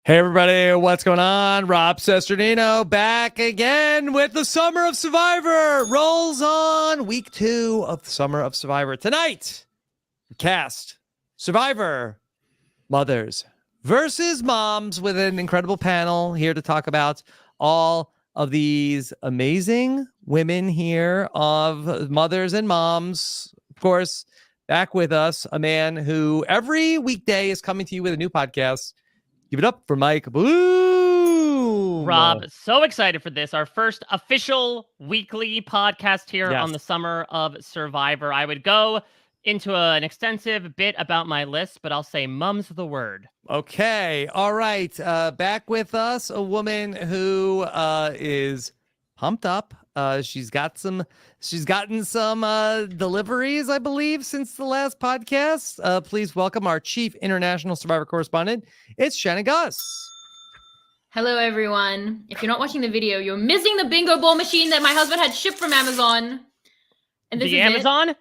Hey everybody, what's going on? Rob Sesternino back again with the Summer of Survivor. Rolls on week 2 of the Summer of Survivor. Tonight, cast Survivor Mothers versus Moms with an incredible panel here to talk about all of these amazing women here of mothers and moms. Of course, back with us, a man who every weekday is coming to you with a new podcast. Give it up for Mike Bloom. Rob, so excited for this. Our first official weekly podcast here on the Summer of Survivor. I would go into an extensive bit about my list, but I'll say mum's the word. Okay. All right. Back with us, a woman who is pumped up. She's gotten some deliveries, I believe, since the last podcast. Please welcome our Chief International Survivor Correspondent. It's Shannon Guss. Hello, everyone. If you're not watching the video, you're missing the bingo ball machine that my husband had shipped from Amazon. And this the is Amazon?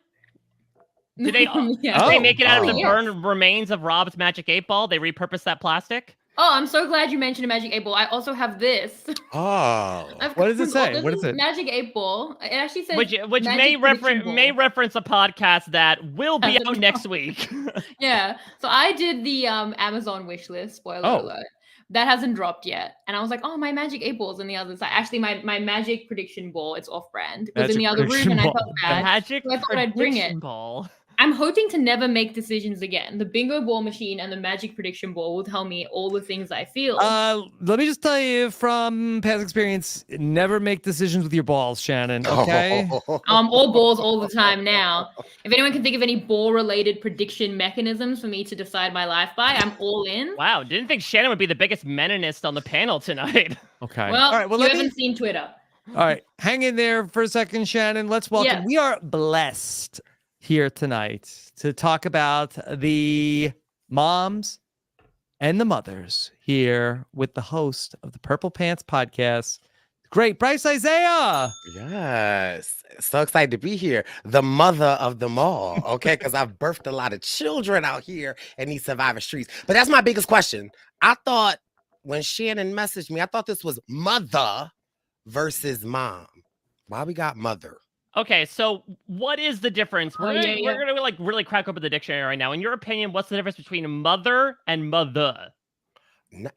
Did they, yeah. Did they make it out of the burned remains of Rob's Magic 8 Ball? They repurposed that plastic? Oh, I'm so glad you mentioned a Magic 8 Ball. I also have this. Oh. What does it say? What is it? Magic 8 Ball. It actually says which may reference a podcast that will be out next week. Yeah. So I did the Amazon wish list, spoiler alert. That hasn't dropped yet. And I was like, oh, my Magic 8 Ball's in the other side. Actually, my Magic Prediction Ball, it's off-brand. It was in the other room and I felt bad. Magic so I thought I'd bring it. Ball. I'm hoping to never make decisions again. The bingo ball machine and the Magic Prediction Ball will tell me all the things I feel. Let me just tell you from past experience, never make decisions with your balls, Shannon, okay? All balls all the time now. If anyone can think of any ball-related prediction mechanisms for me to decide my life by, I'm all in. Wow, didn't think Shannon would be the biggest meninist on the panel tonight. Okay. Well, all right, you haven't seen Twitter. All right, hang in there for a second, Shannon. Let's welcome. Yes. We are blessed here tonight to talk about the moms and the mothers here with the host of the Purple Pants podcast, great Brice Izyah. Yes, so excited to be here. The mother of them all, okay? Because I've birthed a lot of children out here in these Survivor streets. But that's my biggest question. I thought when Shannon messaged me, I thought this was mother versus mom. Why we got mother? Okay, so what is the difference? We're gonna like really crack open the dictionary right now. In your opinion, what's the difference between mother and mother?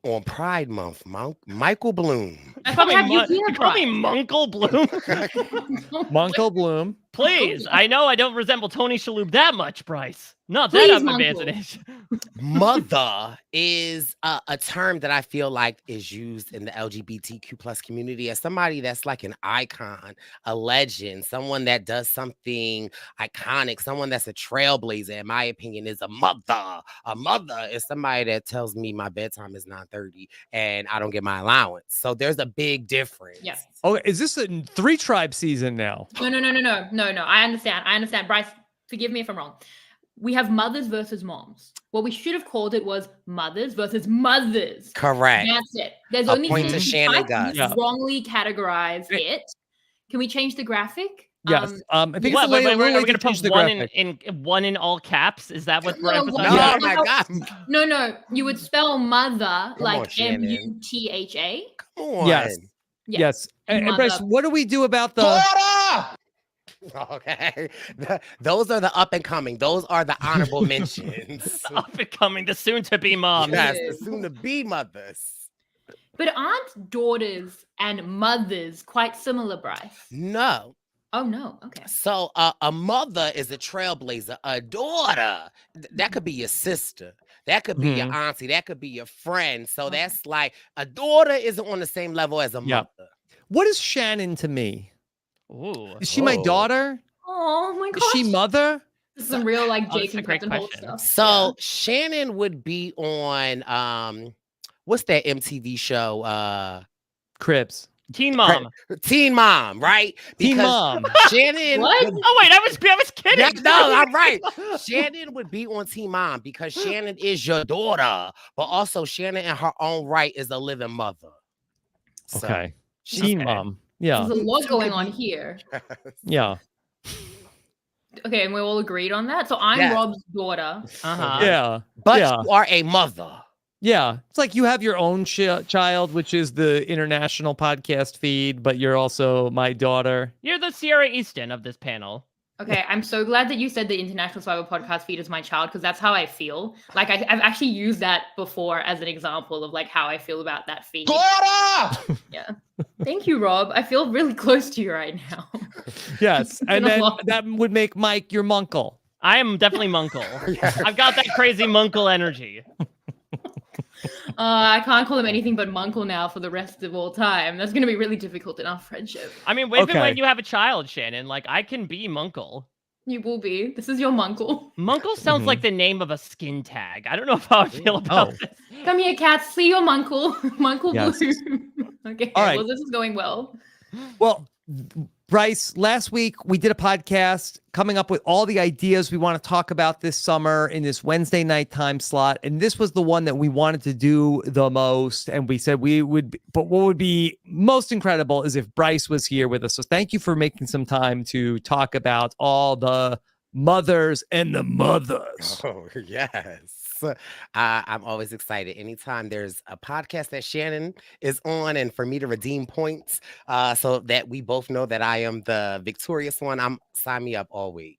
On Pride Month, Michael Bloom. You call me Munkle Bloom? Munkle Bloom. Please, I know I don't resemble Tony Shalhoub that much, Brice. Not that I'm advancing. Mother is a term that I feel like is used in the LGBTQ plus community as somebody that's like an icon, a legend, someone that does something iconic, someone that's a trailblazer, in my opinion, is a mother. A mother is somebody that tells me my bedtime is 9:30 and I don't get my allowance. So there's a big difference. Yes. Oh, is this a 3-tribe season now? No. I understand. Brice, forgive me if I'm wrong. We have mothers versus moms. What we should have called it was mothers versus mothers. Correct. That's it. There's a only point to Shannon Guss. Wrongly categorize it. Can we change the graphic? Yes. I think what, it's we're going to change put one in all caps. Is that what we're emphasizing? Oh my God. No. You would spell mother like M-U-T-H-A. Come on. Yes. And Brice, what do we do about the... Okay, those are the up and coming. Those are the honorable mentions. The up and coming, the soon to be moms. Yes, the soon to be mothers. But aren't daughters and mothers quite similar, Brice? No. Oh no. Okay. So a mother is a trailblazer. A daughter, that could be your sister. That could be your auntie. That could be your friend. So that's like a daughter isn't on the same level as a mother. What is Shannon to me? Ooh. Is she my daughter? Oh my gosh. Is she mother? This is some real like Jake and Captain Holt stuff. So Shannon would be on what's that MTV show? Cribs. Teen Mom. Teen Mom, right? Teen Mom. Shannon. What? Oh wait, I was kidding. No, I'm right. Shannon would be on Teen Mom because Shannon is your daughter, but also Shannon in her own right is a living mother. So, okay. Teen Mom. Yeah. There's a lot going on here. Yeah. Okay, and we all agreed on that. So I'm Rob's daughter. Yeah. But you are a mother. Yeah, it's like you have your own child, which is the international podcast feed, but you're also my daughter. You're the Sierra Easton of this panel. Okay, I'm so glad that you said the International Survivor podcast feed is my child, because that's how I feel. Like I've actually used that before as an example of like how I feel about that feed. Yeah. Thank you, Rob. I feel really close to you right now. Yes, and then that would make Mike your munkle. I am definitely munkle. I've got that crazy munkle energy. I can't call him anything but munkle now for the rest of all time. That's going to be really difficult in our friendship. I mean, even when you have a child, Shannon, like I can be munkle. You will be. This is your munkle. Munkle sounds like the name of a skin tag. I don't know how I feel about this. Come here, cats. See your munkle. Munkle Blue. Okay, all right. Well, this is going well. Well, Brice, last week we did a podcast coming up with all the ideas we want to talk about this summer in this Wednesday night time slot. And this was the one that we wanted to do the most. And we said we would, but what would be most incredible is if Brice was here with us. So thank you for making some time to talk about all the mothers and the mothers. Oh, yes. I'm always excited anytime there's a podcast that Shannon is on, and for me to redeem points so that we both know that I am the victorious one. Sign me up always.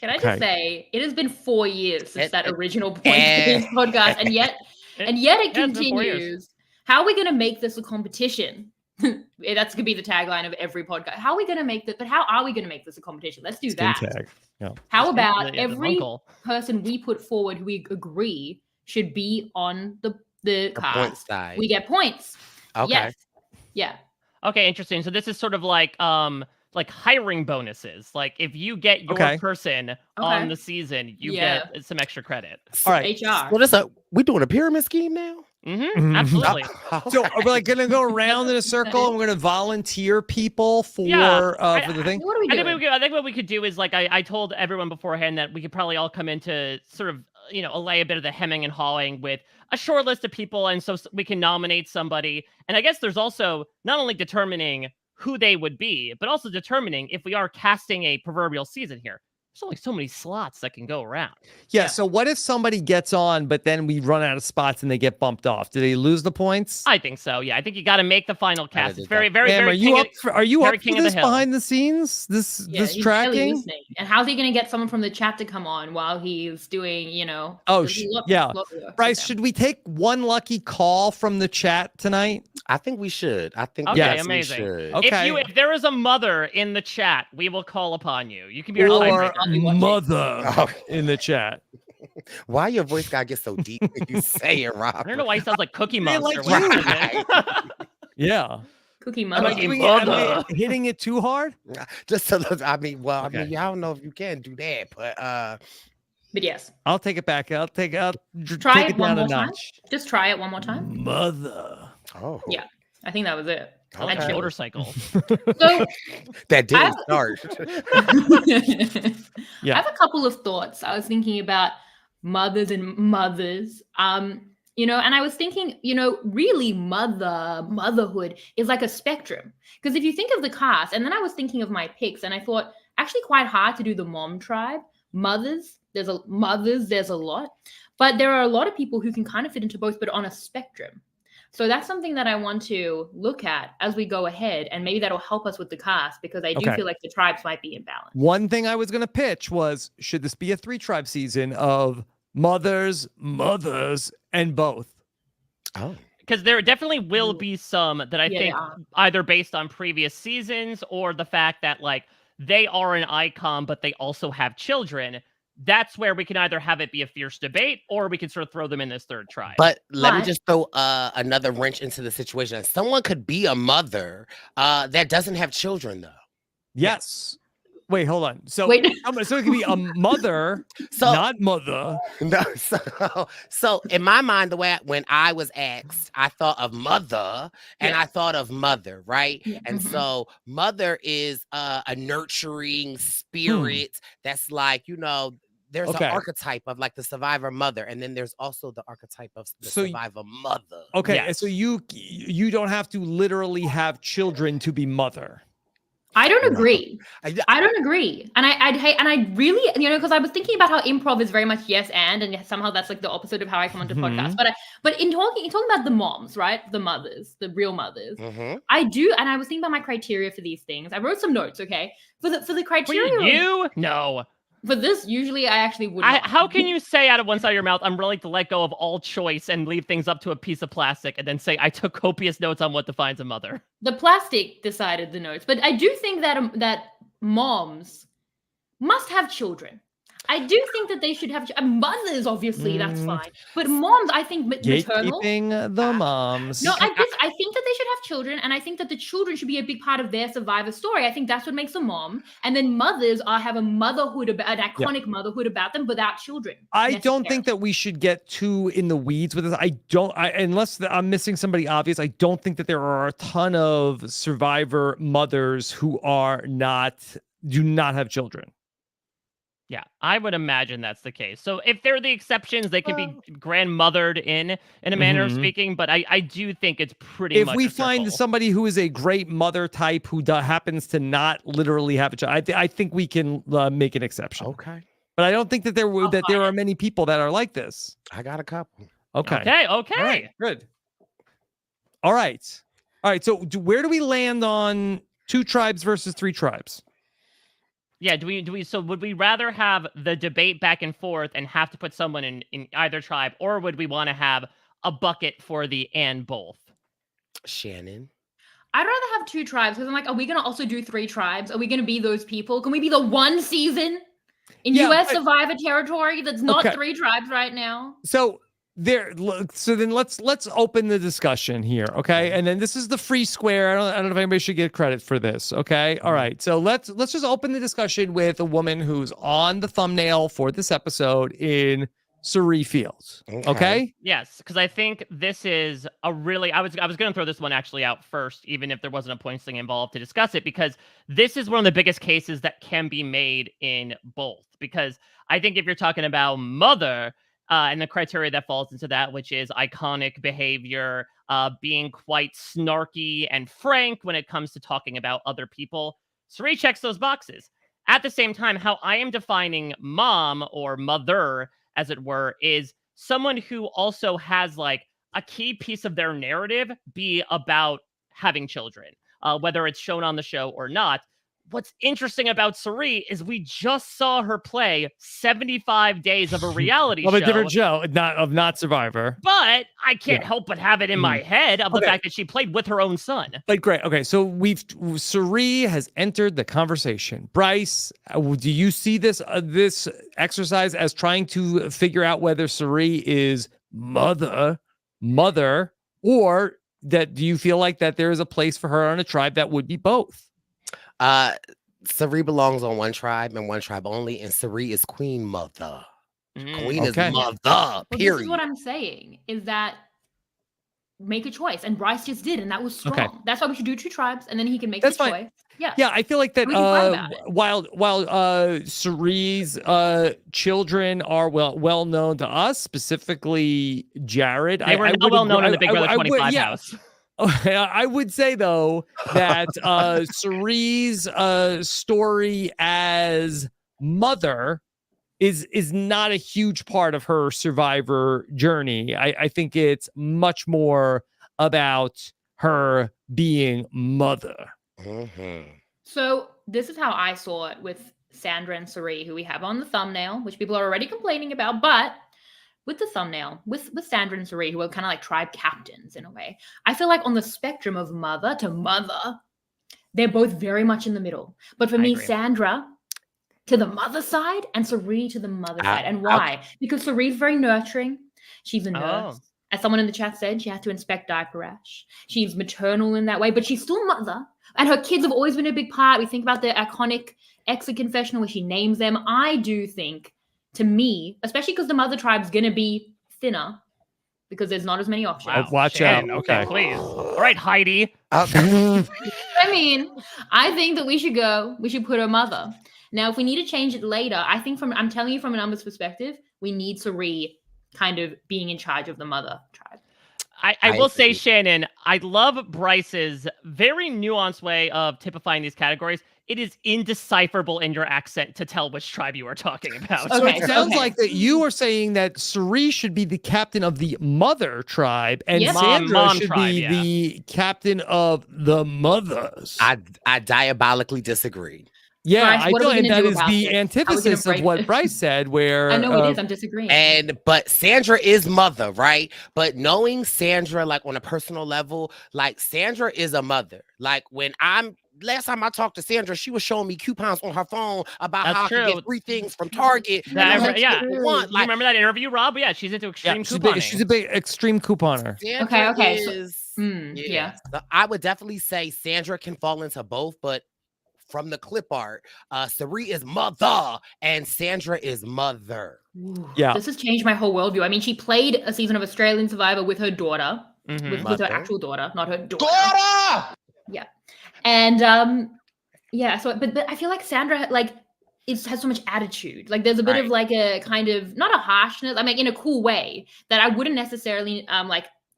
Can I just say it has been 4 years since that original point of this podcast, and yet it continues. How are we going to make this a competition? That's going to be the tagline of every podcast. How are we going to make that? But how are we going to make this a competition? Let's do that. Tag. Yeah. How about every person we put forward who we agree should be on the cast? Point side. We get points. Okay. Yes. Yeah. Okay, interesting. So this is sort of like hiring bonuses. Like if you get your person on the season, you get some extra credit. All right. HR. We doing a pyramid scheme now? Mm-hmm. Absolutely. So are we like going to go around in a circle and we're going to volunteer people for the thing? What are we doing? I think what we could do is like I told everyone beforehand that we could probably all come into sort of allay a bit of the hemming and hawing with a short list of people, and so we can nominate somebody. And I guess there's also not only determining who they would be, but also determining if we are casting a proverbial season here. There's only so many slots that can go around. Yeah. So what if somebody gets on, but then we run out of spots and they get bumped off? Do they lose the points? I think so. Yeah. I think you got to make the final cast. It's very, very, Ma'am, very. Are you up for this hill. Behind the scenes? This tracking? Really, and how's he going to get someone from the chat to come on while he's doing, Oh, yeah. Bryce, should we take one lucky call from the chat tonight? I think we should. Amazing. Okay. If there is a mother in the chat, we will call upon you. You can be our tiebreaker. Mother in the chat. Why your voice gotta get so deep when you say it, Rob? I don't know why he sounds like Cookie Monster. Yeah. Cookie Monster. Am I hitting it too hard? Just I mean, I don't know if you can do that, but yes. I'll take it back. I'll take try it one more time. Notch. Just try it one more time. Mother. Oh. Yeah. I think that was it. Okay. Motorcycle. So that didn't start. I have a couple of thoughts. I was thinking about mothers and mothers. And I was thinking, really motherhood is like a spectrum. Because if you think of the cast, and then I was thinking of my picks, and I thought actually quite hard to do the mom tribe. There's a lot, but there are a lot of people who can kind of fit into both, but on a spectrum. So that's something that I want to look at as we go ahead, and maybe that'll help us with the cast, because I do feel like the tribes might be imbalanced. One thing I was going to pitch was, should this be a 3-tribe season of mothers, and both? Oh. Because there definitely will be some that I think either based on previous seasons or the fact that like they are an icon, but they also have children. That's where we can either have it be a fierce debate, or we can sort of throw them in this third tribe. But let me just throw another wrench into the situation. Someone could be a mother that doesn't have children, though. Yes. Wait, hold on. So it could be a mother, not mother. No. So in my mind, the way when I was asked, I thought of mother and I thought of mother, right? Yeah. And so mother is a nurturing spirit that's like, there's an archetype of like the survivor mother, and then there's also the archetype of the survivor mother. Okay, so you don't have to literally have children to be mother. I don't agree. I don't agree. And I'd hate, and I really, because I was thinking about how improv is very much yes and somehow that's like the opposite of how I come onto podcasts. But in talking about the moms, right? The mothers, the real mothers. I do, and I was thinking about my criteria for these things. I wrote some notes, okay? For the criteria. No. For this, usually I actually would not. How can you say out of one side of your mouth, I'm willing to let go of all choice and leave things up to a piece of plastic, and then say I took copious notes on what defines a mother? The plastic decided the notes, but I do think that moms must have children. I do think that they should have mothers. Obviously, that's fine, but moms, I think maternal. Gatekeeping the moms. No, I think that they should have children, and I think that the children should be a big part of their survivor story. I think that's what makes a mom, and then mothers have a motherhood, an iconic motherhood about them without children. I don't think that we should get too in the weeds with this. Unless I'm missing somebody obvious, I don't think that there are a ton of survivor mothers who do not have children. Yeah, I would imagine that's the case. So if they're the exceptions, they can be grandmothered in a manner of speaking, but I do think it's pretty much. If we find somebody who is a great mother type who happens to not literally have a child, I think we can make an exception. Okay. But I don't think that there are many people that are like this. I got a couple. Okay. All right, good. All right. So where do we land on 2 tribes versus 3 tribes? Yeah, do we so would we rather have the debate back and forth and have to put someone in either tribe, or would we want to have a bucket for the and both? Shannon? I'd rather have 2 tribes, because I'm like, are we going to also do 3 tribes? Are we going to be those people? Can we be the one season in US Survivor territory that's not 3 tribes right now? So then let's open the discussion here, okay? And then this is the free square. I don't know if anybody should get credit for this, okay? All right. So let's just open the discussion with a woman who's on the thumbnail for this episode in Cirie Fields. Okay? Yes, because I think this is a really I was going to throw this one actually out first, even if there wasn't a points thing involved to discuss it, because this is one of the biggest cases that can be made in both. Because I think if you're talking about mother, and the criteria that falls into that, which is iconic behavior, being quite snarky and frank when it comes to talking about other people, Cirie checks those boxes. At the same time, how I am defining mom or mother, as it were, is someone who also has like a key piece of their narrative be about having children, whether it's shown on the show or not. What's interesting about Cirie is we just saw her play 75 days of a reality show. Of a different show, not Survivor. But I can't help but have it in my head of the fact that she played with her own son. But great. Okay, so Cirie has entered the conversation. Brice, do you see this exercise as trying to figure out whether Cirie is mother, or that do you feel like that there is a place for her on a tribe that would be both? Cirie belongs on one tribe and one tribe only, and Cirie is queen mother. Queen is mother, well, period. This is what I'm saying, is that make a choice, and Brice just did, and that was strong. Okay. That's why we should do 2 tribes, and then he can make his choice. Yeah, I feel like that while Cirie's children are well known to us, specifically Jared, they were not well known in the Big Brother 25 house. I would say, though, that Cirie's story as mother is not a huge part of her survivor journey. I think it's much more about her being mother. So this is how I saw it with Sandra and Cirie, who we have on the thumbnail, which people are already complaining about, but with the thumbnail, with Sandra and Cirie, who are kind of like tribe captains in a way, I feel like on the spectrum of mother to mother, they're both very much in the middle. But for me, Sandra to the mother side and Cirie to the mother side. And why? Because Cirie's very nurturing. She's a nurse. As someone in the chat said, she had to inspect diaper rash. She's maternal in that way, but she's still mother. And her kids have always been a big part. We think about the iconic exit confessional where she names them. I do think, to me, especially because the mother tribe's going to be thinner because there's not as many options. Wow. Watch out. Okay. Please. All right, Heidi. I mean, I think that we should put her mother. Now, if we need to change it later, I think I'm telling you from a numbers perspective, we need Cirie kind of being in charge of the mother tribe. I will say, Shannon, I love Brice's very nuanced way of typifying these categories. It is indecipherable in your accent to tell which tribe you are talking about. So it sounds like that you are saying that Suri should be the captain of the mother tribe, and Sandra Mom should tribe, be the captain of the mothers. I diabolically disagree. Yeah, Brice, I what are feel we and gonna that do is about the this? antithesis of what Brice said, where I know it is. I'm disagreeing. But Sandra is mother, right? But knowing Sandra, like on a personal level, like Sandra is a mother. Like last time I talked to Sandra, she was showing me coupons on her phone about how I could get 3 things from Target. You remember that interview, Rob? Yeah, she's into extreme couponing. She's a big extreme couponer. Sandra Okay. is, So I would definitely say Sandra can fall into both, but from the clip art, Suri is mother and Sandra is mother. Yeah, this has changed my whole worldview. I mean, she played a season of Australian Survivor with her daughter, with her actual daughter, not her daughter. Yeah, and So, but I feel like Sandra has so much attitude. Like, there's a bit of like a kind of not a harshness. I mean, in a cool way that I wouldn't necessarily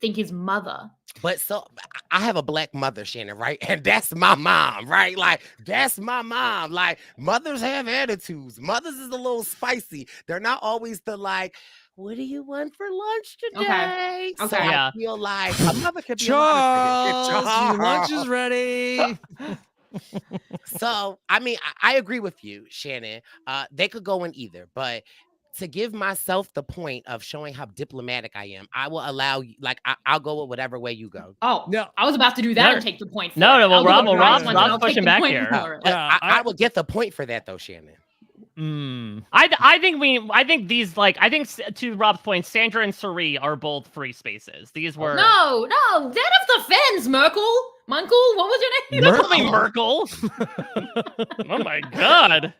think is mother. But so I have a black mother, Shannon, right? And that's my mom, right? Like, that's my mom. Like, mothers have attitudes. Mothers is a little spicy. They're not always the like, what do you want for lunch today? Okay. So I feel like a mother could be Charles, your lunch is ready. So, I mean, I agree with you, Shannon. They could go in either, but to give myself the point of showing how diplomatic I am, I will allow you, like, I'll go with whatever way you go. Oh, no. I was about to do that and take the point for No, it. well, Rob's pushing back here. I will get the point for that, though, Shannon. I think to Rob's point, Sandra and Suri are both free spaces. These were no, dead of the fence, Merkel. Munkle, what was your name? Don't call me Merkel. Oh my god.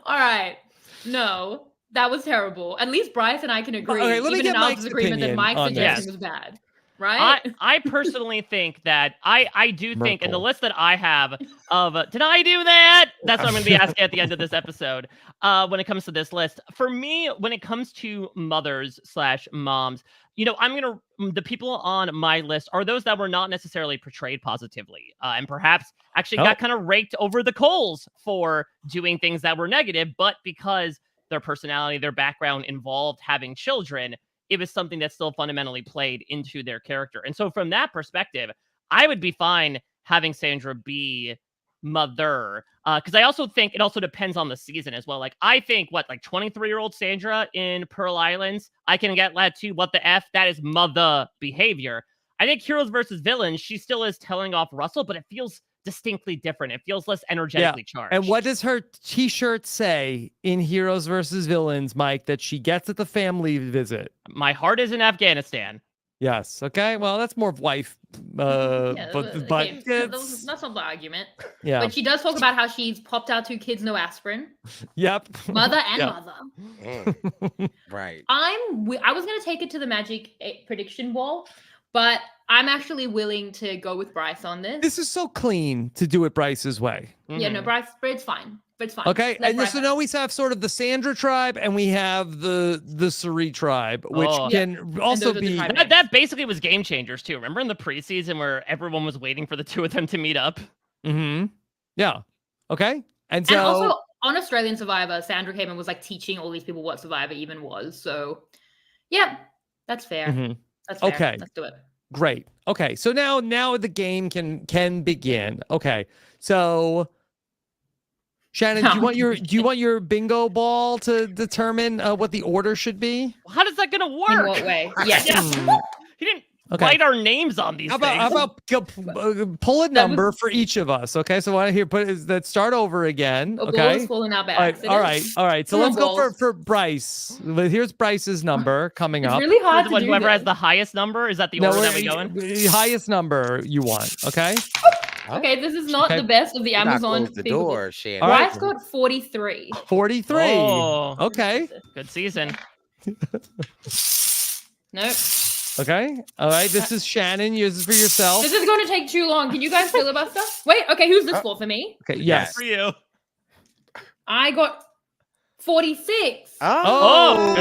All right, no. That was terrible. At least Brice and I can agree. Okay, let me get Mike's agreement that Mike's suggestion was bad. Right? I personally think that I do think in the list that I have of did I do that? That's what I'm going to be asking at the end of this episode. When it comes to this list, for me, when it comes to mothers/moms, the people on my list are those that were not necessarily portrayed positively, and perhaps actually got kind of raked over the coals for doing things that were negative, but because their personality, their background involved having children, it was something that still fundamentally played into their character. And so from that perspective, I would be fine having Sandra be mother. Because I also think it also depends on the season as well. Like, I think 23-year-old Sandra in Pearl Islands, I can get that too. What the F? That is mother behavior. I think Heroes versus Villains, she still is telling off Russell, but it feels distinctly different. It feels less energetically charged. And what does her t-shirt say in Heroes versus Villains, Mike, that she gets at the family visit? My heart is in Afghanistan. Yes. Okay. Well, that's more of wife. That's not the argument. Yeah. But she does talk about how she's popped out 2 kids, no aspirin. Yep. Mother and mother. Right. I was gonna take it to the Magic prediction ball, but I'm actually willing to go with Brice on this. This is so clean to do it Brice's way. Yeah, no, Brice, but it's fine. It's fine. Okay, and so now we have sort of the Sandra tribe, and we have the Suri tribe, which can also be that basically was Game Changers too. Remember in the preseason where everyone was waiting for the 2 of them to meet up? Mm-hmm. Yeah. Okay. And also on Australian Survivor, Sandra came and was teaching all these people what Survivor even was. So, yeah, that's fair. Mm-hmm. That's fair. Okay. Let's do it. Great. Okay. So now the game can begin. Okay. So, Shannon, do you want your bingo ball to determine what the order should be? How does that gonna work? In what way? Yes. He didn't write our names on these things. How about pull a number for each of us? Okay, so why don't start over again? A okay, ball is full in our bags. All right. So let's go for Brice. Here's Brice's number coming up. It's really hard to do whoever this. has the highest number, is that the order that we go in? The highest number you want. Okay. Okay, this is not the best of the Amazon. Close the door, Shannon. Brice got 43. 43. Oh, okay. Good season. Nope. Okay. All right. This is Shannon. This is for yourself. This is going to take too long. Can you guys filibuster? Wait. Okay. Who's this for? For me? Okay. Yes. For you. I got 46. Oh,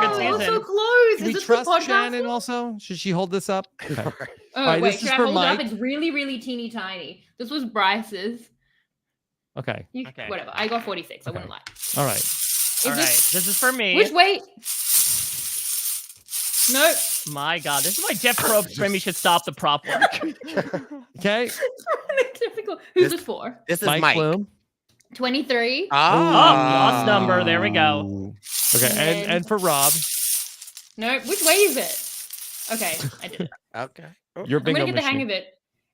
good season. So close. Can we trust podcast Shannon thing? also? Should she hold this up? Okay. Oh, right, wait, this should is I for hold it Mike. up? It's really, really teeny tiny. This was Brice's. Okay. Okay. Whatever. I got 46. I wouldn't lie. All right. All right. This is for me. Which way? No. My God, this is why Jeff Probst Remy should stop the prop work. Okay. It's really difficult. Who's this for? This is Mike Mike. Bloom. 23. Oh, lost number. There we go. Ooh. Okay, and for Rob. No. Which way is it? Okay, I did it. Okay. Your I'm bingo gonna get the hang machine. of it.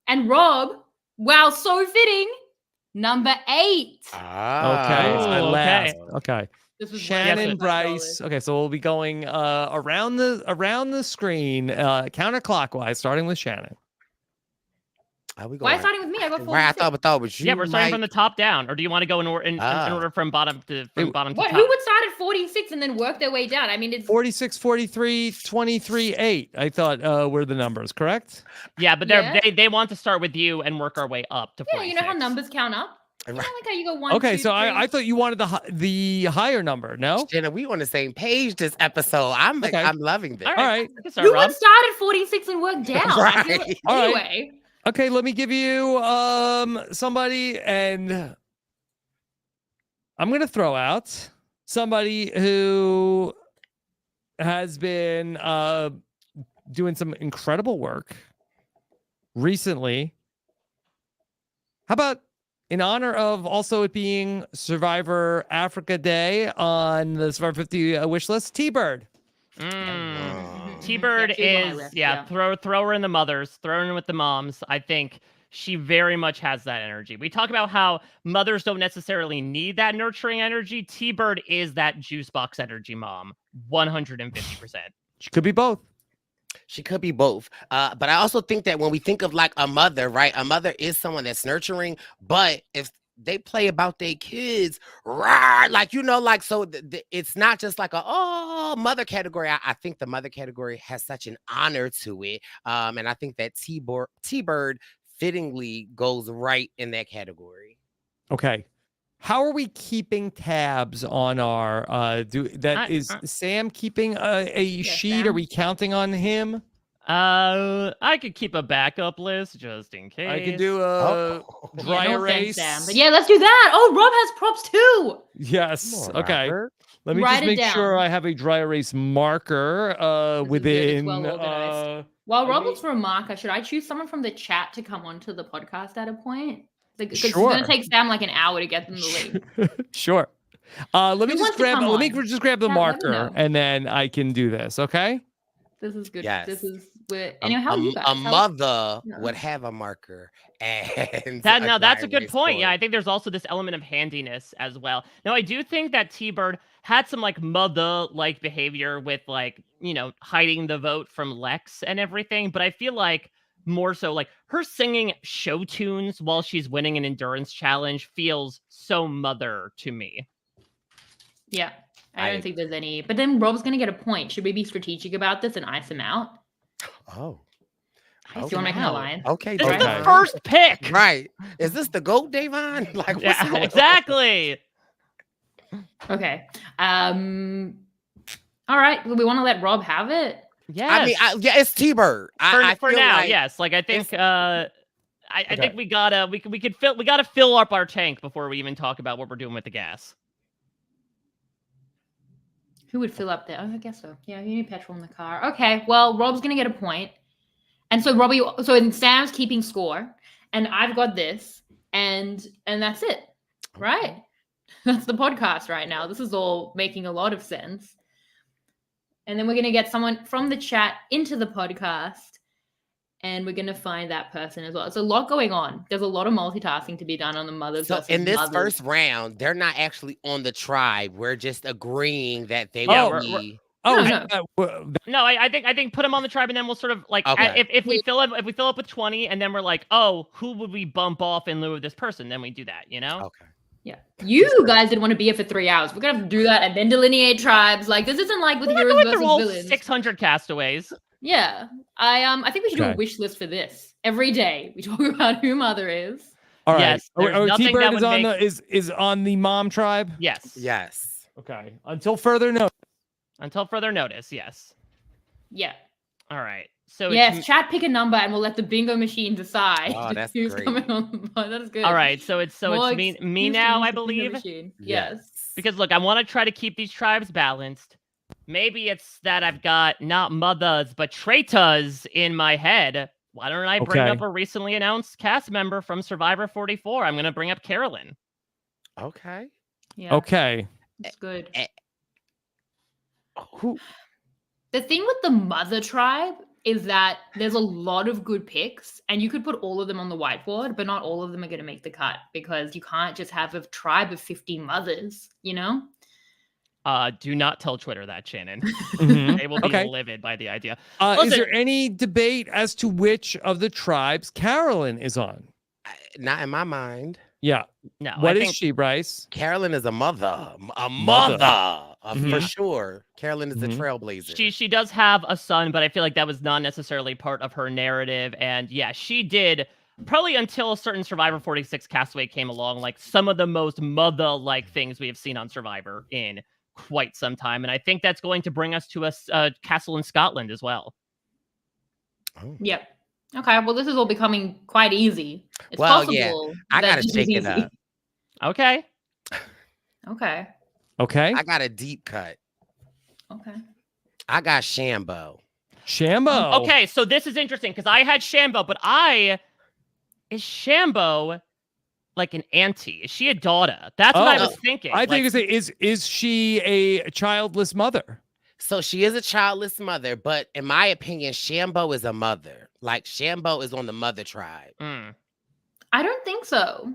And Rob, wow, so fitting. Number 8. Okay, I Ooh, laughed. Okay. This was Shannon, $1. Brice. Okay, so we'll be going around the screen counterclockwise, starting with Shannon. Why starting with me? I got 46. Right, I thought it was you. Yeah, we're starting Mike. from the top down, or do you want to go in order from bottom to What? top? Who would start at 46 and then work their way down? I mean, it's 46, 43, 23, 8. I thought were the numbers, correct? Yeah, but Yeah. they want to start with you and work our way up to 46. yeah. You know how numbers count up. You know, like how you go 1. Okay, 2, so 3. I thought you wanted the higher number. No. Jenna, we on the same page this episode. I'm loving this. All All right. right. I can start, Who Rob. would start at 46 and work down? I feel Right. All right. anyway. Okay, let me give you somebody, and I'm gonna throw out somebody who has been doing some incredible work recently. How about in honor of also it being Survivor Africa Day on the Survivor 50 wish list, T-Bird. T-Bird Yeah, she's on my is list, throw her in the mothers, throw her in with the moms. I think she very much has that energy. We talk about how mothers don't necessarily need that nurturing energy. T-Bird is that juice box energy mom, 150%. She could be both. She could be both. But I also think that when we think of like a mother, right? A mother is someone that's nurturing, but if they play about their kids, rah, like, you know, like, so it's not just like a mother category. I think the mother category has such an honor to it. And I think that T-Bird fittingly goes right in that category. Okay. How are we keeping tabs on our is Sam keeping a sheet? Sam. Are we counting on him? I could keep a backup list just in case. I could do a dry no erase. offense, Sam, but yeah, let's do that. Oh, Rob has props too. Yes. Come on, Okay. Robert. Let me Write just it make down. sure I have a dry erase marker This is within. well organized. While Rob looks for a marker, should I choose someone from the chat to come onto the podcast at a point? Because it's Sure. going to take Sam like an hour to get them the link. Sure. Let me Who just wants to grab. come Let me on? just grab the Chat, let me marker, know. and then I can do this. Okay. This is good. Yes. This is where. Anyway, how are you guys? A mother Yeah. would have a marker and That's a good erase point. Yeah, board. I think there's also this element of handiness as well. Now, I do think that T-Bird had some like mother-like behavior with like, you know, hiding the vote from Lex and everything, but I feel like more so like her singing show tunes while she's winning an endurance challenge feels so mother to me. Yeah. I don't think there's any. But then Rob's going to get a point. Should we be strategic about this and ice him out? Oh. Do you want to make an alliance? Okay. This is Okay. the first pick. Right. Is this the GOAT, Davon? Like, what's Yeah, going on? exactly. Okay. All right. We want to let Rob have it. Yes. I mean, yeah, it's T-Bird. I for feel now, like yes. Like I think I Okay. think we gotta fill up our tank before we even talk about what we're doing with the gas. Who would fill up there? Oh, I guess so. Yeah, you need petrol in the car. Okay. Well, Rob's going to get a point. And so and Sam's keeping score. And I've got this. And that's it. Right? That's the podcast right now. This is all making a lot of sense. And then we're going to get someone from the chat into the podcast. And we're going to find that person as well. It's a lot going on. There's a lot of multitasking to be done on the mothers. So versus in this mothers. first round, they're not actually on the tribe. We're just agreeing that they Yeah, will we're- be. Oh, No. No, I think put him on the tribe and then we'll sort of like Okay. if we fill up with 20 and then we're like, oh, who would we bump off in lieu of this person? Then we do that, you know? Okay. Yeah. You guys didn't want to be here for 3 hours. We're going to have to do that and then delineate tribes. Like, this isn't like with We're not heroes going versus through all villains. 600 castaways. Yeah. I think we should do Okay. a wish list for this. Every day we talk about who mother is. all right. Yes, there's nothing T-Bird that is would on make- is on the mom tribe. Yes. Yes. Okay. Until further notice. Until further notice, yes. Yeah. All right. So yes, chat pick a number and we'll let the bingo machine decide Oh, that's who's great. coming on the pod. That is good. all right. So it's me now, I believe. Yes. Because look, I want to try to keep these tribes balanced. Maybe it's that I've got not mothers but traitas in my head. Why don't I bring up a recently announced cast member from Survivor 44? I'm going to bring up Carolyn. Okay. Yeah. Okay. It's good. Who? The thing with the mother tribe is that there's a lot of good picks and you could put all of them on the whiteboard, but not all of them are going to make the cut because you can't just have a tribe of 15 mothers, you know? Do not tell Twitter that, Shannon. Mhm. They will be livid by the idea. Is there any debate as to which of the tribes Carolyn is on? Not in my mind. Yeah. No. What is she, Brice? Carolyn is a mother. For sure. Carolyn is a trailblazer. She does have a son, but I feel like that was not necessarily part of her narrative. And yeah, she did probably until a certain Survivor 46 castaway came along, like some of the most mother-like things we have seen on Survivor in quite some time. And I think that's going to bring us to a castle in Scotland as well. Oh. Yep. Okay, well, this is all becoming quite easy. It's possible. Yeah, I gotta shake it up. Okay. Okay. I got a deep cut. Okay. I got Shambo. Okay, so this is interesting because I had Shambo, but is Shambo like an auntie? Is she a daughter? That's what I was thinking. I think is she a childless mother? So she is a childless mother, but in my opinion, Shambo is a mother. Like Shambo is on the mother tribe. I don't think so.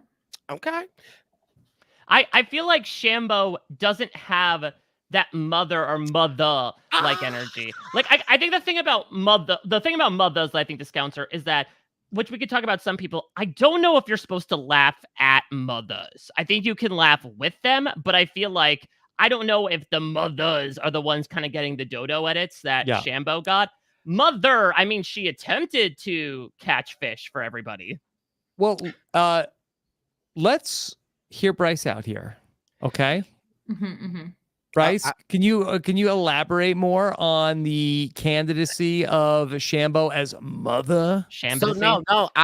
Okay. I feel like Shambo doesn't have that mother like energy. Like I think the thing about mothers that I think discounts her is that, which we could talk about some people, I don't know if you're supposed to laugh at mothers. I think you can laugh with them, but I feel like I don't know if the mothers are the ones kind of getting the dodo edits that Shambo got. Mother, I mean, she attempted to catch fish for everybody. Well, let's hear Brice out here. Okay. Brice, can you elaborate more on the candidacy of Shambo as mother? So no,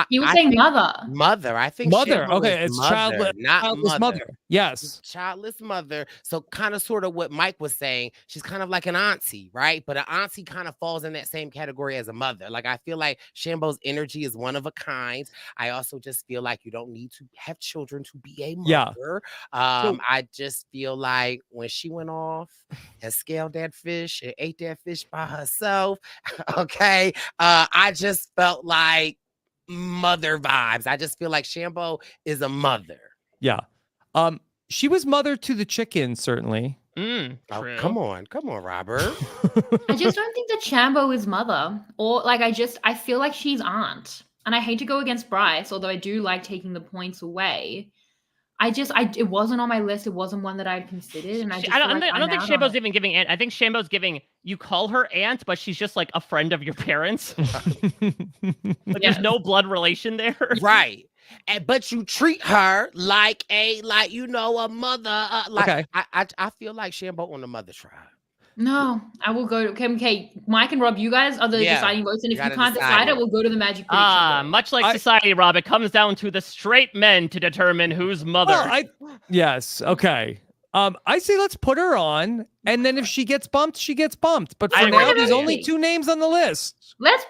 he was saying mother. Mother, I think mother. Shambo Okay, it's mother, childless mother. Yes, childless mother. So kind of sort of what Mike was saying. She's kind of like an auntie, right? But an auntie kind of falls in that same category as a mother. Like I feel like Shambo's energy is one of a kind. I also just feel like you don't need to have children to be a mother. I just feel like when she went off and scaled that fish and ate that fish by herself, okay, I just felt like mother vibes. I just feel like Shambo is a mother. Yeah. She was mother to the chickens, certainly. True. Come on, Robert. I just don't think that Shambo is mother, or like I feel like she's aunt, and I hate to go against Brice, although I do like taking the points away. It wasn't on my list. It wasn't one that I'd considered, and I don't think Shambo's even giving aunt. I think Shambo's giving, you call her aunt, but she's just like a friend of your parents. There's no blood relation there, right? But you treat her like a mother. I feel like Shambo on the mother tribe. No, I will go to okay. Mike and Rob, you guys are the deciding votes, and if you can't decide it, we'll go to the magic prediction. Much like society, Rob, it comes down to the straight men to determine who's mother. Yes. Okay. I say let's put her on, and then if she gets bumped, she gets bumped. But for now, there's only 2 names on the list. Let's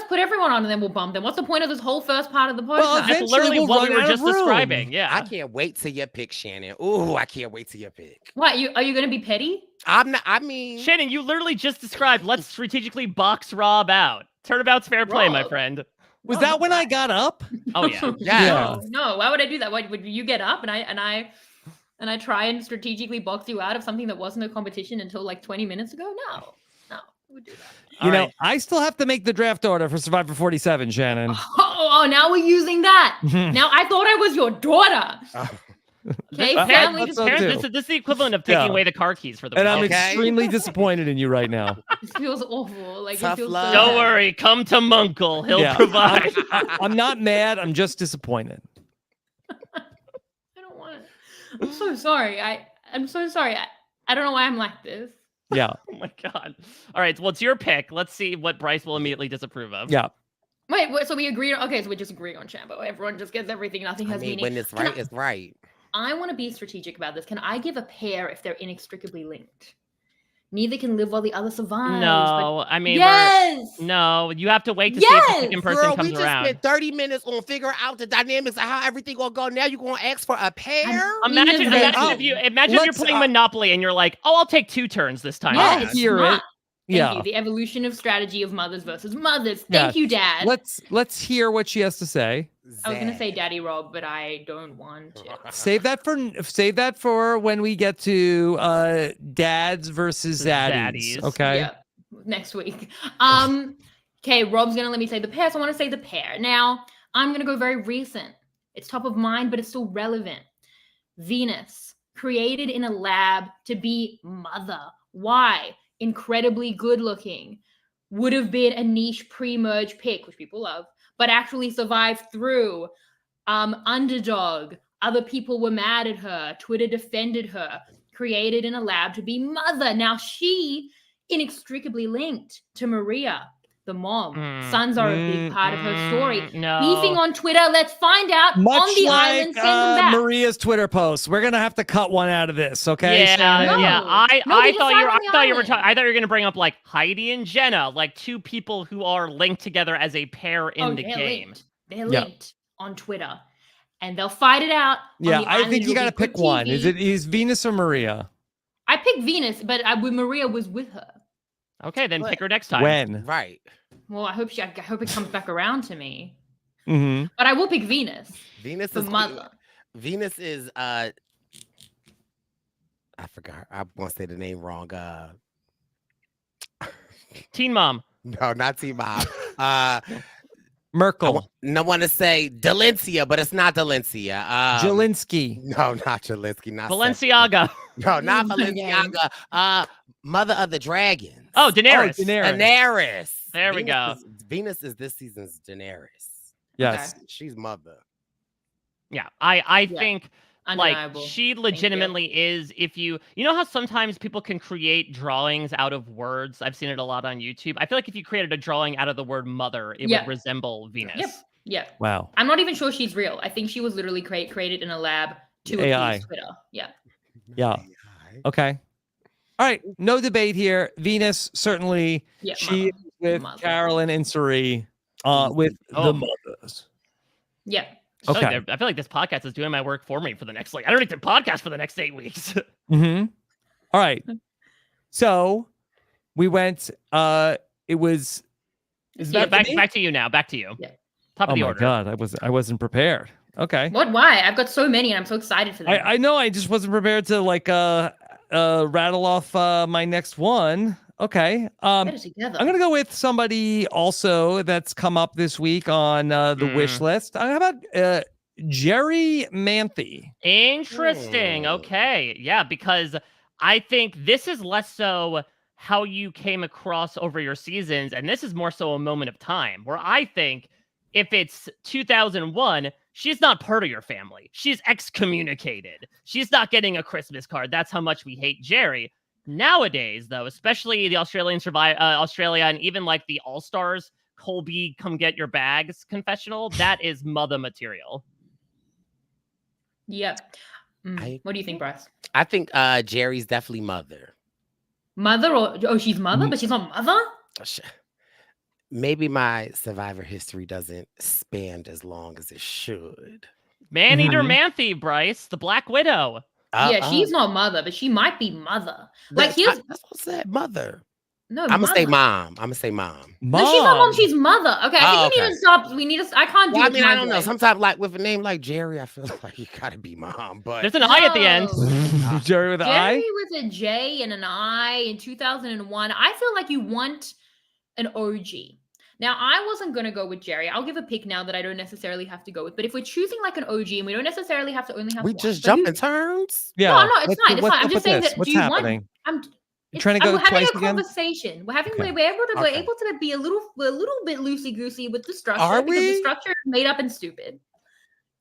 put everyone on, and then we'll bump them. What's the point of this whole first part of the podcast? Well, that's literally what we were just describing. Yeah. I can't wait till your pick, Shannon. Ooh, I can't wait till your pick. What? Are you going to be petty? I'm not. I mean, Shannon, you literally just described. Let's strategically box Rob out. Turnabout's fair play, my friend. Was that when I got up? Oh yeah. Yeah. No. Why would I do that? Why would you get up and I try and strategically box you out of something that wasn't a competition until like 20 minutes ago? No, who would do that? You know, I still have to make the draft order for Survivor 47, Shannon. Oh, now we're using that. Now I thought I was your daughter. Okay, family. This is the equivalent of taking away the car keys for the week. And I'm extremely disappointed in you right now. This feels awful. Like Tough it feels love. so Don't bad. worry, come to Munkle. He'll provide. I'm not mad. I'm just disappointed. I don't want it. I'm so sorry. I'm so sorry. I don't know why I'm like this. Yeah. Oh my God. All right. Well, it's your pick. Let's see what Brice will immediately disapprove of. Yeah. Wait, so we agreed. Okay, so we just agree on Shampoo. Everyone just gets everything. Nothing has meaning. When it's right, it's right. I want to be strategic about this. Can I give a pair if they're inextricably linked? Neither can live while the other survives. No, I mean, yes. No, you have to wait to see if the second person Girl, comes we just around. spent 30 minutes on figuring out the dynamics of how everything gonna go. Now you're gonna ask for a pair? Imagine if you're playing Monopoly and you're like, oh, I'll take 2 turns this time. Yeah, hear it. Thank you. The evolution of strategy of mothers versus mothers. Thank you, Dad. Let's hear what she has to say. I was gonna say Daddy Rob, but I don't want to. Save that for when we get to dads versus zaddies. Okay. Yeah. Next week. Okay, Rob's gonna let me say the pair. So I want to say the pair. Now, I'm gonna go very recent. It's top of mind, but it's still relevant. Venus, created in a lab to be mother. Why? Incredibly good looking. Would have been a niche pre-merge pick, which people love, but actually survived through. Underdog. Other people were mad at her. Twitter defended her. Created in a lab to be mother. Now she inextricably linked to Maria, the mom. Sons are a big part of her story. No. Beefing on Twitter. Let's find out Much on the island. Send them back. Maria's Twitter post. We're gonna have to cut one out of this, okay? Yeah, yeah. I thought you were going to bring up like Heidi and Jenna, like 2 people who are linked together as a pair in the game. Linked. They're linked on Twitter, and they'll fight it out. Yeah, I think you got to pick one. Is Venus or Maria? I picked Venus, but Maria was with her. Okay, then pick her next time. When? Right. Well, I hope it comes back around to me. Mm-hmm. But I will pick Venus. Venus is mother. Venus is I forgot. I want to say the name wrong. Teen Mom. No, not Teen Mom. Merkel. I want to say Delencia, but it's not Delencia. Jelinski. No, not Jelinski. Not Balenciaga. No, not Balenciaga. Mother of the Dragons. Oh, Daenerys. Daenerys. There we go. Venus is this season's Daenerys. Yes. Okay. She's mother. Yeah, I think Undeniable. like she legitimately is. If you know how sometimes people can create drawings out of words. I've seen it a lot on YouTube. I feel like if you created a drawing out of the word mother, it would resemble Venus. Yep. Yeah. Wow. I'm not even sure she's real. I think she was literally created in a lab to AI. appease Twitter. Yeah. Yeah. Okay. All right. No debate here. Venus certainly. Yeah, she is with Carolyn and Suri. With the mothers. Yeah. Okay. I feel like this podcast is doing my work for me for the next I don't need to podcast for the next 8 weeks. Mm-hmm. All right. So we went. It was. Back to you now. Back to you. Yeah. Top of the order. Oh my God! I wasn't prepared. Okay. What? Why? I've got so many, and I'm so excited for them. I know. I just wasn't prepared to rattle off my next one. Okay. I'm gonna go with somebody also that's come up this week on the wish list. How about Jerry Manthe? Interesting. Okay. Yeah, because I think this is less so how you came across over your seasons, and this is more so a moment of time where I think if it's 2001, she's not part of your family. She's excommunicated. She's not getting a Christmas card. That's how much we hate Jerry. Nowadays, though, especially the Australia and even like the All-Stars, Colby, come get your bags confessional, that is mother material. Yep. What do you think, Brice? I think Jerry's definitely mother. Mother she's mother, but she's not mother? Maybe my Survivor history doesn't span as long as it should. Man-Eater Manthe, Brice, the Black Widow. She's not mother, but she might be mother. That's what I said, mother. No, I'm gonna say mom. I'm gonna say mom. No, she's not mom. She's mother. Okay, I think we need to stop. We need to. I can't do. Well, I mean, I don't know. Sometimes, like with a name like Jerry, I feel like you gotta be mom. But there's an I at the end. Jerry with an I. Jerry with a J and an I in 2001. I feel like you want an OG. Now, I wasn't going to go with Jerry. I'll give a pick now that I don't necessarily have to go with. But if we're choosing like an OG and we don't necessarily have to only have we one. just jump in turns? Yeah. No, it's fine. It's fine. I'm just saying that. What's do you happening? want? You're trying to go we're having twice a again? conversation. We're having. We're able to be a little bit loosey goosey with the structure Are because the we? structure is made up and stupid.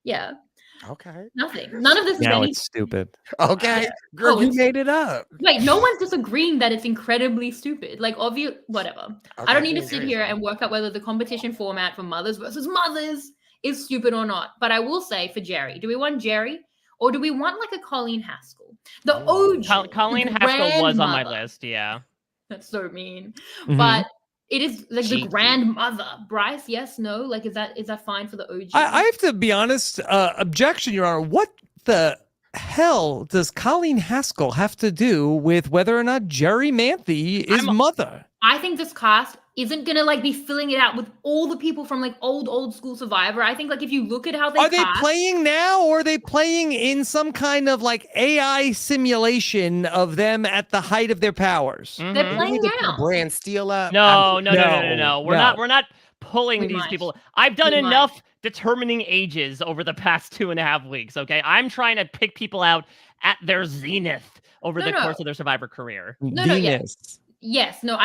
Yeah. Okay. Nothing. None of this is Now any. it's stupid. Okay. Girl, you made it up. Wait, no one's disagreeing that it's incredibly stupid. Like, obvious, whatever. I don't need to sit here and work out whether the competition format for mothers versus mothers is stupid or not. But I will say for Jerry, do we want Jerry or do we want like a Colleen Haskell? The OG. Colleen Haskell was on my list. Yeah. That's so mean. Mhm. But it is like Cheeky. the grandmother. Brice, yes, no? Like, is that fine for the OG? I have to be honest. Objection, Your Honor. What the hell does Colleen Haskell have to do with whether or not Jerry Manthe is mother? I think this cast isn't gonna like be filling it out with all the people from like old school Survivor. I think like if you look at how they are they playing now, or are they playing in some kind of like AI simulation of them at the height of their powers? Mhm. They're playing now. Brand steal up. No. We're not pulling these people. I've done enough determining ages over the past 2.5 weeks. Okay, I'm trying to pick people out at their zenith over the course of their Survivor career. Yes, no,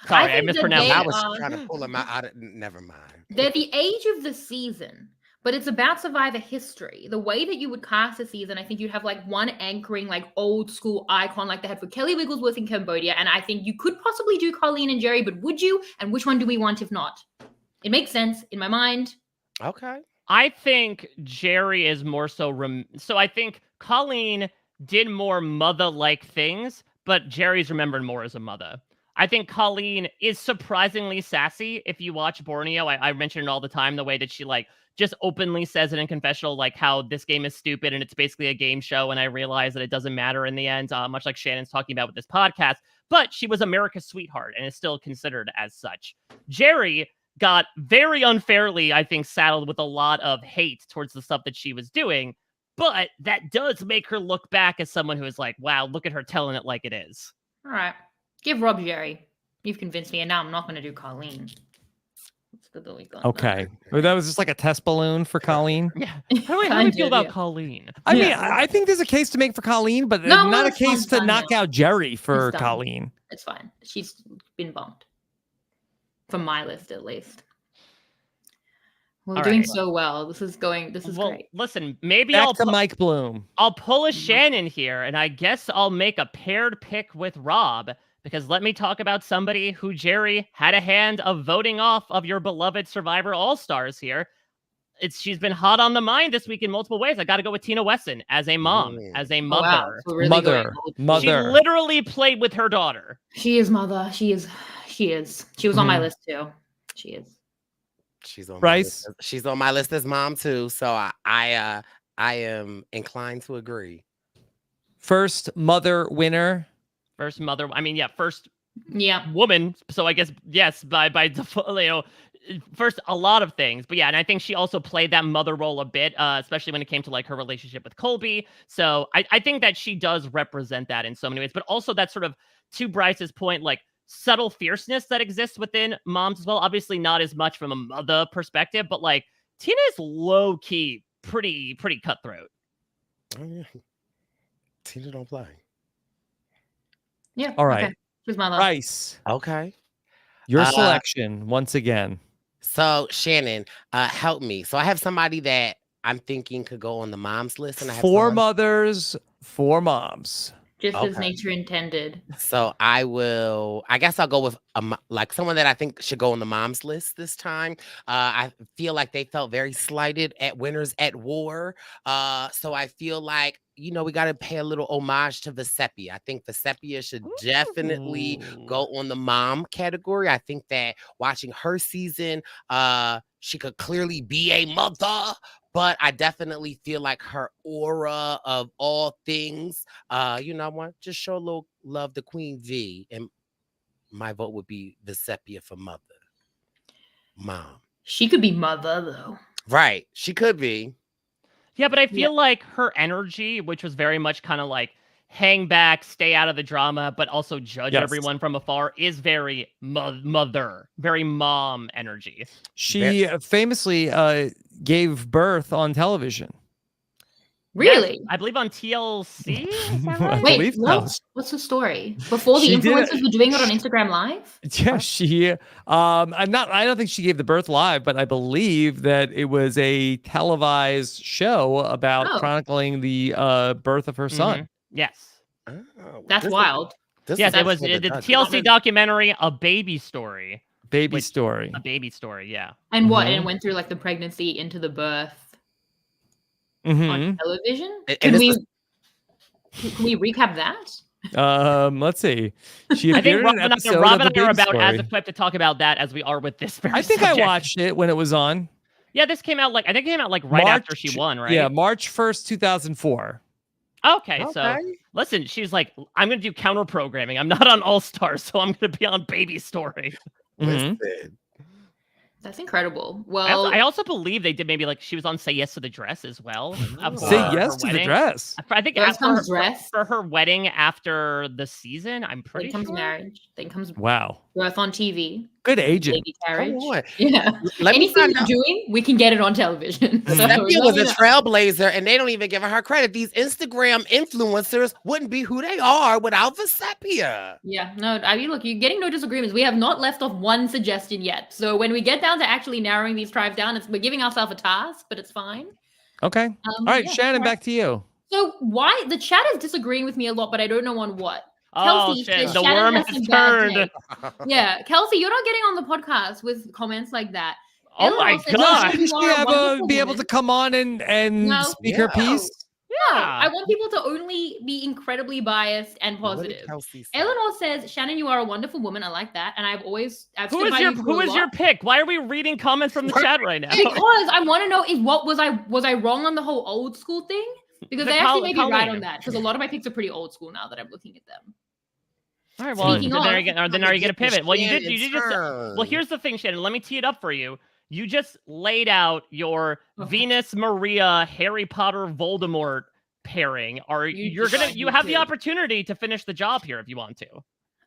Sorry, I mispronounced. I was trying to pull them out of, never mind. They're the age of the season, but it's about Survivor history. The way that you would cast a season, I think you'd have like one anchoring, like old school icon, like they had for Kelly Wigglesworth in Cambodia. And I think you could possibly do Colleen and Jerry, but would you? And which one do we want if not? It makes sense in my mind. Okay. I think Jerry is more so. So I think Colleen did more mother-like things, but Jerry's remembered more as a mother. I think Colleen is surprisingly sassy. If you watch Borneo, I mention it all the time, the way that she like just openly says it in confessional, like how this game is stupid and it's basically a game show. And I realize that it doesn't matter in the end, much like Shannon's talking about with this podcast. But she was America's sweetheart and is still considered as such. Jerry got very unfairly, I think, saddled with a lot of hate towards the stuff that she was doing. But that does make her look back as someone who is like, wow, look at her telling it like it is. All right. Give Rob Jerry. You've convinced me, and now I'm not going to do Colleen. Let's go the week on. Okay. That was just like a test balloon for Colleen. Yeah. How do you feel about Colleen? I mean, I think there's a case to make for Colleen, but not a case to knock out Jerry for Colleen. It's fine. She's been bumped. From my list, at least. We're doing so well. This is great. Listen, maybe Back to Mike Bloom. I'll pull a Shannon here, and I guess I'll make a paired pick with Rob, because let me talk about somebody who Jerry had a hand of voting off of your beloved Survivor All-Stars here. She's been hot on the mind this week in multiple ways. I got to go with Tina Wesson as a mom, as a mother. Wow. So really mother. She literally played with her daughter. She is mother. She is. She was on my list too. She is. She's on Brice. my list. She's on my list as mom too. So I am inclined to agree. First mother winner. First mother. I mean, yeah. First. Yeah. Woman. So I guess yes. By default, first a lot of things, but yeah, and I think she also played that mother role a bit, especially when it came to like her relationship with Colby. So I think that she does represent that in so many ways, but also that sort of, to Brice's point, like subtle fierceness that exists within moms as well. Obviously not as much from a mother perspective, but like Tina is low key pretty cutthroat. Oh, yeah. Tina don't play. Yeah. All right. Okay. Who's mother? Brice. Okay. Your selection once again. So Shannon, help me. So I have somebody that I'm thinking could go on the mom's list, and I have 4 mothers, 4 moms. Just as nature intended. So I guess I'll go with like someone that I think should go on the mom's list this time. I feel like they felt very slighted at Winners at War. So I feel like, we got to pay a little homage to Vecepia. I think Vecepia should definitely go on the mom category. I think that watching her season, she could clearly be a mother. But I definitely feel like her aura of all things, I want to just show a little love to Queen V. And my vote would be Vecepia for mother. Mom. She could be mother, though. Right. She could be. Yeah, but I feel like her energy, which was very much kind of like hang back, stay out of the drama, but also judge everyone from afar, is very mother, very mom energy. She famously gave birth on television. Really? I believe on TLC. Is that right? Wait, what's the story? Before the influencers were doing it on Instagram Live? Yeah, she I don't think she gave the birth live, but I believe that it was a televised show about chronicling the birth of her son. Yes. Oh, that's wild. Yes, it was the TLC documentary, A Baby Story. Baby Story. A Baby Story, yeah. And what? And it went through like the pregnancy into the birth on television? Can we recap that? Let's see. I think Rob and I are about as equipped to talk about that as we are with this very subject. I watched it when it was on. Yeah, this came out right after she won, right? Yeah, March 1st, 2004. Okay, so listen, she's like, I'm going to do counter programming. I'm not on All Stars, so I'm going to be on Baby Story. That's incredible. Well, I also believe they did maybe like she was on Say Yes to the Dress as well. Say Yes to the Dress. I think for her wedding after the season, I'm pretty sure. Then comes marriage. Then comes birth on TV. Good agent. Baby carriage. Yeah. Anything you're doing, we can get it on television. So, Stephanie was a trailblazer, and they don't even give her credit. These Instagram influencers wouldn't be who they are without Vesepia. Yeah, no, I mean, look, you're getting no disagreements. We have not left off one suggestion yet. So when we get down to actually narrowing these tribes down, we're giving ourselves a task, but it's fine. Okay. All right, Shannon, back to you. So why the chat is disagreeing with me a lot, but I don't know on what. Kelsey, the worm has turned. Yeah, Kelsey, you're not getting on the podcast with comments like that. Oh my God! Should she be able to come on and speak her piece? Yeah, I want people to only be incredibly biased and positive. Eleanor says, "Shannon, you are a wonderful woman. I like that, and who is your pick? Why are we reading comments from the chat right now? Because I want to know was I wrong on the whole old school thing? Because they actually may be right on that. Because a lot of my picks are pretty old school now that I'm looking at them. All right, well, then are you going to pivot? Well, you did just. Well, here's the thing, Shannon. Let me tee it up for you. You just laid out your Venus Maria Harry Potter Voldemort pairing. You have the opportunity to finish the job here if you want to.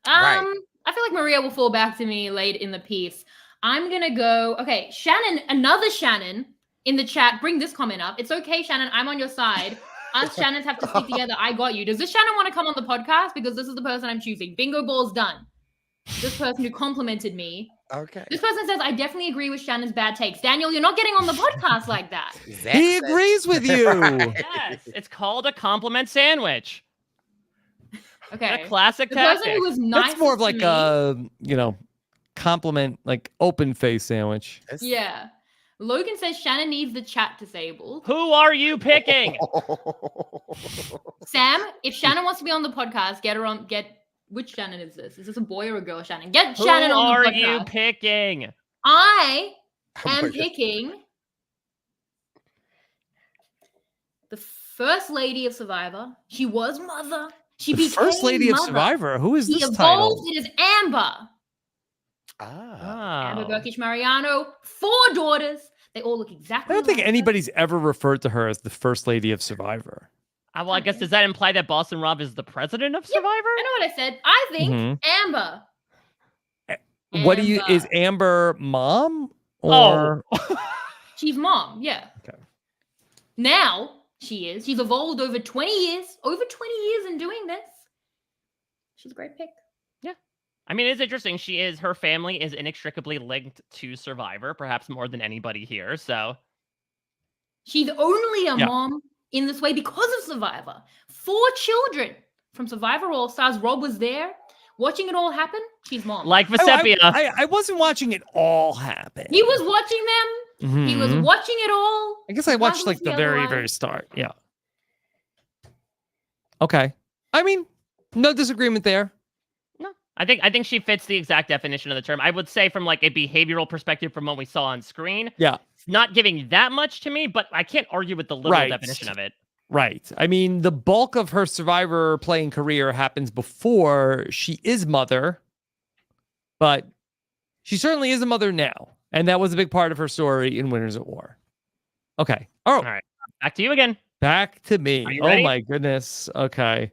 I feel like Maria will fall back to me late in the piece. I'm gonna go. Okay, Shannon, another Shannon in the chat. Bring this comment up. It's okay, Shannon. I'm on your side. Us Shannons have to stick together. I got you. Does this Shannon want to come on the podcast? Because this is the person I'm choosing. Bingo ball's done. This person who complimented me. Okay. This person says, I definitely agree with Shannon's bad takes. Daniel, you're not getting on the podcast like that. He agrees with you. Yes, it's called a compliment sandwich. Okay. A classic person who was nice. That's more of like a, compliment, like open face sandwich. Yeah. Logan says Shannon needs the chat disabled. Who are you picking? Sam, if Shannon wants to be on the podcast, get her on. Which Shannon is this? Is this a boy or a girl, Shannon? Get Shannon on the podcast. Who are you picking? I am picking the First Lady of Survivor. She was mother. She became First Lady mother. of Survivor. Who is this evolved. title? It is Amber. Amber Burkish Mariano. 4 daughters. They all look exactly. I don't think anybody's ever referred to her as the First Lady of Survivor. Well, I guess does that imply that Boston Rob is the president of Survivor? I know what I said. I think Amber. What do you? Is Amber mom or? She's mom. Yeah. Okay. Now she is. She's evolved over 20 years. Over 20 years in doing this. She's a great pick. Yeah. I mean, it's interesting. Her family is inextricably linked to Survivor, perhaps more than anybody here. So she's only a mom in this way because of Survivor. 4 children from Survivor All Stars. Rob was there watching it all happen. She's mom. Like Vesepia. I wasn't watching it all happen. He was watching them. Mm-hmm. He was watching it all. I guess I watched like the very, very start. Yeah. Okay. I mean, no disagreement there. I think she fits the exact definition of the term. I would say from like a behavioral perspective from what we saw on screen. Yeah. It's not giving that much to me, but I can't argue with the literal definition of it. Right. I mean, the bulk of her Survivor playing career happens before she is mother, but she certainly is a mother now. And that was a big part of her story in Winners at War. Okay. All right. Back to you again. Back to me. Are you ready? Oh my goodness. Okay.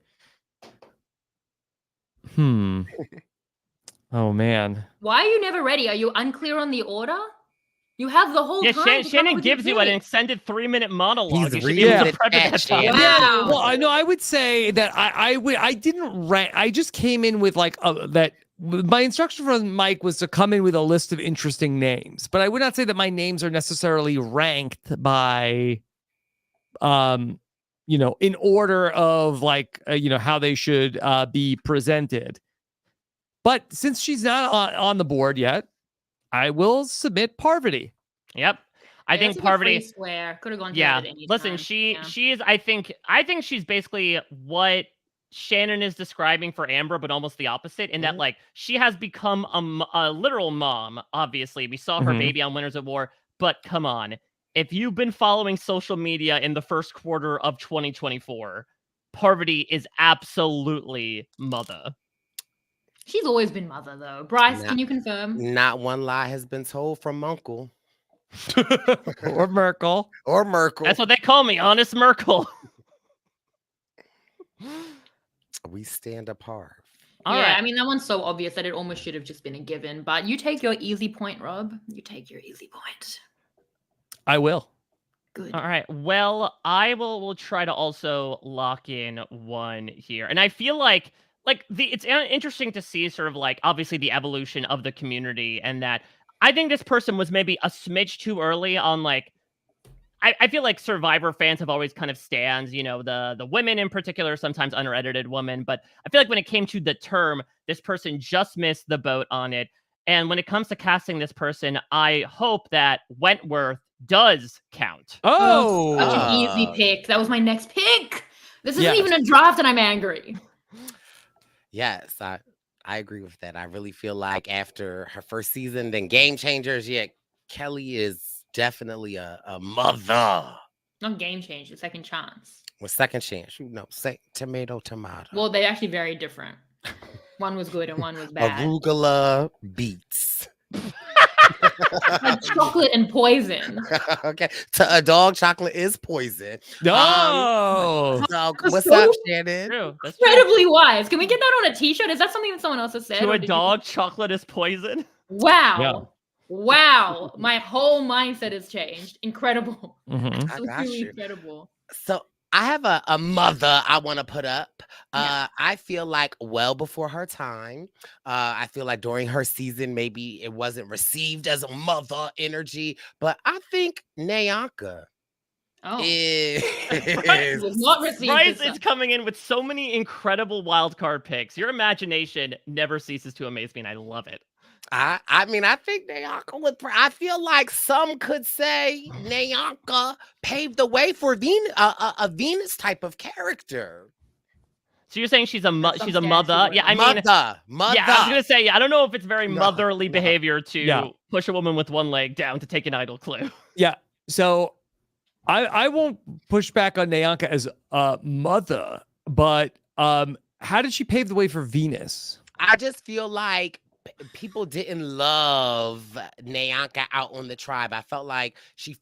Oh man. Why are you never ready? Are you unclear on the order? You have the whole time. Shannon gives you an extended 3-minute monologue. He's you should be able to reading prep the it that chat, time. Shannon. Wow. Well, I know. I would say that I didn't rank. I just came in with like that. My instruction from Mike was to come in with a list of interesting names, but I would not say that my names are necessarily ranked by, in order of like, how they should be presented. But since she's not on the board yet, I will submit Parvati. Yep. I think Parvati square could have gone. Yeah. To it at any Listen, time. she is. I think she's basically what Shannon is describing for Amber, but almost the opposite. In that, like, she has become a literal mom. Obviously, we saw her baby on Winners at War. But come on, if you've been following social media in the first quarter of 2024, Parvati is absolutely mother. She's always been mother, though. Brice, can you confirm? Not one lie has been told from Uncle. Or Merkel. Or Merkel. That's what they call me, Honest Merkel. We stand apart. All yeah, right. I mean, that one's so obvious that it almost should have just been a given. But you take your easy point, Rob. You take your easy point. I will. Good. All right. Well, I will try to also lock in one here. And I feel like it's interesting to see sort of like obviously the evolution of the community, and that I think this person was maybe a smidge too early on. Like, I feel like Survivor fans have always kind of stands, the women in particular, sometimes unedited women. But I feel like when it came to the term, this person just missed the boat on it. And when it comes to casting this person, I hope that Wentworth does count. Oh, such an easy pick. That was my next pick. This isn't even a draft, and I'm angry. Yes, I agree with that. I really feel like after her first season, then Game Changers, Kelly is definitely a mother. Not Game Changer, Second Chance. With Second Chance, say tomato. Well, they're actually very different. One was good and one was bad. Arugula beets. Like chocolate and poison. Okay, to a dog, chocolate is poison. No. So what's up, Shannon? True. That's Incredibly wise. Can we get that on a t-shirt? Is that something that someone else has said? To a dog, chocolate is poison. Wow. Yeah. Wow. My whole mindset has changed. Incredible. Mhm. I got you. Incredible. So I have a mother I want to put up. I feel like well before her time. I feel like during her season, maybe it wasn't received as a mother energy, but I think Nyanka is was not received. Brice is coming in with so many incredible wildcard picks. Your imagination never ceases to amaze me, and I love it. I mean, I think Nyanka would. I feel like some could say Nyanka paved the way for a Venus type of character. So you're saying she's a mother? Yeah, I mean, mother. Yeah, I was gonna say, I don't know if it's very motherly behavior to push a woman with one leg down to take an idle clue. Yeah. So I won't push back on Nyanka as a mother, but how did she pave the way for Venus? I just feel like people didn't love Nyanka out on the tribe. I felt like she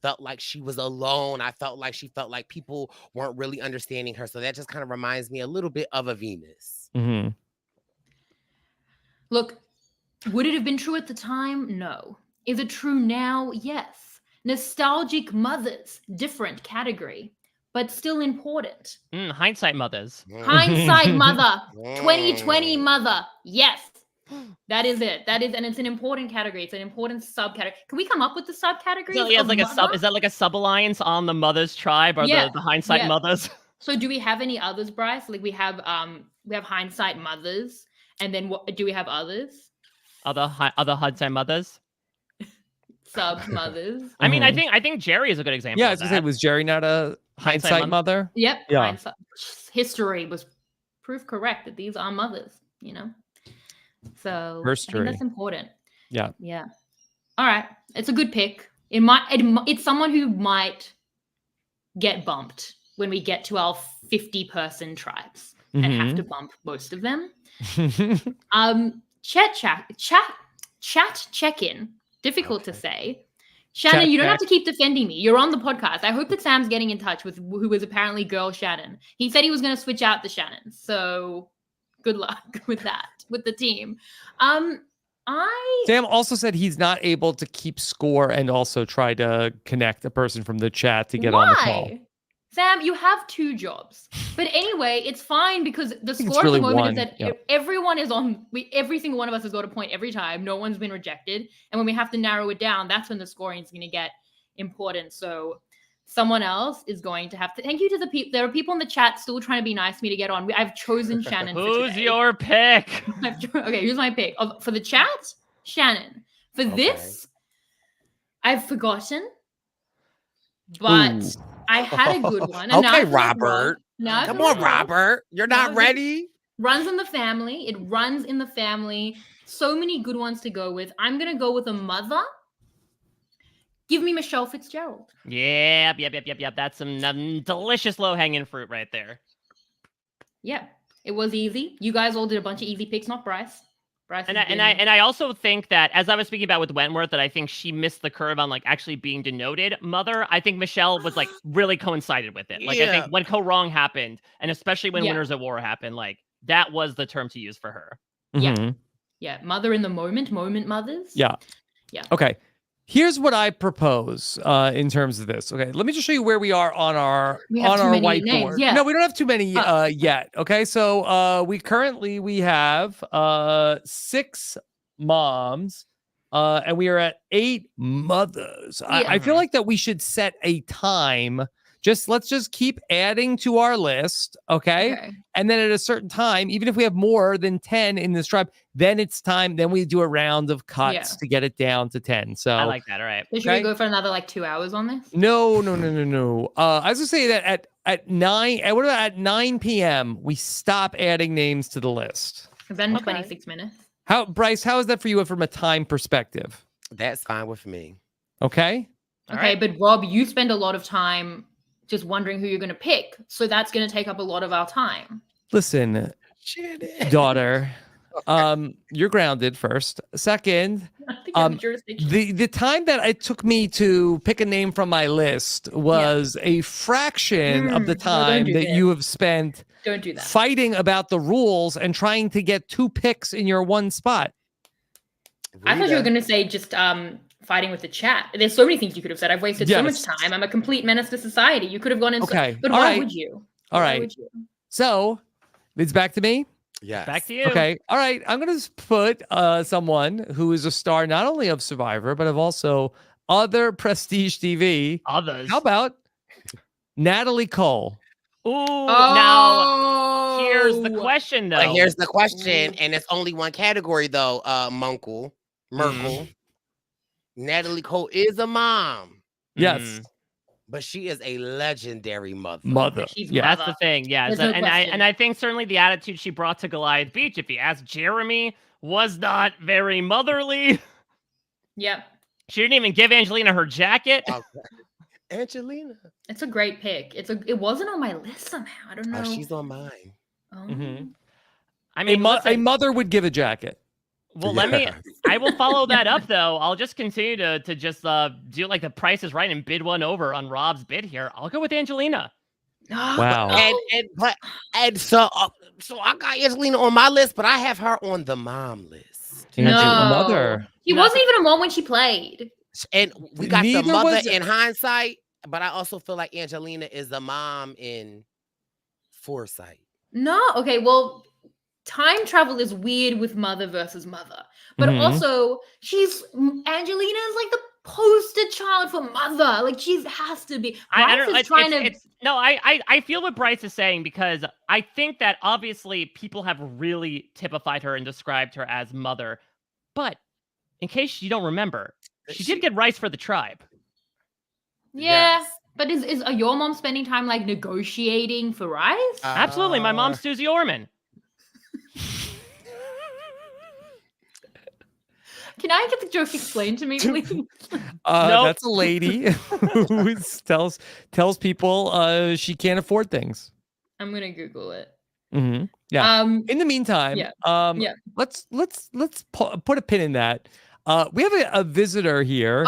was alone. I felt like people weren't really understanding her. So that just kind of reminds me a little bit of a Venus. Mm-hmm. Look, would it have been true at the time? No. Is it true now? Yes. Nostalgic mothers, different category, but still important. Hindsight mothers. Hindsight mother, 2020 mother. Yes. That is it. And it's an important category. It's an important subcategory. Can we come up with the subcategories? So, yeah, it's like is that like a sub-alliance on the mothers tribe or the hindsight mothers? So do we have any others, Brice? Like we have hindsight mothers, and then what do we have others? Other hindsight mothers? Sub mothers. I mean, I think Jerry is a good example. Yeah, I was gonna say, was Jerry not a hindsight mother? Yep. Yeah. Hindsight. History was proof correct that these are mothers, So I think that's important. Yeah. Yeah. All right. It's a good pick. It's someone who might get bumped when we get to our 50-person tribes and have to bump most of them. Chat check-in. Difficult to say. Shannon, you don't have to keep defending me. You're on the podcast. I hope that Sam's getting in touch with who was apparently girl Shannon. He said he was going to switch out the Shannons. So good luck with that, with the team. Sam also said he's not able to keep score and also try to connect a person from the chat to get on the call. Sam, you have 2 jobs. But anyway, it's fine because the score really at the moment one. is that everyone is on. Every single one of us has got a point every time. No one's been rejected. And when we have to narrow it down, that's when the scoring is going to get important. So someone else is going to have to. Thank you to the people. There are people in the chat still trying to be nice to me to get on. I've chosen Shannon. Who's your pick? Okay, here's my pick. For the chat, Shannon. For this, I've forgotten. But I had a good one. Okay, Robert. Come on, Robert. You're not ready? Runs in the family. It runs in the family. So many good ones to go with. I'm going to go with a mother. Give me Michelle Fitzgerald. Yep. That's some delicious low-hanging fruit right there. Yeah, it was easy. You guys all did a bunch of easy picks, not Brice. And I also think that, as I was speaking about with Wentworth, that I think she missed the curve on like actually being denoted mother. I think Michelle was like really coincided with it. Like I think when Co-Wrong happened, and especially when Winners at War happened, like that was the term to use for her. Yeah, mother in the moment mothers. Yeah. Okay. Here's what I propose in terms of this. Okay, let me just show you where we are on our whiteboard. Names, yeah. No, we don't have too many yet. Okay, so we have 6 moms, and we are at 8 mothers. I feel like that we should set a time. Let's just keep adding to our list, okay? And then at a certain time, even if we have more than 10 in this tribe, then it's time. Then we do a round of cuts to get it down to 10. So I like that. All right. So should we go for another like 2 hours on this? No. I was gonna say that at 9. What about at 9 p.m. we stop adding names to the list? Then 26 minutes. Brice? How is that for you from a time perspective? That's fine with me. Okay. Okay, but Rob, you spend a lot of time just wondering who you're going to pick. So that's going to take up a lot of our time. Listen, daughter, you're grounded first. Second, the time that it took me to pick a name from my list was a fraction of the time that you have spent fighting about the rules and trying to get 2 picks in your one spot. I thought you were going to say just fighting with the chat. There's so many things you could have said. I've wasted so much time. I'm a complete menace to society. You could have gone in. But why would you? All right. So it's back to me. Yeah. Back to you. Okay. All right. I'm going to put someone who is a star not only of Survivor, but of also other prestige TV. Others. How about Natalie Cole? Ooh. Now, here's the question, though. Here's the question, and it's only one category, though, Merkel. Natalie Cole is a mom. Yes. But she is a legendary mother. That's the thing. Yeah. And I think certainly the attitude she brought to Goliath Beach, if you ask Jeremy, was not very motherly. Yep. She didn't even give Angelina her jacket. Angelina. It's a great pick. It wasn't on my list somehow. I don't know. She's on mine. I mean, a mother would give a jacket. Well, I will follow that up, though. I'll just continue to just do like the Price is Right and bid one over on Rob's bid here. I'll go with Angelina. Wow. And so I got Angelina on my list, but I have her on the mom list. Mother. He wasn't even a mom when she played. And we got the mother in hindsight, but I also feel like Angelina is the mom in foresight. No. Okay. Well, time travel is weird with mother versus mother, but also Angelina is like the poster child for mother. Like she has to be. I feel what Brice is saying, because I think that obviously people have really typified her and described her as mother, but in case you don't remember, she did get rice for the tribe. Yeah. Yes. But is your mom spending time like negotiating for rice? Absolutely. My mom's Susie Orman. Can I get the joke explained to me, please? That's a lady who tells people she can't afford things. I'm gonna Google it. Yeah. In the meantime, let's put a pin in that. We have a visitor here.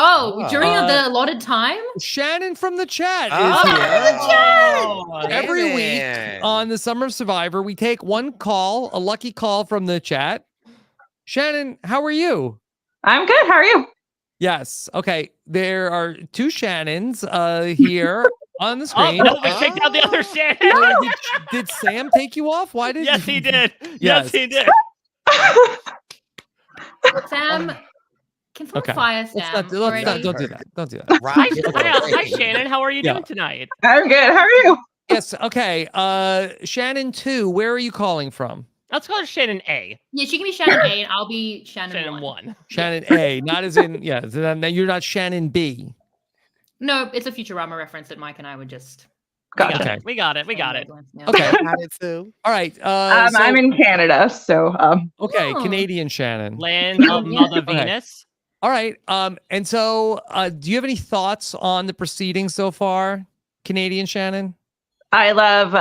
During the allotted time? Shannon from the chat is here. Every week on the Summer of Survivor, we take one call, a lucky call from the chat. Shannon, how are you? I'm good. How are you? Yes. Okay. There are two Shannons here on the Oh, screen. no, we kicked out the other Shannon. Oh, did Sam take you off? Why did Yes, you? he did. Yes. Yes, he did. Sam, can someone Okay. fire Sam already? Don't do that. Don't do that. Hi, Shannon. How are you Yeah. doing tonight? I'm good. How are you? Yes. Okay. Shannon 2, where are you calling from? Let's call her Shannon A. Yeah, she can be Shannon A, and I'll be Shannon, Shannon 1. 1. Shannon A, not as in, yeah, then you're not Shannon B. No, it's a Futurama reference that Mike and I would just. Gotcha. Okay. We got it. We got it. Yeah. Okay. Got it too. All right. I'm in Canada, so Okay, Oh. Canadian Shannon. Land of Yeah. Mother Okay. Venus. All right. And so do you have any thoughts on the proceedings so far, Canadian Shannon? I love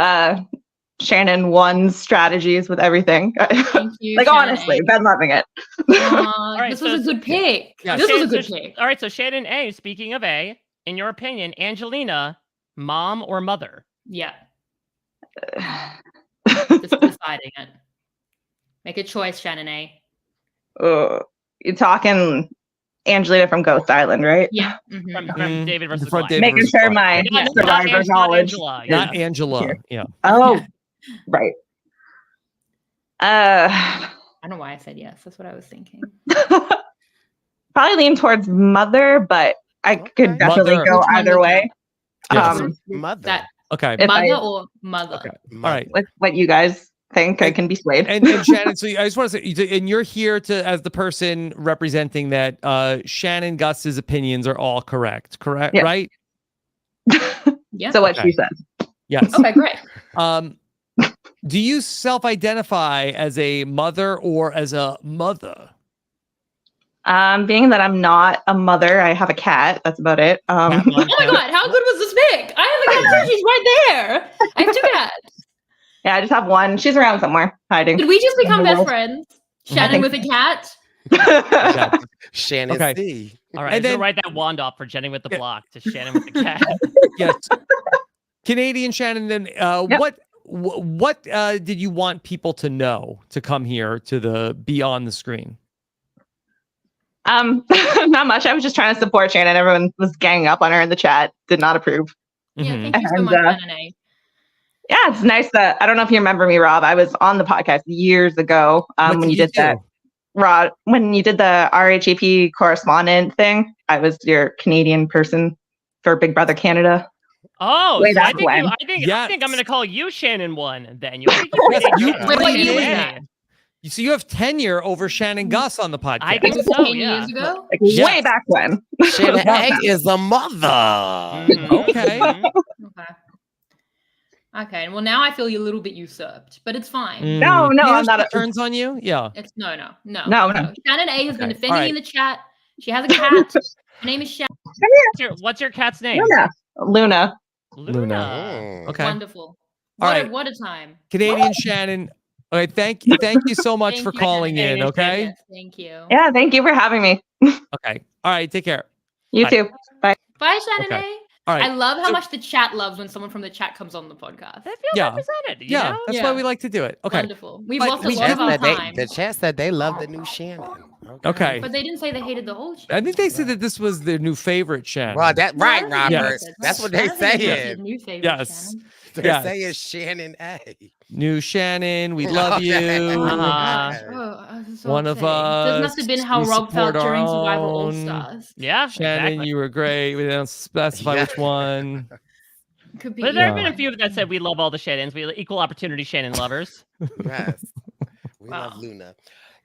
Shannon 1's strategies with everything. Thank you. Like Shannon honestly, A. been loving it. right, This so was a good pick. Yeah, This was a Shannon- good so- pick. All right, so Shannon A, speaking of A, in your opinion, Angelina, mom or mother? Yeah, just deciding it. Make a choice, Shannon A. You're talking Angelina from Ghost Island, right? Yeah. From, mhm. from David versus From Goliath. David Making versus sure Goliath. my Not survivor Angela, knowledge. Angela, Not yeah. Angela. Here. Yeah. Oh, right. I don't know why I said yes. That's what I was thinking. Probably lean towards mother, but I could definitely Mother. go Which one either was way. Yes. Mother. That Okay. If mother I- or mother? Okay. All right. With what you guys think, I can be swayed. And Shannon, so I just want to say, and you're here to as the person representing that Shannon Guss's opinions are all correct, Yeah. right? Yeah. So what Okay. she said. Yes. Okay, great. Do you self-identify as a mother or as a mother? Being that I'm not a mother, I have a cat. That's about it. Oh my god, how good was this pick? I have a cat too. She's right there. I have 2 cats. Yeah, I just have one. She's around somewhere hiding. Did we just become best world. friends? Shannon with a cat? Okay. Shannon Okay. C. All right, And I'm then- gonna write that wand off for Jenny with the Yeah. block to Shannon with the cat. Yes. Canadian Shannon, then Yep. what did you want people to know to come here to the Beyond the Screen? Not much. I was just trying to support Shannon. Everyone was ganging up on her in the chat. Did not approve. Yeah, Mhm. thank you so And, much, Shannon A. Yeah, it's nice that I don't know if you remember me, Rob. I was on the podcast years ago What when you did do? that. Rob, when you did the RHAP correspondent thing, I was your Canadian person for Big Brother Canada. Oh, Way so I back think, when. I think I'm Yes. gonna call you Shannon 1 then. You Yes, you Wait, what really year was did. that? So you have tenure over Shannon Guss on the podcast. I think Was so, it 10 yeah. years ago? Like Yes. way back when. Shannon A is a mother. Mhm, Okay. mhm. Okay. Okay, well now I feel a little bit usurped, but it's fine. Mm. No, You know I'm she not. turns on you. Yeah. It's no. No. Shannon A has been Okay, defending alright. in the chat. She has a cat. Her name is Shannon. What's your cat's name? Luna. Luna. Mm. Okay. Wonderful. All What, right. what a time. Canadian Shannon. All right. Thank you so much Thank for you, calling Shannon. in. Okay. Yes, thank you. Yeah, thank you for having me. Okay. All right. Take care. You Bye. too. Bye. Bye, Shannon Okay. A. All right. I love how So- much the chat loves when someone from the chat comes on the podcast. They feel Yeah. represented, you Yeah. know? That's Yeah. why we like to do it. Okay. Wonderful. We've But lost a we lot of our Said they- time. the chat said they love the new Shannon. Okay. But they didn't say they hated the old I think they said that this was their new favorite Shannon. Well, that No, I right, don't think Yes. Robert. said that. That's what I they don't think they saying. said new favorite Yes. Shannon. They're Yes. saying Shannon A. New Shannon. We love you. Okay. Oh, Uh-huh. gosh. Oh, I'm so One of upsetting. This must have been us, how we Rob felt support our during Survivor All own. Stars. Yeah, Shannon, exactly. you were great. We don't specify Yeah. which one. Could be. But there have Yeah. been a few that said we love all the Shannons. We equal opportunity Shannon lovers. Yes. We Wow. love Luna.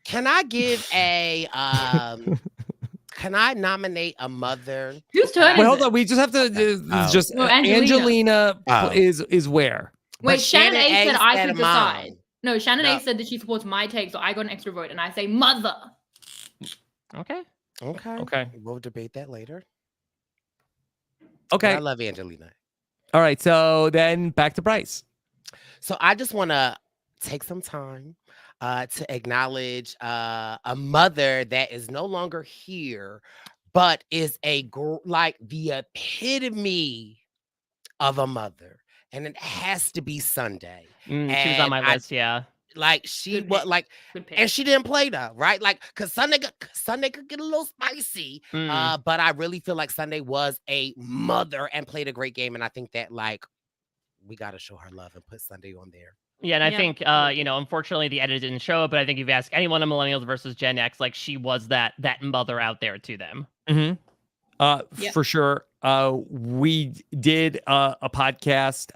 Can I give a can I nominate a mother? Whose turn Wait, is hold it? on. We just have to Oh. just No, Angelina. Angelina Oh. is where? Wait, But Shannon A said I said could mom. decide. No, Shannon No. A said that she supports my take, so I got an extra vote, and I say mother. Okay. Okay. Okay. We'll debate that later. But Okay. I love Angelina. All right. So then back to Brice. So I just want to take some time to acknowledge a mother that is no longer here, but is like the epitome of a mother, and it has to be Sunday. She was on my And I- list, yeah. Like she Good was pick. like, Good pick. and she didn't play though, right? Like, cause Sunday could get a little spicy. But I really feel like Sunday was a mother and played a great game. And I think that like we gotta show her love and put Sunday on there. Yeah, and I Yeah. think unfortunately the edit didn't show it, but I think if you ask anyone in Millennials versus Gen X, like she was that mother out there to them. For sure. We did a podcast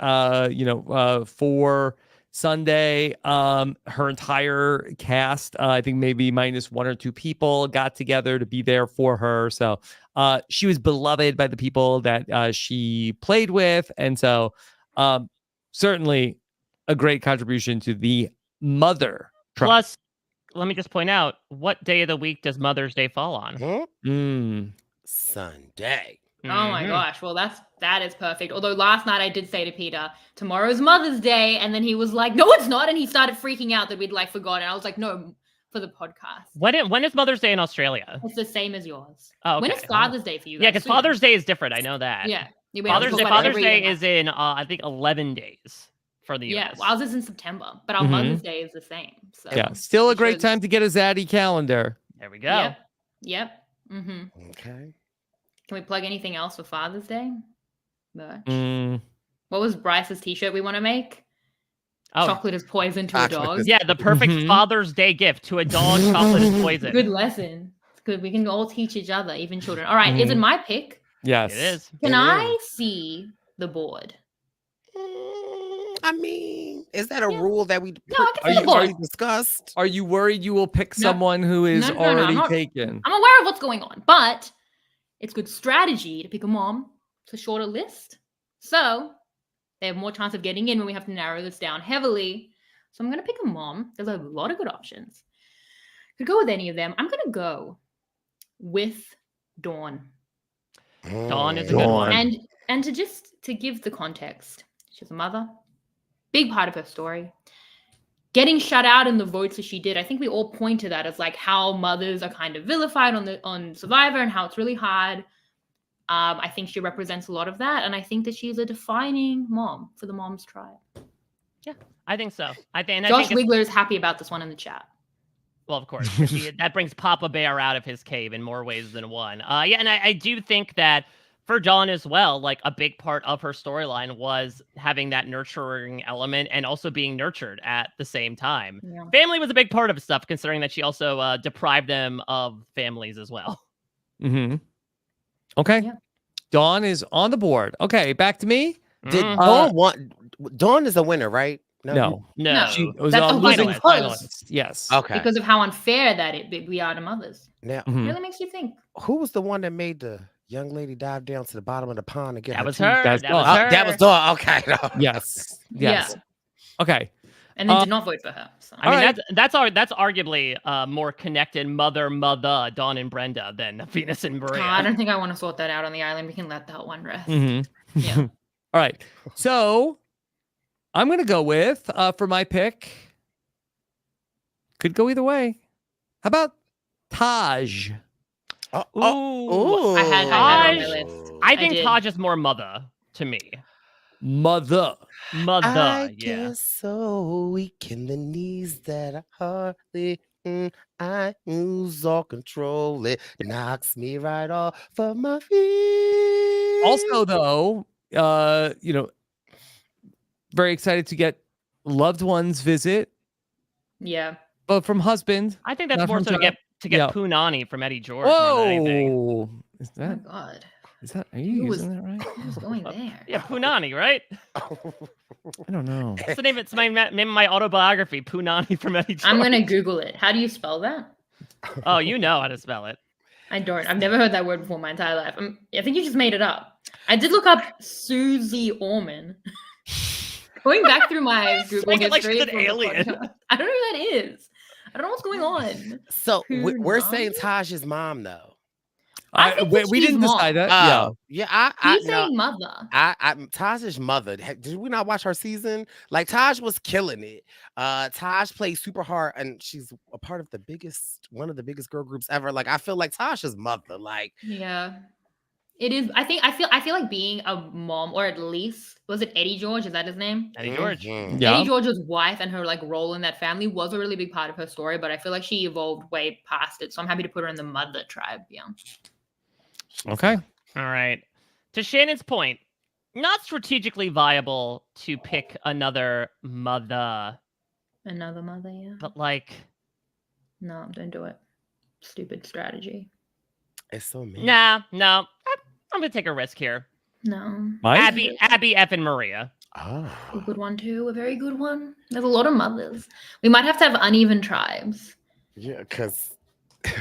for Sunday. Her entire cast, I think maybe minus one or two people, got together to be there for her. So she was beloved by the people that she played with, and so certainly a great contribution to the mother tribe. Plus, let me just point out, what day of the week does Mother's Day fall on? Sunday. Oh my gosh. Well, that is perfect. Although last night I did say to Peter, tomorrow's Mother's Day, and then he was like, no, it's not, and he started freaking out that we'd like forgotten. I was like, no, for the podcast. When is Mother's Day in Australia? It's the same as yours. Oh, okay. When is Father's Day for you guys? Yeah, because Father's Day is different. I know that. Yeah. Father's Day is in I think 11 days for the US. Yeah, well, ours is in September, but our Mother's Day is the same. So Yeah, still a great time to get a Zaddy calendar. There we go. Yep. Okay. Can we plug anything else for Father's Day? Merch. What was Brice's t-shirt we want to make? Oh. Chocolate is poison to a dog. Yeah, the perfect Father's Day gift to a dog. Chocolate is poison. Good lesson. It's good. We can all teach each other, even children. All right, is it my pick? Yes. It is. Can I see the board? I mean, is that a rule that we discussed? Are you worried you will pick someone who is already taken? I'm aware of what's going on, but it's good strategy to pick a mom. It's a shorter list. So they have more chance of getting in when we have to narrow this down heavily. So I'm going to pick a mom. There's a lot of good options. Could go with any of them. I'm going to go with Dawn. Dawn is a good one. And to give the context, she's a mother. Big part of her story. Getting shut out in the votes as she did, I think we all point to that as like how mothers are kind of vilified on Survivor and how it's really hard. I think she represents a lot of that, and I think that she's a defining mom for the Moms tribe. Yeah, I think so. Josh Wiggler is happy about this one in the chat. Well, of course, that brings Papa Bear out of his cave in more ways than one. And I do think that for Dawn as well, like a big part of her storyline was having that nurturing element and also being nurtured at the same time. Yeah. Family was a big part of stuff, considering that she also deprived them of families as well. Okay. Yeah. Dawn is on the board. Okay, back to me. Did Dawn is a winner, right? No. She was a losing finalist. Yes. Okay. Because of how unfair that we are to mothers. Now, it really makes you think. Who was the one that made the young lady dive down to the bottom of the pond and get that her was teeth? her. That was Dawn. Okay. No. Yes. Yeah. Okay. And then did not vote for her. So. I mean, that's arguably more connected mother Dawn and Brenda than Venus and Maria. I don't think I want to sort that out on the island. We can let that one rest. Yeah. All right. So I'm going to go with, for my pick, could go either way. How about Taj? I had Taj on my list. I think Taj is more mother to me. Mother. I guess so weak in the knees that I hardly I lose all control. It knocks me right off of my feet. Also, though, very excited to get loved ones visit. Yeah. But from husband. I think that's more so to get Punani from Eddie George. Whoa. Is that? Oh my God. Are you using that right? Who's going there? Yeah, Punani, right? I don't know. That's the name. It's my name of my autobiography, Punani from Eddie George. I'm gonna Google it. How do you spell that? Oh, you know how to spell it. I don't. I've never heard that word before my entire life. I think you just made it up. I did look up Susie Orman. Going back through my Google history. Like she's an alien. I don't know who that is. I don't know what's going on. So we're saying Taj's mom, though. We didn't decide that. He's saying mother. Taj's mother. Did we not watch her season? Like, Taj was killing it. Taj plays super hard, and she's a part of one of the biggest girl groups ever. Like, I feel like Tasha's mother. Like, yeah. It is. I feel like being a mom, or at least was it Eddie George? Is that his name? Eddie George. Mhm. Yeah. Eddie George's wife and her like role in that family was a really big part of her story, but I feel like she evolved way past it. So I'm happy to put her in the mother tribe. Yeah. Okay. All right. To Shannon's point, not strategically viable to pick another mother, Another mother, yeah. but like, No, don't do it. Stupid strategy. It's so mean. no. I'm gonna take a risk here. No. Mike? Abby, F, and Maria. Oh. A good one too. A very good one. There's a lot of mothers. We might have to have uneven tribes. Yeah, because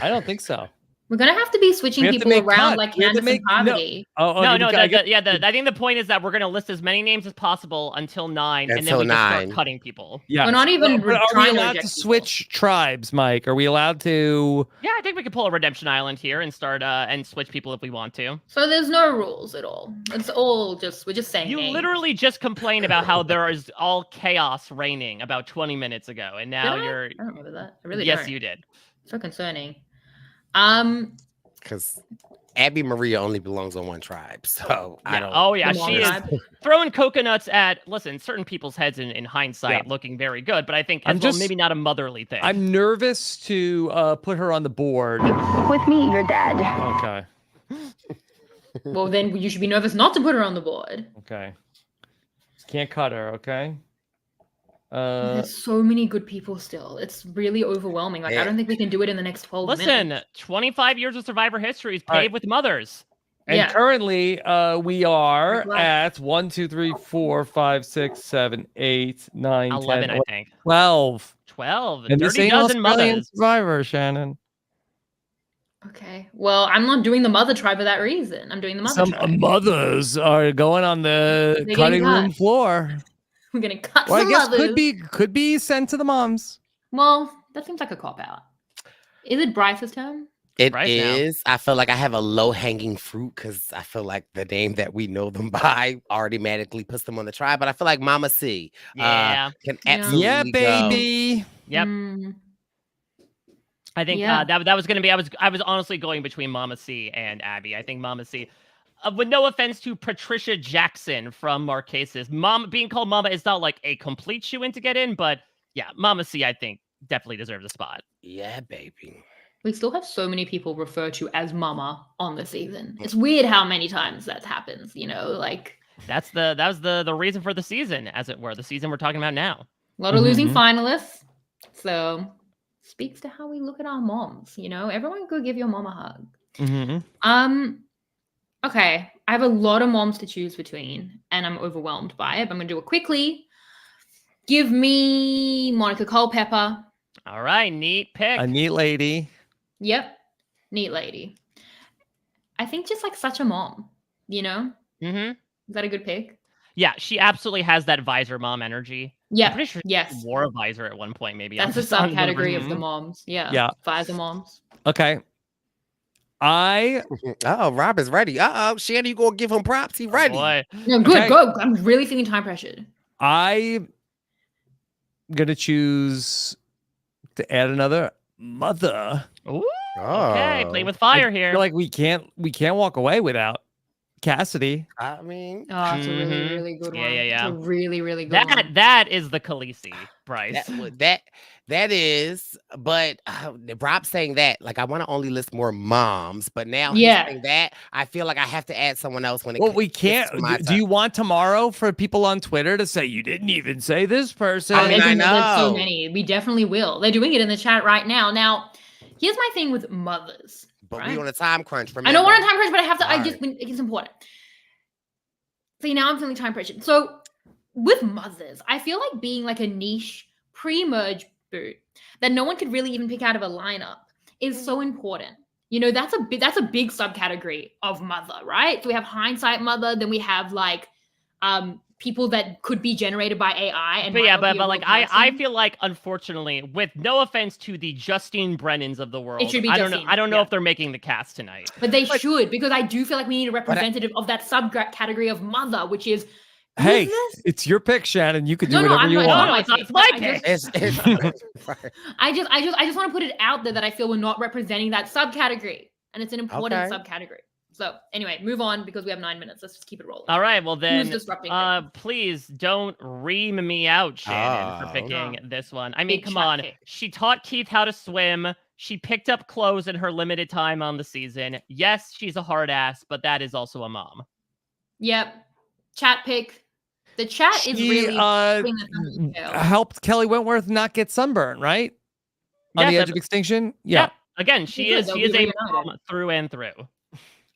I don't think so. We're gonna have to be switching We have to people make around cuts. like We have to Candace make- and no. Parvati. No, I guess- I think the point is that we're gonna list as many names as possible until 9, and then Until we just 9. start cutting people. Yeah. We're not even But are we trying to allowed reject to people. switch tribes, Mike? Are we allowed to? Yeah, I think we could pull a Redemption Island here and start and switch people if we want to. So there's no rules at all. It's all just we're just saying. You names. literally just complained about how there is all chaos reigning about 20 minutes ago, and now Did I? you're. I don't remember that. I really Yes, don't. you did. So concerning. because Abby Maria only belongs on one tribe, so I Yeah. don't. Oh yeah, The she mom is tribe. throwing coconuts at certain people's heads in hindsight, Yeah. looking very good, but I think I'm as well, just- maybe not a motherly thing. I'm nervous to put her on the board. With me, you're dead. Okay. Well, then you should be nervous not to put her on the board. Okay. Can't cut her. Okay. There's so many good people still. It's really overwhelming. Like I don't think we can do it in the next 12 Listen, minutes. 25 years of Survivor history is All right. paved with mothers. And Yeah. currently, we are Good luck. at 1, 2, 3, 4, 5, 6, 7, 8, 9, 11, 10, I think. 12. 12. And this Dirty ain't dozen Australian mothers. Survivor, Shannon. Okay. Well, I'm not doing the mother tribe for that reason. I'm doing the mother Some tribe. mothers are going on the They're cutting getting room cut. floor. We're gonna cut Well, I some guess mothers. could be sent to the moms. Well, that seems like a cop out. Is it Bryce's turn? It Right now. is. I feel like I have a low hanging fruit because I feel like the name that we know them by automatically puts them on the tribe. But I feel like Mama C Yeah. can Yeah. absolutely Yeah, go. baby. Yep. Mm, I think Yeah. that was going to be. I was honestly going between Mama C and Abby. I think Mama C, with no offense to Patricia Jackson from Marquesas, being called Mama is not like a complete shoe-in to get in, but yeah, Mama C I think definitely deserves a spot. Yeah, baby. we still have so many people refer to as mama on the season. It's weird how many times that happens, you know, like That was the reason for the season, as it were, the season we're talking about now. a lot of losing Mhm. finalists. So speaks to how we look at our moms, you know. Everyone go give your mom a hug. Mm-hmm. Okay, I have a lot of moms to choose between, and I'm overwhelmed by it. But I'm gonna do it quickly. Give me Monica Culpepper. All right, neat pick. A neat lady. Yep, neat lady. I think just like such a mom, you know. Mm-hmm. Is that a good pick? Yeah, she absolutely has that visor mom energy. I'm Yeah. pretty sure she Yes. wore a visor at one point. Maybe That's a just on one subcategory version. of the moms. Yeah. Yeah. Visor moms. Okay. I Oh, Rob is ready. Shannon, you gonna give him props? He ready. Boy. No, good. Okay. Go. I'm really feeling time pressured. I'm gonna choose to add another mother. Ooh, okay, Oh. play with fire I here. feel like we can't walk away without Cassidy. I mean, Oh, it's a really, Mhm. really good Yeah, one. yeah, yeah. It's a really, really good one. that is the Khaleesi, Brice. that is, but Rob saying that, like, I want to only list more moms, but now he's Yeah. saying that, I feel like I have to add someone else when it Well, gets we can't. to my Do turn. you want tomorrow for people on Twitter to say you didn't even say this person? I mean, I There's so know. many. We definitely will. They're doing it in the chat right now. Now, here's my thing with mothers. But right? we on a time crunch. I know we're on remember? time pressure, but I have to. All It's important. See, now I'm feeling time pressured. So with mothers, I feel like being like a niche pre-merge boot that no one could really even pick out of a lineup is so important. You know, that's a big subcategory of mother, right? So we have hindsight mother, then we have like people that could be generated by AI. And But might yeah, not be a but real like I person. feel like unfortunately, with no offense to the Justine Brennans of the world, should be I Justine, don't know yeah. if they're making the cast tonight. But they should, because I do feel like we need a representative of that subcategory of mother, which is Hey, ruthless. it's your pick, Shannon. You could do No, no, whatever I'm you not- want. no, it's no, it's my I pick. just- It's right. I just want to put it out there that I feel we're not representing that subcategory, and it's an important Okay. subcategory. So anyway, move on because we have 9 minutes. Let's just keep it rolling. All right, well then, Who's disrupting things? please don't ream me out, Shannon, for picking this one. I mean, Big come chat on. pick. She taught Keith how to swim. She picked up clothes in her limited time on the season. Yes, she's a hard ass, but that is also a mom. Yep. Chat pick. The chat is really putting this under the scale. helped Kelly Wentworth not get sunburn, right? On the edge of extinction? Yeah. Again, she is a mom through and through.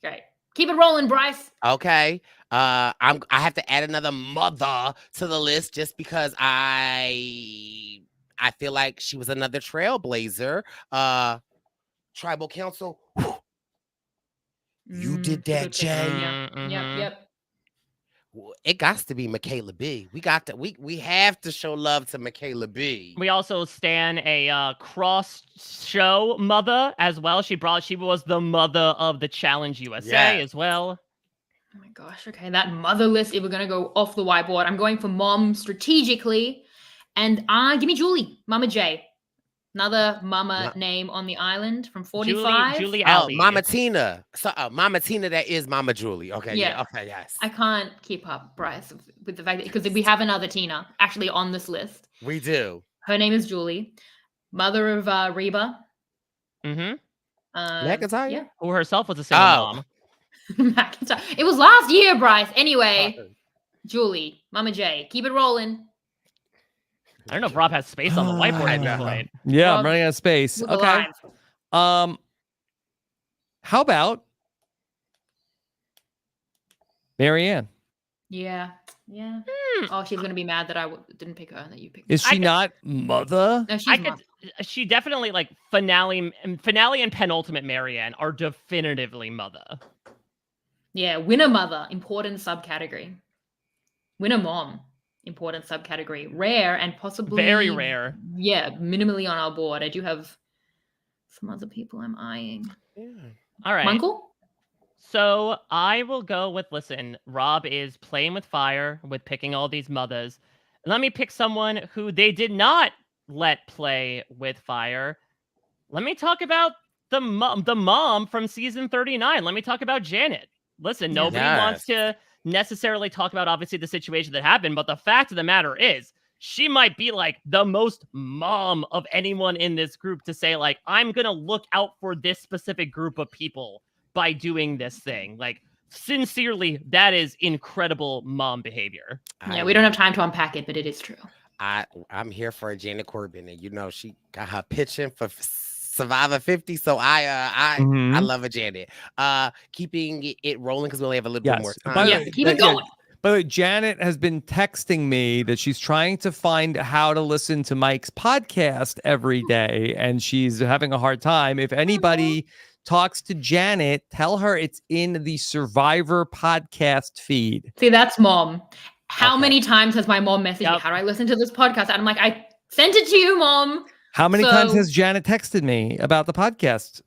Okay. Keep it rolling, Brice. Okay. I have to add another mother to the list just because I feel like she was another trailblazer. Tribal Council. You did that, Jay. Yep. It got to be Michaela B. We have to show love to Michaela B. We also stan a cross show mother as well. She was the mother of the Challenge USA as well. Oh my gosh. Okay, that mother list. If we're gonna go off the whiteboard, I'm going for mom strategically, and give me Julie, Mama J. Another mama name on the island from 45. Julie Ali. Mama Tina. So, Mama Tina, that is Mama Julie. Okay, yeah. Okay, yes. I can't keep up, Brice, with the fact that because we have another Tina actually on this list. We do. Her name is Julie, mother of Reba. Mm-hmm. McIntyre? Yeah. Who herself was a single mom. McIntyre. It was last year, Brice. Anyway, Julie, Mama J. Keep it rolling. I don't know if Rob has space on the whiteboard at this point. Yeah, I'm running out of space. Okay. How about Marianne? Yeah. Oh, she's gonna be mad that I didn't pick her and that you picked her. Is she not mother? No, she's mother. She definitely like finale and penultimate Marianne are definitively mother. Yeah, winner mother, important subcategory. Winner mom, important subcategory. Rare and possibly very rare. Yeah, minimally on our board. I do have some other people I'm eyeing. Yeah. All right. Munkle? So I will go with, listen, Rob is playing with fire with picking all these mothers. Let me pick someone who they did not let play with fire. Let me talk about the mom from season 39. Let me talk about Janet. Listen, nobody wants to necessarily talk about, obviously, the situation that happened, but the fact of the matter is, she might be like the most mom of anyone in this group to say, like, I'm going to look out for this specific group of people by doing this thing. Like, sincerely, that is incredible mom behavior. Yeah, we don't have time to unpack it, but it is true. I'm here for Janet Corbin, and you know she got her pitching for Survivor 50, so I love a Janet. Keeping it rolling because we only have a little bit more time. Keep it going. But Janet has been texting me that she's trying to find how to listen to Mike's podcast every day, and she's having a hard time. If anybody talks to Janet, tell her it's in the Survivor podcast feed. See, that's mom. How many times has my mom messaged me, how do I listen to this podcast? And I'm like, I sent it to you, mom. How many times has Janet texted me about the podcast?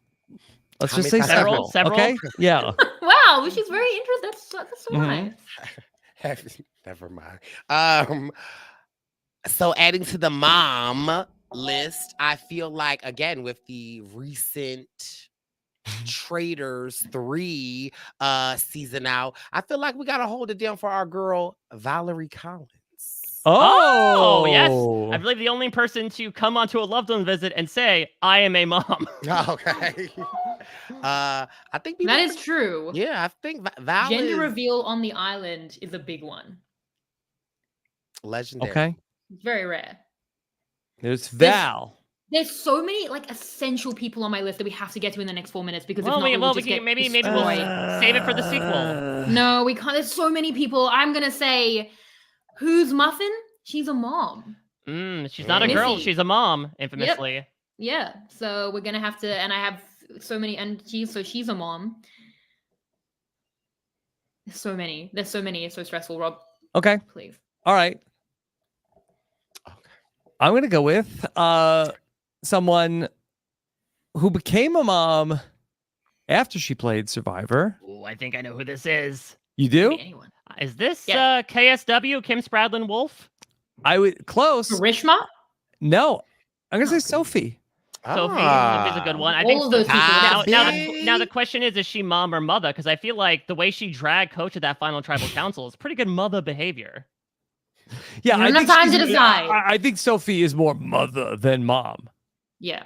Let's just say several. Okay? Yeah. Wow, she's very interested. That's so nice. Never mind. So adding to the mom list, I feel like, again, with the recent Traitors 3 season out, I feel like we gotta hold it down for our girl Valerie Collins. Oh yes, I believe the only person to come onto a loved one visit and say, I am a mom. Okay. I think that is true. Yeah, I think Val gender reveal on the island is a big one. Legendary. Okay. It's very rare. There's Val. There's so many like essential people on my list that we have to get to in the next 4 minutes because maybe we'll save it for the sequel. No, we can't. There's so many people. I'm gonna say, who's Muffin? She's a mom. She's not a girl. She's a mom, infamously. Yep. Yeah. So we're gonna have to. And I have so many. And she's a mom. There's so many. It's so stressful, Rob. Okay. Please. All right. Okay. I'm going to go with someone who became a mom after she played Survivor. Oh, I think I know who this is. You do? Is this KSW, Kim Spradlin-Wolf? I would close. Karishma? No. I'm going to say Sophie. Sophie's a good one. I think All of those people. now the question is she mom or mother? Because I feel like the way she dragged Coach at that final tribal council is pretty good mother behavior. Yeah, You don't have time to decide. I think Sophie is more mother than mom. Yeah,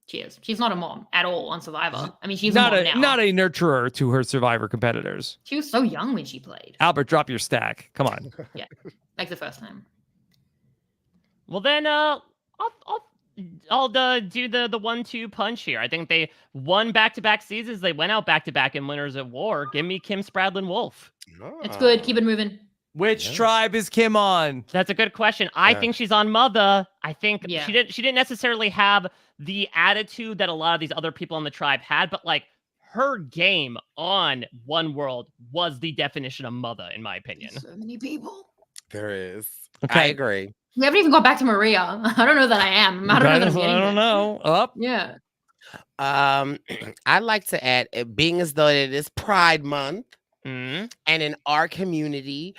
she is. She's not a mom at all on Survivor. I mean, she's not a mom now. Not a nurturer to her Survivor competitors. She was so young when she played. Albert, drop your stack. Come on. Yeah, like the first time. Well, then I'll do the 1-2 punch here. I think they won back-to-back seasons. They went out back-to-back in Winners at War. Give me Kim Spradlin Wolf. It's good. Keep it moving. Which tribe is Kim on? That's a good question. I think she's on Mother. I think Yeah. she didn't necessarily have the attitude that a lot of these other people on the tribe had, but like her game on One World was the definition of Mother, in my opinion. So many people. There is. Okay. I agree. We haven't even got back to Maria. I don't know that I am. I don't know that I'm getting I don't there. know. Up. Yeah. I'd like to add, being as though it is Pride Month, Mm-hmm. and in our community,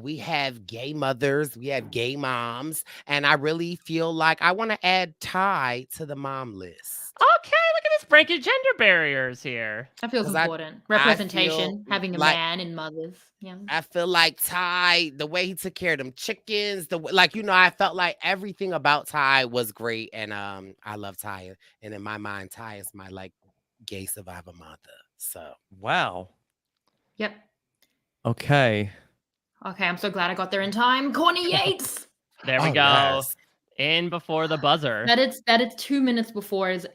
we have gay mothers, we have gay moms, and I really feel like I want to add Ty to the mom list. Okay, look at this breaking gender barriers here. That feels 'Cause I important. Representation, feel having a like- man in mothers. Yeah. I feel like Ty, the way he took care of them chickens, I felt like everything about Ty was great, and I love Ty, and in my mind, Ty is my gay survivor mother. So Wow. Yep. Okay. Okay, I'm so glad I got there in time. Corny Yates. There we Oh, go. yes. In before the buzzer. That it's 2 minutes before is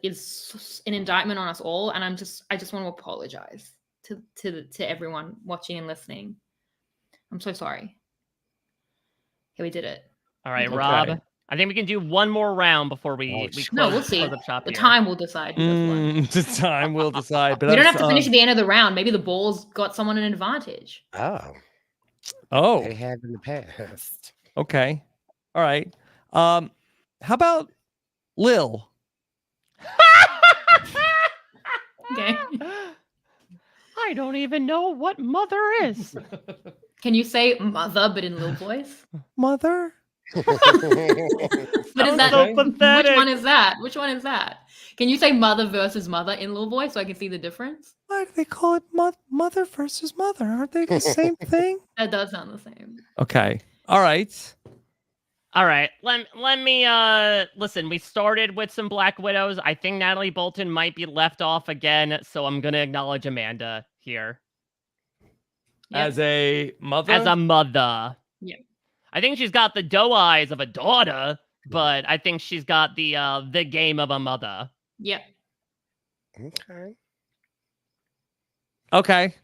an indictment on us all, and I just want to apologize to everyone watching and listening. I'm so sorry. Okay, we did it. All right, Okay. Rob. I think we can do one more round before we close, No, we'll see. close up shop The here. time will decide. Who does what. The time will decide. But We don't have to finish us. at the end of the round. Maybe the balls got someone an advantage. Oh, Oh, they have in the past. okay. All right. How about Lil? Okay. I don't even know what mother is. Can you say mother but in little voice? Mother? But is that so Okay. pathetic. which one is that? Which one is that? Can you say mother versus mother in little voice so I can see the difference? Why do they call it mother versus mother? Aren't they the same thing? That does sound the same. Okay. All right. All right, let me listen. We started with some Black Widows. I think Natalie Bolton might be left off again, so I'm gonna acknowledge Amanda here Yep. As a mother? as a mother. Yeah. I think she's got the doe eyes of a daughter, but I think she's got the game of a mother. Yep. Okay. Okay.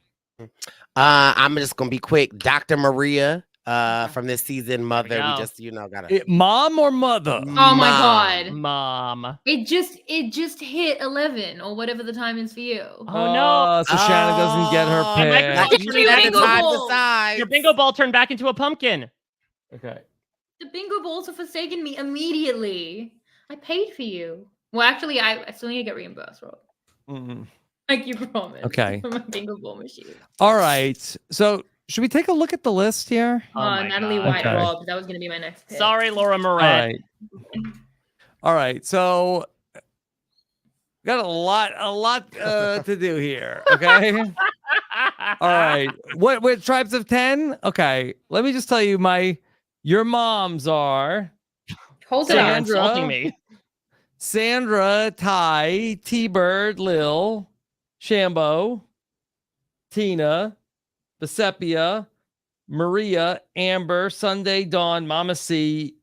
I'm just gonna be quick. Dr. Maria, from this season, mother. go. We just, gotta. Mom or mother? Oh my Mom. god. Mom. It just hit 11 or whatever the time is for you. Oh, no. So Shannon doesn't get her Oh, pick. my God. You didn't have to Bingo time ball. decide. Your bingo ball turned back into a pumpkin. Okay. The bingo balls have forsaken me immediately. I paid for you. Well, actually, I still need to get reimbursed, Rob. Mm. Like you promised. Okay. For my bingo ball machine. All right. So should we take a look at the list here? Oh my Natalie God. White Okay. Rob. That was going to be my next pick. Sorry, Laura All Moret. right. All right. So got a lot to do here. Okay. All right. What tribes of 10? Okay. Let me just tell you your moms are Hold it You're up. Sandra. insulting me. Sandra, Ty, T-Bird, Lil, Shambo, Tina, Besepia, Maria, Amber, Sunday, Dawn, Mama C,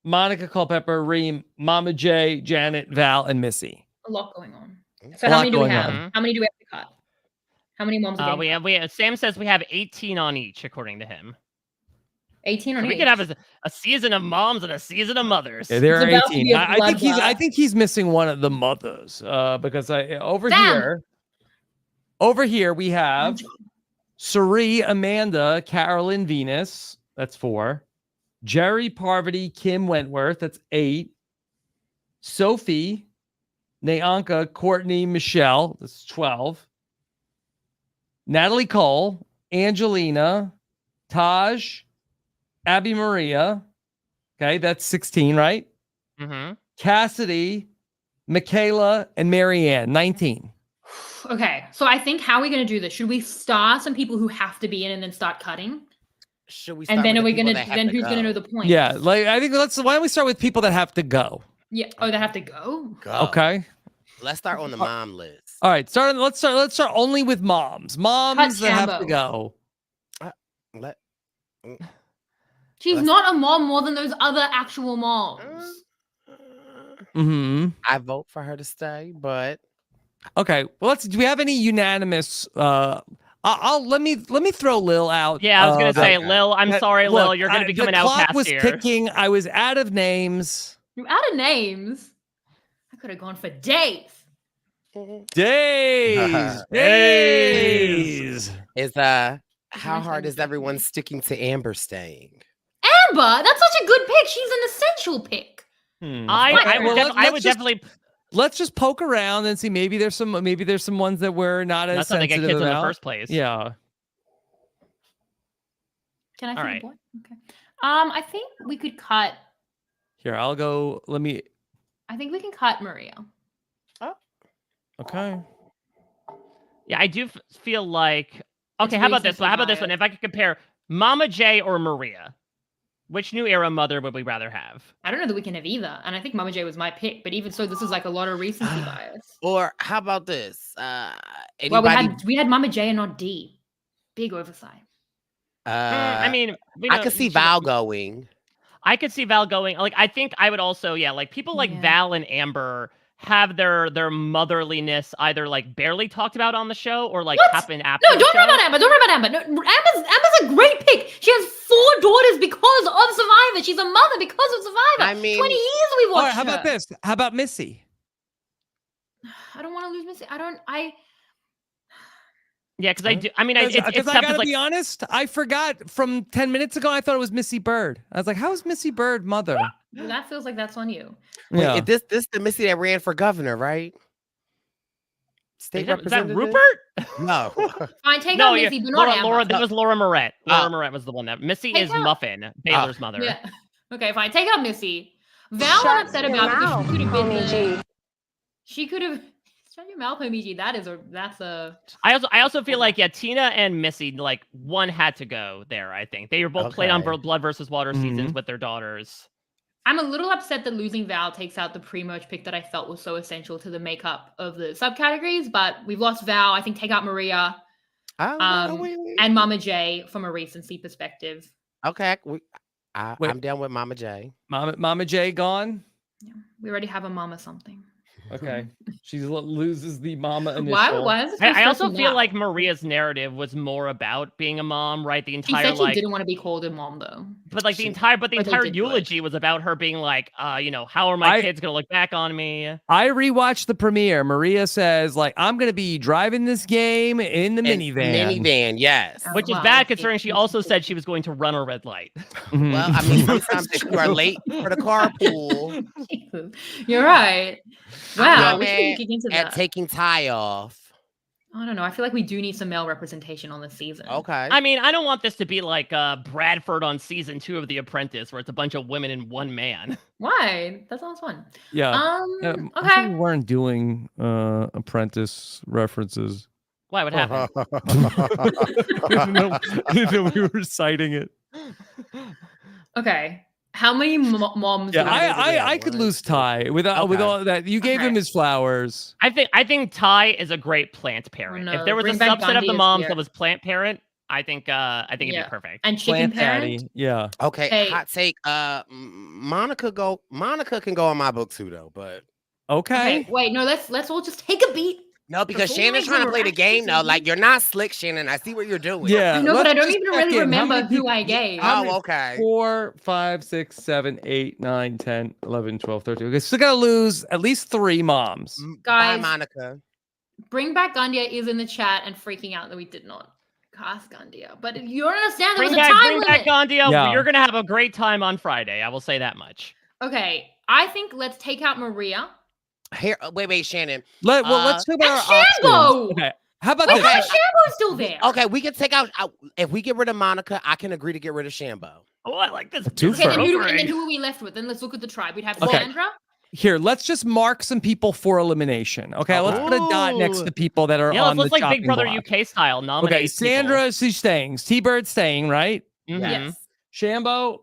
Monica Culpepper, Reem, Mama J, Janet, Val, and Missy. A lot going on. A So how lot many do we going have? on. How many do we have to cut? How many moms are We have Sam says we have 18 on each, according to him. 18 on So we each? could have a season of moms and a season of mothers. Yeah, there are It's about to 18. be a I bloodbath. think he's missing one of the mothers because over Sam! here we have Sari, Amanda, Carolyn, Venus. That's 4. Jerry, Parvati, Kim, Wentworth. That's 8. Sophie, Neanka, Courtney, Michelle. That's 12. Natalie Cole, Angelina, Taj, Abby Maria. Okay, that's 16, right? Mm-hmm. Cassidy, Michaela, and Marianne. 19. Okay, so I think how are we going to do this? Should we star some people who have to be in and then start cutting? Should we? And then are we going to then who's going to know the points? Yeah, like I think why don't we start with people that have to go? Yeah. Oh, they have to go. Okay. Let's start on the mom list. All right, let's start only with moms. Moms that have to go. She's not a mom more than those other actual moms. I vote for her to stay, but okay. Well, do we have any unanimous? Let me throw Lil out. Yeah, I was gonna say Lil. I'm sorry, Lil. You're gonna become an outcast here. The clock was ticking. I was out of names. You're out of names. I could have gone for days. Days. Is how hard is everyone sticking to Amber staying? Amber, that's such a good pick. She's an essential pick. I would definitely. Let's just poke around and see. Maybe there's some ones that we're not as sensitive get kids about. In the first place. Yeah. Can I? All right. Okay. I think we could cut. Here, I'll go. I think we can cut Maria. Oh. Okay. Yeah, I do feel like. Okay, how about this? How about this one? If I could compare Mama J or Maria, which new era mother would we rather have? I don't know that we can have either, and I think Mama J was my pick. But even so, this is like a lot of recency bias. Or how about this? Well, we had Mama J and not D. Big oversight. I mean, I could see Val going. I could see Val going. Like, I think I would also, like people like Val and Amber have their motherliness either like barely talked about on the show or like happen after. No, don't worry about Amber. Don't worry about Amber. No, Amber's a great pick. She has 4 daughters because of Survivor. She's a mother because of Survivor. I mean, 20 years we watched. All right, how about this? How about Missy? I don't want to lose Missy. Yeah, because I do. I mean, it's I gotta be honest. I forgot from 10 minutes ago. I thought it was Missy Bird. I was like, "How is Missy Bird mother?" Well, that feels like that's on you. Yeah. Wait, this the Missy that ran for governor, right? State representative. Is that Rupert? No. Fine, take out Missy, but not Amber. Laura. That was Laura Moret. Laura Moret was the one that. Missy is Muffin, Baylor's mother. Yeah. Okay, fine. Take out Missy. Val, I'm upset about because she could have been. She could have. Shut your mouth, homie G. That's a. I also feel like Tina and Missy, like one had to go there. I think they were both played on Blood versus Water seasons with their daughters. I'm a little upset that losing Val takes out the pre-merge pick that I felt was so essential to the makeup of the subcategories. But we've lost Val. I think take out Maria, and Mama J from a recency perspective. Okay, I'm down with Mama J. Mama J gone. Yeah, we already have a Mama something. Okay, she loses the mama initial. Why is this I also feel like Maria's narrative was more about being a mom, right? The entire she said she didn't want to be called a mom though. But like the entire eulogy was about her being like, how are my kids gonna look back on me? I rewatched the premiere. Maria says like, I'm gonna be driving this game in the minivan. Minivan, yes. Which is bad considering she also said she was going to run a red light. Well, I mean, sometimes if you are late for the carpool. You're right. Wow, we should get into that. At taking Ty off. I don't know. I feel like we do need some male representation on this season. Okay. I mean, I don't want this to be like Bradford on season 2 of The Apprentice, where it's a bunch of women and one man. Why? That sounds fun. Yeah. Okay. We weren't doing Apprentice references. Why? What happened? We were citing it. Okay. How many moms? Yeah, I could lose Ty with all that. You gave him his flowers. I think Ty is a great plant parent. No, if there was a subset of the moms that was plant parent, I think it'd be perfect. And chicken plant parent. Daddy. Yeah. Okay. Hot take. Monica can go on my book too, though. But okay. Wait. No. Let's all just take a beat. No, because Shannon's trying to play the game now. Like, you're not slick, Shannon. I see what you're doing. Yeah. No, but I don't even really remember who I gave. Oh, okay. 4, 5, 6, 7, 8, 9, 10, 11, 12, 13. Okay, still gotta lose at least 3 moms. Guys, bye, Monica. Bring Back Gandia is in the chat and freaking out that we did not cast Gandia. But you don't understand there was a time limit. Bring Back Gandia. Yeah. You're gonna have a great time on Friday. I will say that much. Okay. I think let's take out Maria. Here, wait, Shannon. Let's talk about our options. Okay. How about this? Shambo's still there. Okay, we can take out. If we get rid of Monica, I can agree to get rid of Shambo. Oh, I like this. Okay, and then who are we left with? Then let's look at the tribe. We'd have Sandra. Here, let's just mark some people for elimination. Okay, let's put a dot next to people that are on the let's like Big chopping Brother block. UK style. Nominate Okay, Sandra, she's staying. T-Bird's staying, right? people. Yes. Shambo,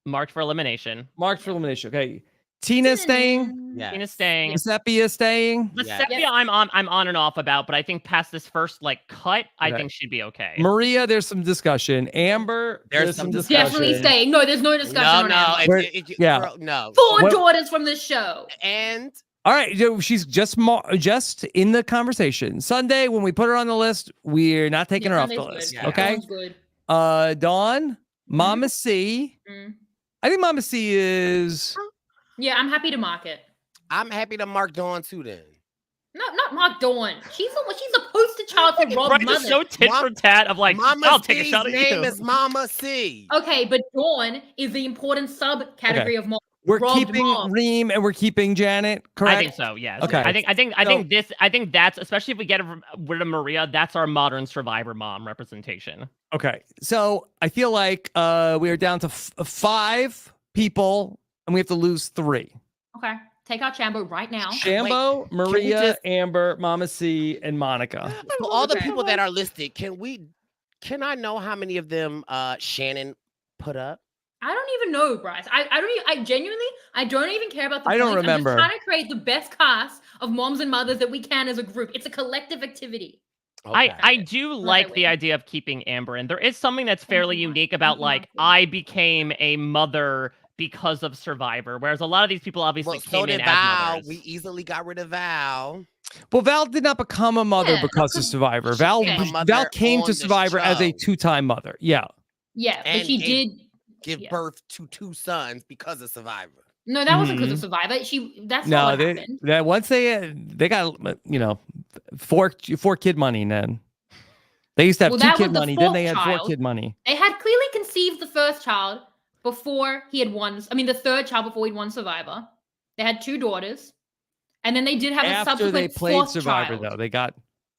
Marked for elimination. marked for elimination. Okay, Tina's staying. Yes. Tina's staying. Giuseppe is staying. The Yes. Sepia, I'm on and off about, but I think past this first like cut, I think she'd be okay. Maria, there's some discussion. Amber, there's some discussion. Definitely staying. No, there's no discussion on Amber. Yeah. No. Four daughters from this show. And All right, she's just in the conversation. Sunday, when we put her on the list, we're not taking her off the Sunday's list. good. Okay. Sunday's good. Dawn, Mama C. Mm. I think Mama C is. Yeah, I'm happy to mark it. I'm happy to mark Dawn too then. No, not Mark Dawn. She's a poster child for Rob's Right, mother. it's so tit for tat of like, Mama I'll take a C's shot at name you. is Mama C. Okay, but Dawn is the important subcategory of mom. We're Robbed keeping mom. Reem and we're keeping Janet. Correct. I think so. Yes. Okay. I think that's, especially if we get rid of Maria, that's our modern Survivor mom representation. Okay. So I feel like we are down to 5 people, and we have to lose 3. Okay, take out Shambo right now. Shambo, Wait, can we Maria, just- Amber, Mama C, and Monica. So all the people that are listed, can I know how many of them Shannon put up? I don't even know, Brice. I genuinely don't even care about the I don't points. remember. I'm just trying to create the best cast of moms and mothers that we can as a group. It's a collective activity. Okay. I do like the idea of keeping Amber in. There is something that's fairly unique about like I became a mother because of Survivor, whereas a lot of these people obviously so came in did as Val. mothers. We easily got rid of Val. Well, Val did not become a mother Yeah, because of Survivor. she Val became a mother came on to the Survivor as a show. 2-time mother. Yeah. Yeah, but And she gave- did. Give Yeah. birth to 2 sons because of Survivor. No, that wasn't because of Survivor. That's not No, what they happened. that once they got 4 kid money. Then they used to have Well, 2 that kid was the money. Then they had fourth 4 child. kid money. They had clearly conceived the first child before he had won. I mean, the third child before he'd won Survivor. They had 2 daughters, and then they did have a After subsequent they played fourth Survivor, child. though, they got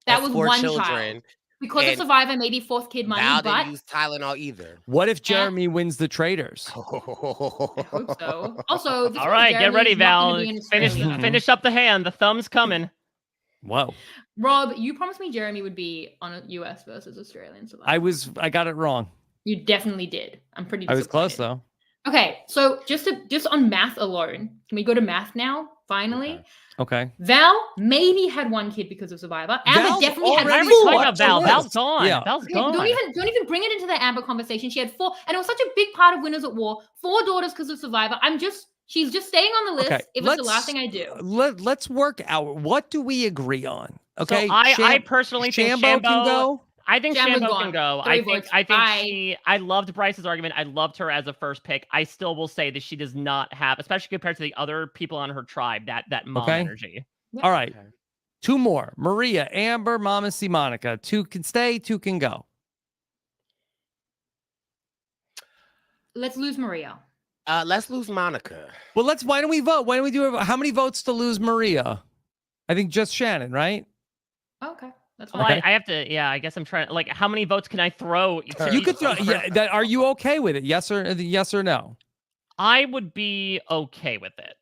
That That's was 4 one children. child because of and Survivor, maybe 4th kid money, Val but didn't use Tylenol either. What if Jeremy wins the Traitors? I hope so. Also, this All one, right, get Jeremy ready, is not Val. gonna be in Finish Australia. finish up the hand. The thumb's coming. Whoa! Rob, you promised me Jeremy would be on a US versus Australian Survivor. I got it wrong. You definitely did. I'm pretty. I was close disappointed. though. Okay, so just on math alone, can we go to math now? Finally, Okay. Val maybe had 1 kid because of Survivor. Amber Val's definitely had already 4. Talking about Val. Yes. Val's gone. Yeah. Val's Okay, gone. don't even bring it into the Amber conversation. She had 4, and it was such a big part of Winners at War. 4 daughters because of Survivor. She's just staying on the list. Okay, If it's the last thing I do. Let's work out. What do we agree on? Okay. So I personally think Shambo can go. I think Shambo's Shambo gone. can go. 3 votes. I loved Bryce's argument. I loved her as a first pick. I still will say that she does not have, especially compared to the other people on her tribe, that mom energy. All right. 2 more. Maria, Amber, Mama C, Monica. 2 can stay, 2 can go. Let's lose Maria. Let's lose Monica. Well, why don't we vote? Why don't we do how many votes to lose Maria? I think just Shannon, right? Okay, that's Well, fine. I have to. Yeah, I guess I'm trying. Like, how many votes can I throw? to You each could throw. person? Yeah, are you okay with it? Yes or no? I would be okay with it.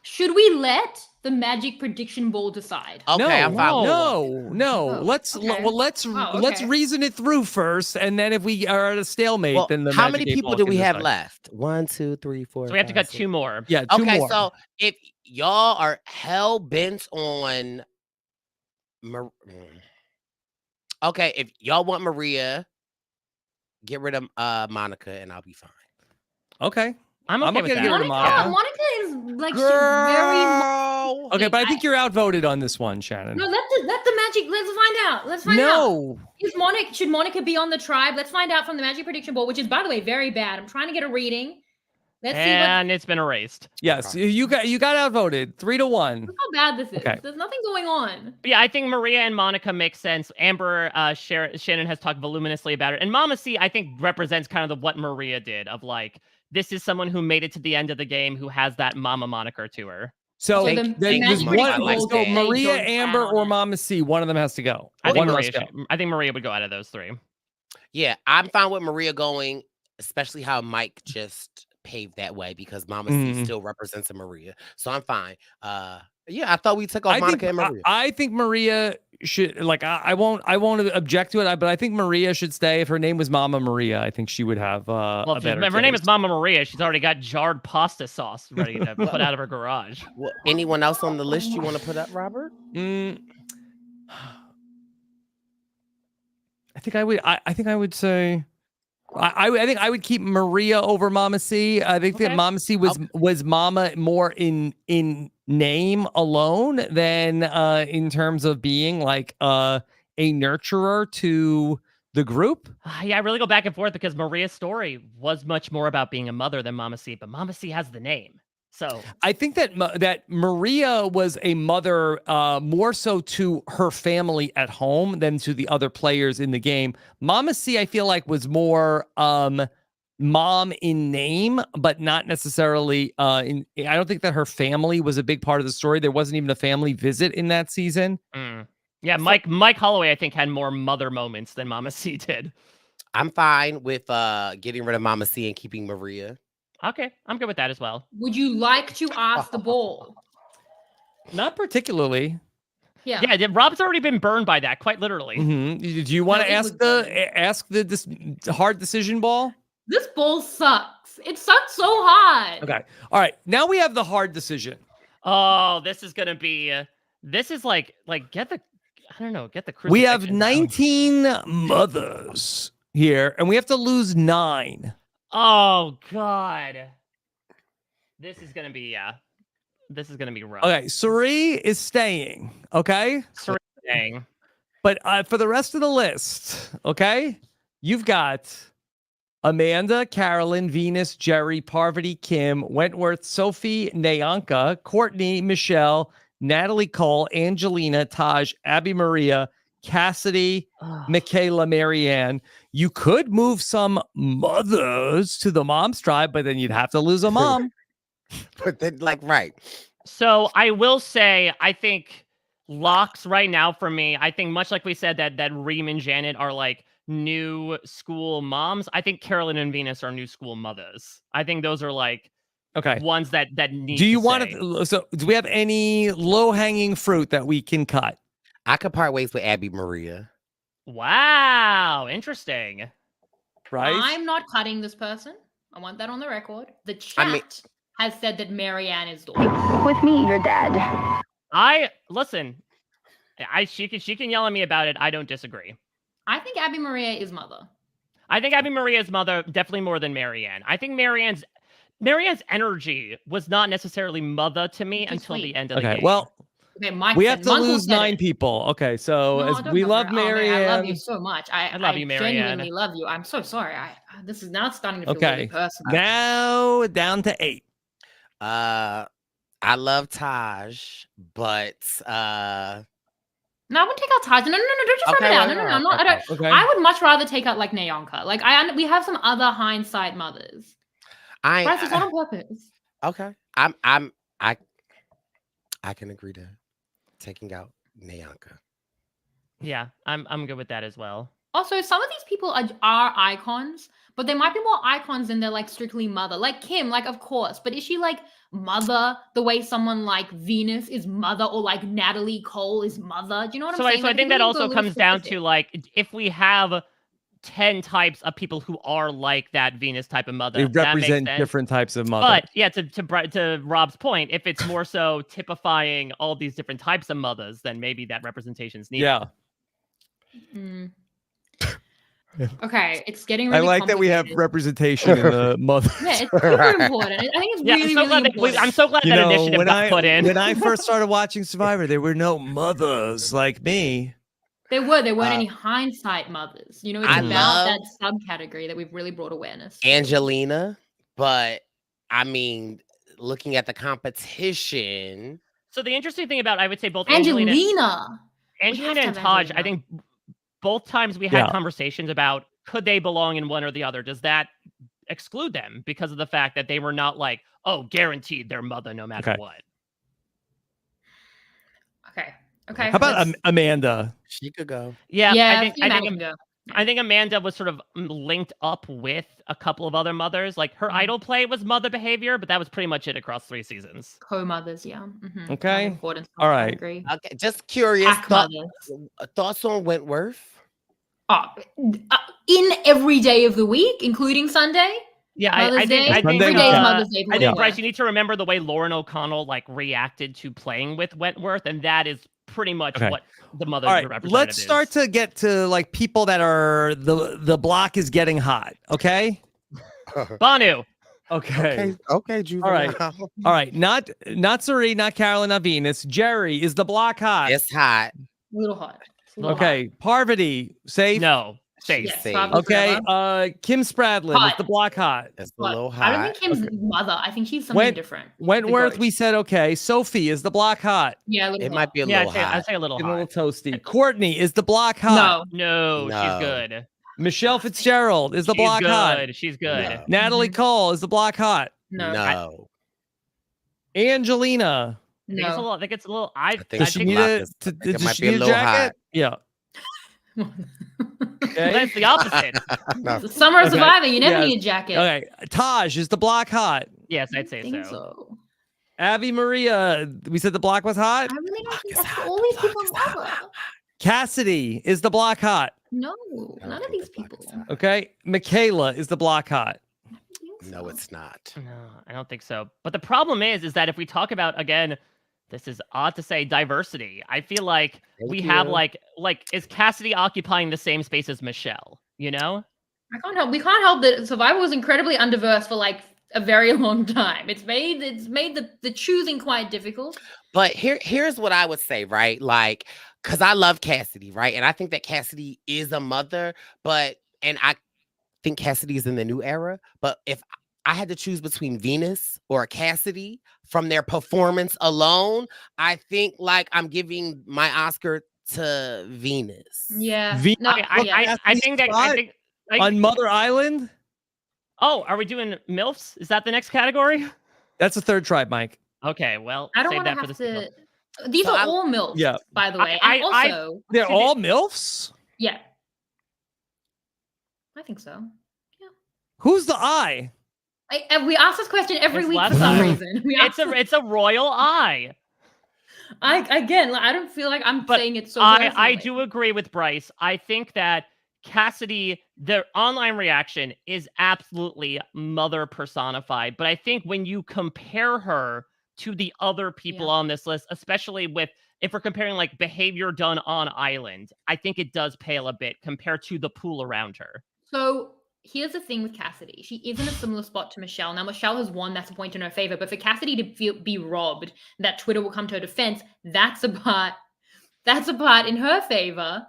Should we let the Magic Prediction Bowl decide? Okay, I'm fine. No. Oh, Let's okay. let's okay. reason it through first, and then if we are at a stalemate, Well, then the how Magic many 8 people Ball do can we have decide. left? 1, 2, 3, 4. So we have to 5, cut 6. 2 more. Yeah, 2 Okay, more. so if y'all are hell bent on, okay, if y'all want Maria, get rid of Monica, and I'll be fine. Okay. I'm okay with okay to that. get rid of Monica, Monica. Monica is like she's Girl. Okay, but I think you're outvoted on this one, Shannon. No, let the Magic. Let's find out. Let's find out. No. Should Monica be on the tribe? Let's find out from the Magic Prediction Bowl, which is, by the way, very bad. I'm trying to get a reading. Let's And it's been erased. Yes, you got outvoted 3-1. see how bad this is. Okay. There's nothing going on. But yeah, I think Maria and Monica make sense. Amber, Shannon has talked voluminously about it, and Mama C, I think, represents kind of what Maria did. Of like, this is someone who made it to the end of the game, who has that Mama moniker to her. So So then the there's Magic one. Prediction Let's Bowl go they Maria, don't Amber, count or it. Mama C. One of them has to go. I think One Maria. must go. I think Maria would go out of those 3. Yeah, I'm fine with Maria going, especially how Mike just paved that way because Mama C still represents a Maria. So I'm fine. Yeah, I thought we took off Monica and Maria. I think Maria should, like, I won't object to it, but I think Maria should stay. If her name was Mama Maria, I think she would have a better if her name is Mama Maria, she's already got jarred pasta sauce ready to put out of her garage. Well, anyone else on the list you want to put up, Robert? I think I would say I think I would keep Maria over Mama C. I think that Mama C was Mama more in name alone than in terms of being like a nurturer to the group. Yeah, I really go back and forth because Maria's story was much more about being a mother than Mama C, but Mama C has the name. So I think that Maria was a mother more so to her family at home than to the other players in the game. Mama C, I feel like, was more mom in name, but not necessarily I don't think that her family was a big part of the story. There wasn't even a family visit in that season. Yeah, Mike Holloway, I think, had more mother moments than Mama C did. I'm fine with getting rid of Mama C and keeping Maria. Okay, I'm good with that as well. Would you like to ask the ball? Not particularly. Yeah. Yeah, Rob's already been burned by that, quite literally. Do you want to ask this hard decision ball? This ball sucks. It sucks so hard. Okay. All right. Now we have the hard decision. Oh, this is gonna be. This is like get the crucifix. We have 19 mothers here, and we have to lose 9. Oh God. This is gonna be rough. Okay, Suri is staying. Okay, Suri staying. But for the rest of the list, okay, you've got Amanda, Carolyn, Venus, Jerry, Parvati, Kim, Wentworth, Sophie, Nayanka, Courtney, Michelle, Natalie Cole, Angelina, Taj, Abby Maria, Cassidy, Michaela, Marianne. You could move some mothers to the mom's tribe, but then you'd have to lose a mom. But then, right. So I will say, I think locks right now for me, I think much like we said that Reem and Janet are like new school moms. I think Carolyn and Venus are new school mothers. I think those are like ones that need. Do you want to? So do we have any low-hanging fruit that we can cut? I could part ways with Abby Maria. Wow, interesting. Right? I'm not cutting this person. I want that on the record. The chat has said that Marianne is the one. With me, your dad. She can yell at me about it. I don't disagree. I think Abby Maria is mother. I think Abby Maria is mother, definitely more than Marianne. I think Marianne's energy was not necessarily mother to me until the end of the game. Well, we have to lose 9 it. people. Okay, so as we love Marianne. I love you so much. I love you, Marianne. I genuinely love you. I'm so sorry. This is now starting to feel really personal. Now down to 8. I love Taj, but no, I wouldn't take out Taj. No, don't just rub it out. No, I'm not. I would much rather take out like Nayanka. Like we have some other hindsight mothers. Brice, it's not on purpose. Okay, I can agree to taking out Nayanka. Yeah, I'm good with that as well. Also, some of these people are icons, but they might be more icons than they're like strictly mother. Like Kim, like of course, but is she like mother the way someone like Venus is mother, or like Natalie Cole is mother? Do you know what I'm saying? So I think that also comes down to like if we have 10 types of people who are like that Venus type of mother, they represent different types of mother. But yeah, to Rob's point, if it's more so typifying all these different types of mothers, then maybe that representation is needed. Yeah. Okay, it's getting really I like that we have representation in the mother. Yeah, it's super important. I think it's really, important. I'm so glad that initiative got put in. When I first started watching Survivor, there were no mothers like me. There weren't any hindsight mothers. You know, it's about that subcategory that we've really brought awareness to. Angelina, but I mean, looking at the competition. So the interesting thing about, I would say, both Angelina and Taj, I think both times we had conversations about could they belong in one or the other. Does that exclude them because of the fact that they were not like, oh, guaranteed their mother no matter what? Okay. How about Amanda? She could go. Yeah, I think I think Amanda was sort of linked up with a couple of other mothers. Like her idol play was mother behavior, but that was pretty much it across 3 seasons. Co-mothers, yeah. Okay. Important. All I right. agree. Okay, just curious. Pack mothers. Thoughts on Wentworth? In every day of the week, including Sunday. Yeah, Mother's I think every day is Mother's Day. I think, Brice, you need to remember the way Lauren O'Connell like reacted to playing with Wentworth, and that is pretty much what the mother representative let's start to get to like people that are the block is getting hot. Okay. Banu. Okay. Juvenile. All right. Not Suri, not Carolyn, not Venus. Jerry, is the block hot? It's hot. A little hot. Okay. Parvati, safe? No. Safe. Yes, Safe. Okay. Kim Spradlin, is the block hot? It's a little hot. I don't think Kim's mother. I think she's something different. Wentworth, we said okay. Sophie, is the block hot? Yeah, a little It hot. might be a little hot. I'd say a little hot. A little toasty. Courtney, is the block hot? No, she's good. Michelle Fitzgerald, is the block hot? She's good. No. Natalie Cole, is the block hot? No. Angelina. No. I think it's a little. I think Does she the need block it might be a little jacket? hot. Yeah. Okay. That's the opposite. The Summer of Survivor, you never need a jacket. Okay. Taj, is the block hot? Yes, I'd say I think so. so. Abby Maria, we said the block was hot? I really don't think that's all these people mother. Cassidy, is the block hot? No, none of these people. Okay. Michaela, is the block hot? No, it's not. No, I don't think so. But the problem is that if we talk about, again, this is odd to say, diversity, I feel like we have like is Cassidy occupying the same space as Michelle, you know? We can't help that Survivor was incredibly undiverse for like a very long time. It's made the choosing quite difficult. But here's what I would say, right? Like, because I love Cassidy, right? And I think that Cassidy is a mother, and I think Cassidy is in the new era. But if I had to choose between Venus or Cassidy from their performance alone, I think like I'm giving my Oscar to Venus. Yeah. I think on Mother Island. Oh, are we doing MILFs? Is that the next category? That's the third tribe, Mike. Okay, well, I don't save want that to for have to. These are all MILFs, yeah. by the way. And also, they're all MILFs? Yeah. I think so. Yeah. Who's the I? We ask this question every week for some reason. It's a royal eye. I don't feel like I'm saying it so. I do agree with Brice. I think that Cassidy, the online reaction is absolutely mother personified. But I think when you compare her to the other people on this list, especially if we're comparing like behavior done on Island, I think it does pale a bit compared to the pool around her. So here's the thing with Cassidy. She is in a similar spot to Michelle. Now, Michelle has won. That's a point in her favor. But for Cassidy to be robbed, that Twitter will come to her defense, that's a part in her favor.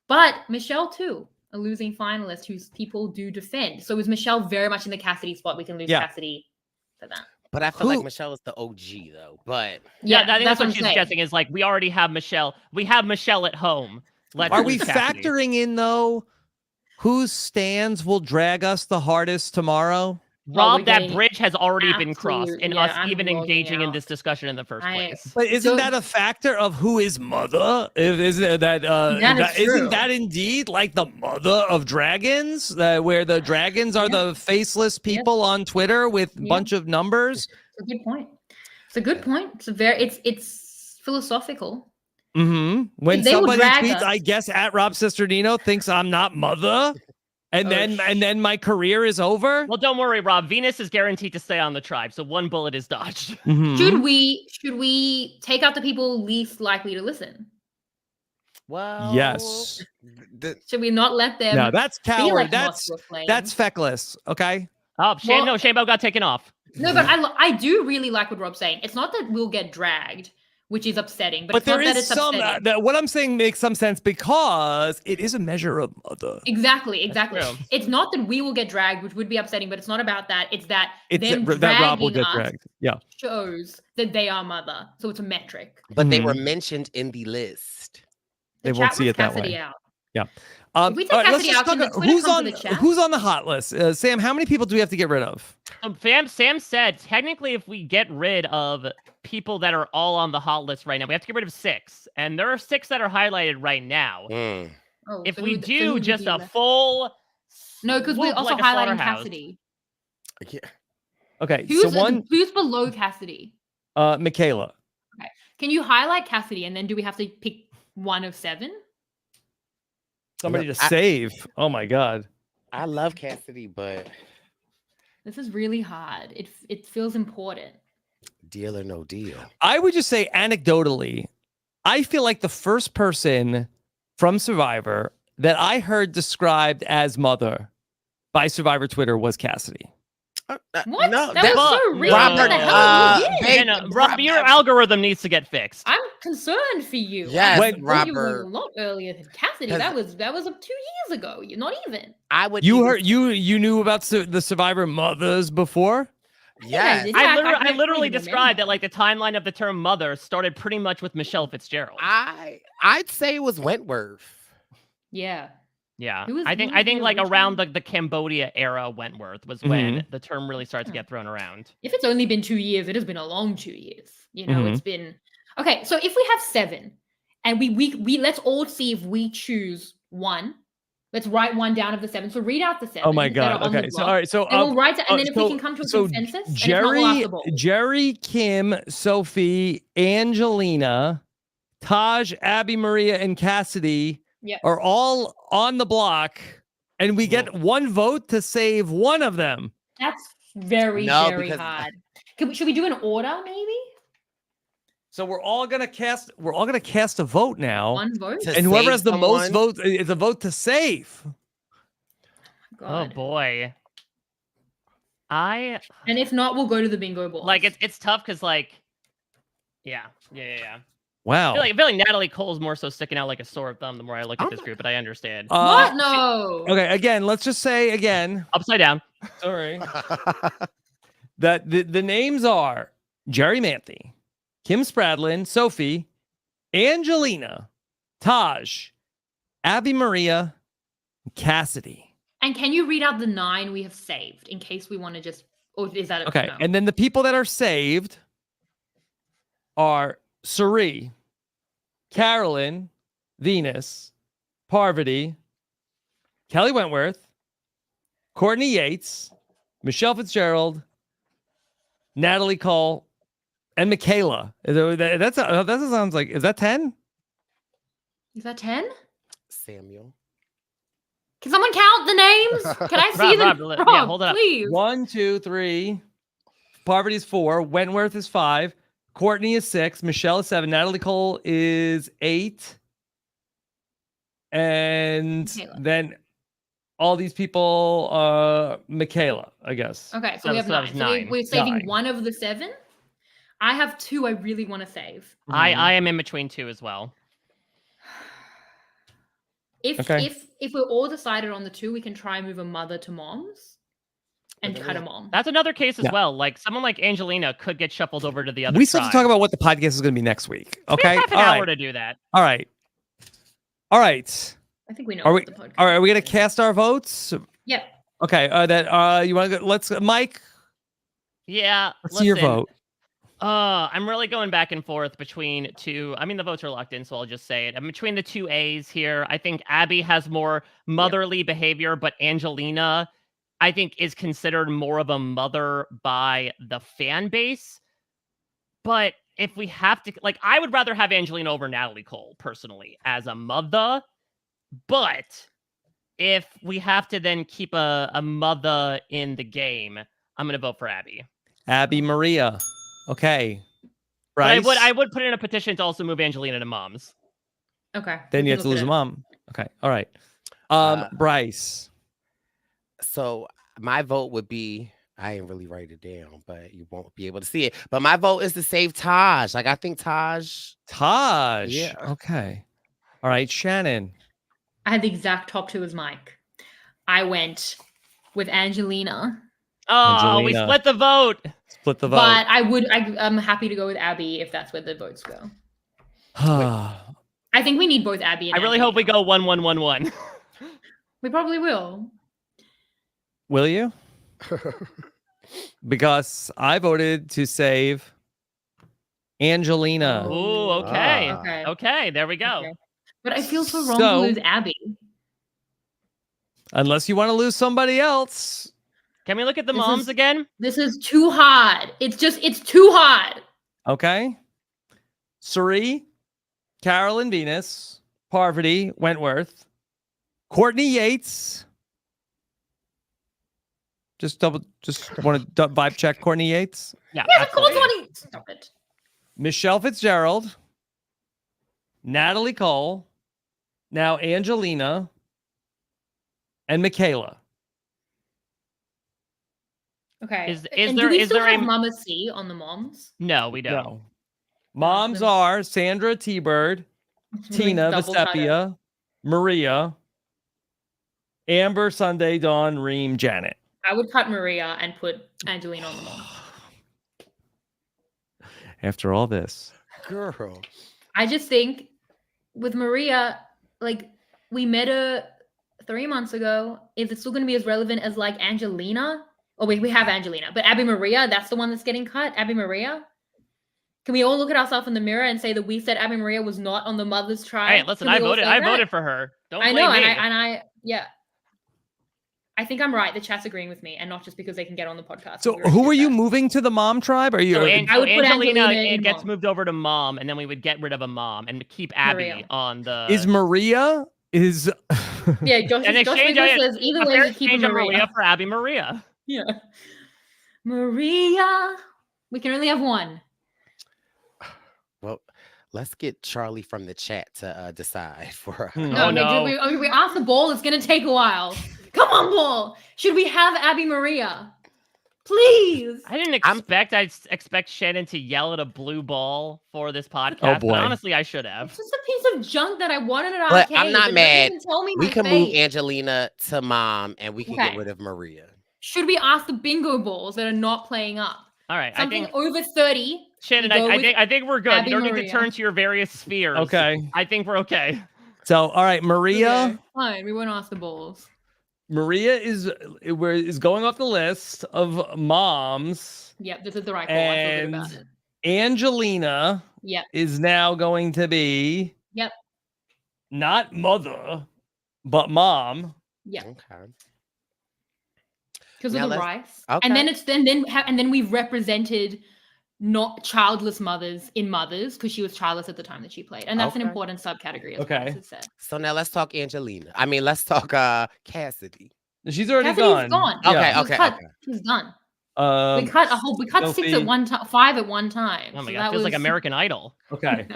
But Michelle, too, a losing finalist whose people do defend. So is Michelle very much in the Cassidy spot? We can lose Cassidy for that. But I feel like Michelle is the OG, though. But yeah, I think that's what she's suggesting is like, we already have Michelle. We have Michelle at home. Are we factoring in, though, whose stands will drag us the hardest tomorrow? Rob, that bridge has already been crossed in us even engaging in this discussion in the first place. But isn't that a factor of who is mother? Isn't that indeed like the mother of dragons? Where the dragons are the faceless people on Twitter with a bunch of numbers? It's a good point. It's philosophical. Mm-hmm. When somebody tweets, I guess at Rob Sesternino thinks I'm not mother. And then my career is over. Well, don't worry, Rob. Venus is guaranteed to stay on the tribe, so one bullet is dodged. Mm-hmm. Should we take out the people least likely to listen? Well, yes. Should we not let them? No, that's coward. Like that's feckless. Okay. Oh, Shambo got taken off. No, but I do really like what Rob's saying. It's not that we'll get dragged, which is upsetting. But there is some. What I'm saying makes some sense because it is a measure of mother. Exactly. It's not that we will get dragged, which would be upsetting, but it's not about that. It's that that Rob will get dragged. Yeah, shows that they are mother, so it's a metric. But they were mentioned in the list. They won't see it that way. Out. Yeah. We take Cassidy out, who's on the hot list? Sam, how many people do we have to get rid of? Sam said technically if we get rid of people that are all on the hot list right now, we have to get rid of 6. And there are 6 that are highlighted right now. Oh, if so we who do would just be a left? full No, because we're swoop also like a highlighting slaughterhouse. Cassidy. Yeah. Okay, Who's so one, who's below Cassidy? Michaela. Okay. Can you highlight Cassidy and then do we have to pick one of 7? Somebody Look, to save. Oh my God. I love Cassidy, but This is really hard. It feels important. deal or no deal. I would just say anecdotally, I feel like the first person from Survivor that I heard described as mother by Survivor Twitter was Cassidy. What? No, That was so No. real. What the hell did you get? And, Rob, your algorithm needs to get fixed. I'm concerned for you. Yes, I thought you were Robert. a lot earlier than Cassidy. That was 2 years ago. You're not even. I would. You even- heard you knew about the Survivor mothers before? Yes. did. I I literally even described remember. that like the timeline of the term mother started pretty much with Michelle Fitzgerald. I'd say it was Wentworth. Yeah. Yeah, Who was- I who think was the like around original? the Cambodia era Wentworth was when the term really started to get thrown around. If it's only been 2 years, it has been a long 2 years. You know, it's been okay. So if we have 7, and we let's all see if we choose one. Let's write one down of the 7. So read out the 7. Oh my that God. are on the Okay. So block, all right. So and we'll write it, and then if we so- can come to a so consensus, and if not, we'll ask the ball. Jerry, Kim, Sophie, Angelina, Taj, Abby, Maria, and Cassidy Yep. are all on the block, and we get one vote to save one of them. That's very because- hard. Should we do an order maybe? So we're all gonna cast a vote now, One vote. To and whoever save has the most someone? votes is a vote to save. God. Oh boy. I And if not, we'll go to the bingo ball. like it's tough because like yeah. Wow. I feel like Natalie Cole's more so sticking out like a sore thumb the more I look at Oh this my- group, but I understand. What? No. Okay, again, let's just say again. Upside down. Sorry. That the names are Jerry Manthe, Kim Spradlin, Sophie, Angelina, Taj, Abby Maria, Cassidy. And can you read out the 9 we have saved in case we want to just, or is that Okay, no? and then the people that are saved are Suri, Carolyn, Venus, Parvati, Kelly Wentworth, Courtney Yates, Michelle Fitzgerald, Natalie Cole, and Michaela. That sounds like, is that 10? Is that 10? Samuel. Can someone count the names? Can I see Rob, them? Rob, yeah, hold it up. Please. 1, 2, 3. Parvati's 4. Wentworth is 5. Courtney is 6. Michelle is 7. Natalie Cole is 8. And Michaela. then all these people, Michaela, I guess. Okay, so So we have that 9. was So 9. we're saving 9. one of the 7. I have 2 I really want to save. I am in between 2 as well. Okay. If we're all decided on the 2, we can try and move a mother to moms and cut a mom. That's another case as Yeah. well. Like someone like Angelina could get shuffled over to the other We still have to tribe. talk about what the podcast is going to be next week. We Okay. have half an All hour right. to do that. All right. All right. I think we know Are what we? the podcast. All right. Are we going to cast our votes? Yep. Okay. You want to go? Let's, Mike. Yeah. Let's see your listen, vote. I'm really going back and forth between 2. I mean, the votes are locked in, so I'll just say it. I'm between the 2 A's here. I think Abby has more motherly behavior, but Angelina, I think, is considered more of a mother by the fan base. But if we have to, like, I would rather have Angelina over Natalie Cole, personally, as a mother. But if we have to then keep a mother in the game, I'm going to vote for Abby. Abby Maria. Okay. But Brice? I would put in a petition to also move Angelina to moms. Okay. Then we you can have to look lose at a it. mom. Okay. All right. Brice. So my vote would be, I didn't really write it down, but you won't be able to see it. But my vote is to save Taj. Like, I think Taj. Yeah. Okay. All right. Shannon. I had the exact top 2 as Mike. I went with Angelina, Oh, we Angelina. split the vote. Split the vote. but I'm happy to go with Abby if that's where the votes go. I think we need both Abby and I really hope we Angelina. go 1-1-1-1. We probably will. Will you? Because I voted to save Angelina. Ooh, okay. Ah. Okay. Okay, there we go. Okay. But I feel so wrong to lose Abby. Unless you want to lose somebody else. Can we look at the moms again? This is too hard. It's too hard. Okay. Suri, Carolyn Venus, Parvati Wentworth, Courtney Yates. Just want to vibe check Courtney Yates. Yeah, of course, stop it. Michelle Fitzgerald, Natalie Cole, now Angelina, and Michaela. Okay. Is and there do we is still there have a Mama C on the moms? No, we don't. No. Moms are Sandra T-Bird, Tina Vesepia, Maria, Amber, Sunday, Dawn, Reem, Janet. I would cut Maria and put Angelina on the mom. After all this. Girl. I just think with Maria, like, we met her 3 months ago. Is it still going to be as relevant as, like, Angelina? Oh, wait, we have Angelina. But Abby Maria, that's the one that's getting cut? Abby Maria? Can we all look at ourselves in the mirror and say that we said Abby Maria was not on the mother's tribe? Hey, listen, I voted for her. Don't blame me. I yeah. I think I'm right. The chat's agreeing with me, and not just because they can get on the podcast. So who are you moving to the mom tribe? Are you? So I would put Angelina it gets mom. moved over to mom, and then we would get rid of a mom and keep Abby Maria. on the. Is Maria is? Yeah, Josh says either way we keep Maria for Abby Maria. Yeah, Maria. We can only have one. Well, let's get Charlie from the chat to decide for. No. We asked the ball. It's gonna take a while. Come on, ball. Should we have Abby Maria? Please. I didn't expect. I'd expect Shannon to yell at a blue ball for this podcast. Oh, boy. But honestly, I should have. It's just a piece of junk that I wanted at But arcade. I'm not mad. We can move face. Angelina to mom, and we can get rid of Maria. Should we ask the bingo balls that are not playing up? All right, Something over 30. Shannon, I think we're good. Abby You don't need Maria. to turn to your various spheres. Okay. I think we're okay. So all right, Maria. Okay, fine, we won't ask the balls. Maria is going off the list of moms. Yep, this is the right call. I feel good about it. Angelina is now going to be not mother, but mom. Yeah. Okay. Because of the rice. Okay. And then we've represented not childless mothers in mothers because she was childless at the time that she played. And that's an important subcategory as well, as it said. So now let's talk Angelina. I mean, let's talk Cassidy. She's already Cassidy's gone. Okay. She's done. We cut Sophie. 6 at one time, 5 at one time. Oh my So god, it feels like American Idol. Okay.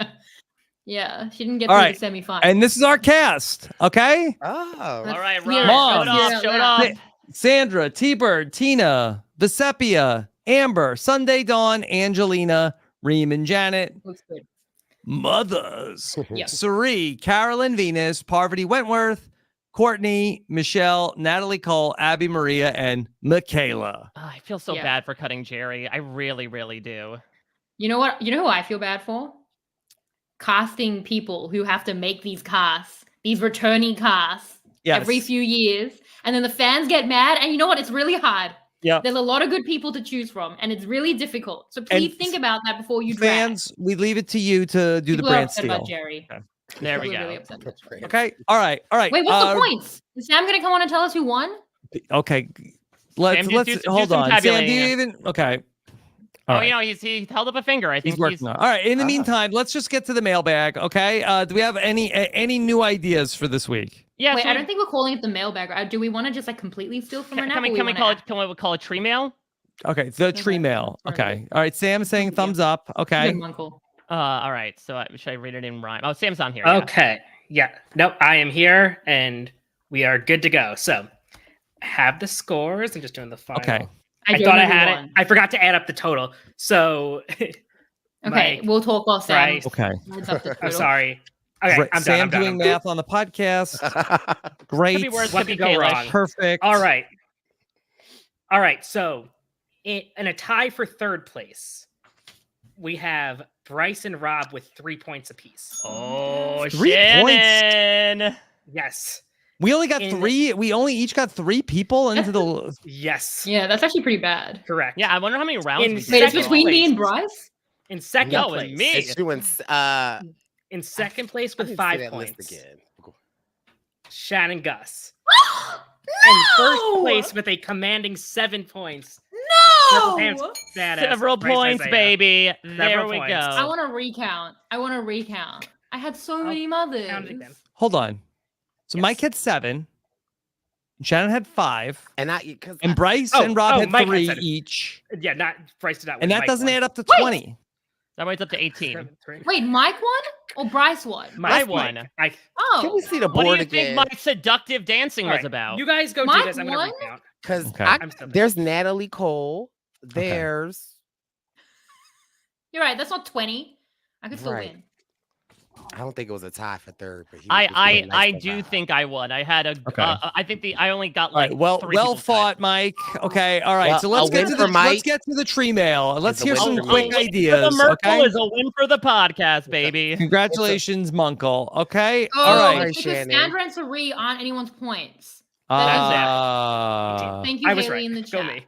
Yeah, she didn't get All through right. the semifinals. And this is our cast. Okay. Oh. All right, Let's Rob. hear it. Show it off. Sandra, T-Bird, Tina, Vesepia, Amber, Sunday Dawn, Angelina, Reem and Janet. Looks good. Mothers. Yeah. Suri, Carolyn Venus, Parvati Wentworth, Courtney, Michelle, Natalie Cole, Abby Maria, and Michaela. Oh, I feel so bad for cutting Jerry. I really, really do. You know what? You know who I feel bad for? Casting people who have to make these casts, these returning casts every few years. And then the fans get mad. And you know what? It's really hard. Yeah. There's a lot of good people to choose from. And it's really difficult. So please think about that before you draft. Fans, we leave it to you to do People the are brand upset steal. about Jerry. Okay. There we People are go. really upset about Jerry. Okay. All right. Wait, what's the points? Is Sam going to come on and tell us who won? Okay. Let's hold on. Sam, do you even? Okay. All right. He held up a finger. I think he's working on. All right. In the meantime, let's just get to the mailbag. Okay. Do we have any new ideas for this week? Yeah. Wait, I don't think we're calling it the mailbag. Do we want to just like completely steal from her now? Can we call it tree mail? Okay, the tree mail. Okay. All right. Sam is saying thumbs up. Okay. All right. So should I read it in rhyme? Oh, Sam's on here. Okay. Yeah. Nope. I am here, and we are good to go. So, have the scores. I'm just doing the final. Okay. I thought I had it. I forgot to add up the total. So. Okay, we'll talk while Sam. Okay. I'm sorry. Okay, I'm Sam done. doing math on the podcast. Great. Could be worse. What Could be could go wrong? Perfect. All right. So, in a tie for third place, we have Brice and Rob with 3 points apiece. Oh, 3 Shannon. points. Yes. We only got 3. We only each got 3 people into the. Yes. Yeah, that's actually pretty bad. Correct. Yeah, I wonder how many rounds. Wait, it's between me and Bryce? In second place. Me. It's doing In second place I with need to see 5 that list points, again. Shannon Guss. No! And first place with a commanding 7 points. Purple Pants No! badass Several Brice points, Izyah. baby. There Several we points. go. I want to recount. I had so I'll many count it mothers. again. Hold on. So Yes. Mike had 7. Shannon had 5. And Bryce and Rob had Mike had 3 7. each. Yeah, not Brice did not win. And that Mike doesn't won. add up to Wait. 20. That way it's up to 18. Wait, Mike won or Bryce won? I won. Mike. Oh, can we see the What board do you think again? my seductive dancing All was right, about? You guys go Mike do this. I'm going won? to recount. Because Okay. I'm still there. there's Natalie Cole. There's you're right. That's not 20. I could still Right. win. I don't think it was a tie for third, but I do think I won. I had a. Okay. I think I only got All like. right. Well 3 people fought, Mike. Okay. All right. Well, So let's a get win to for the Mike let's get to the tree mail. Let's a hear win some for quick me. ideas. The Okay. Merkle is a win for the podcast, baby. Congratulations, Munkle. Okay. Oh, All right. it's because Shannon. Sandra and Sari aren't anyone's points. Uh, Thank you, I was Haley, right. in the Go chat. me.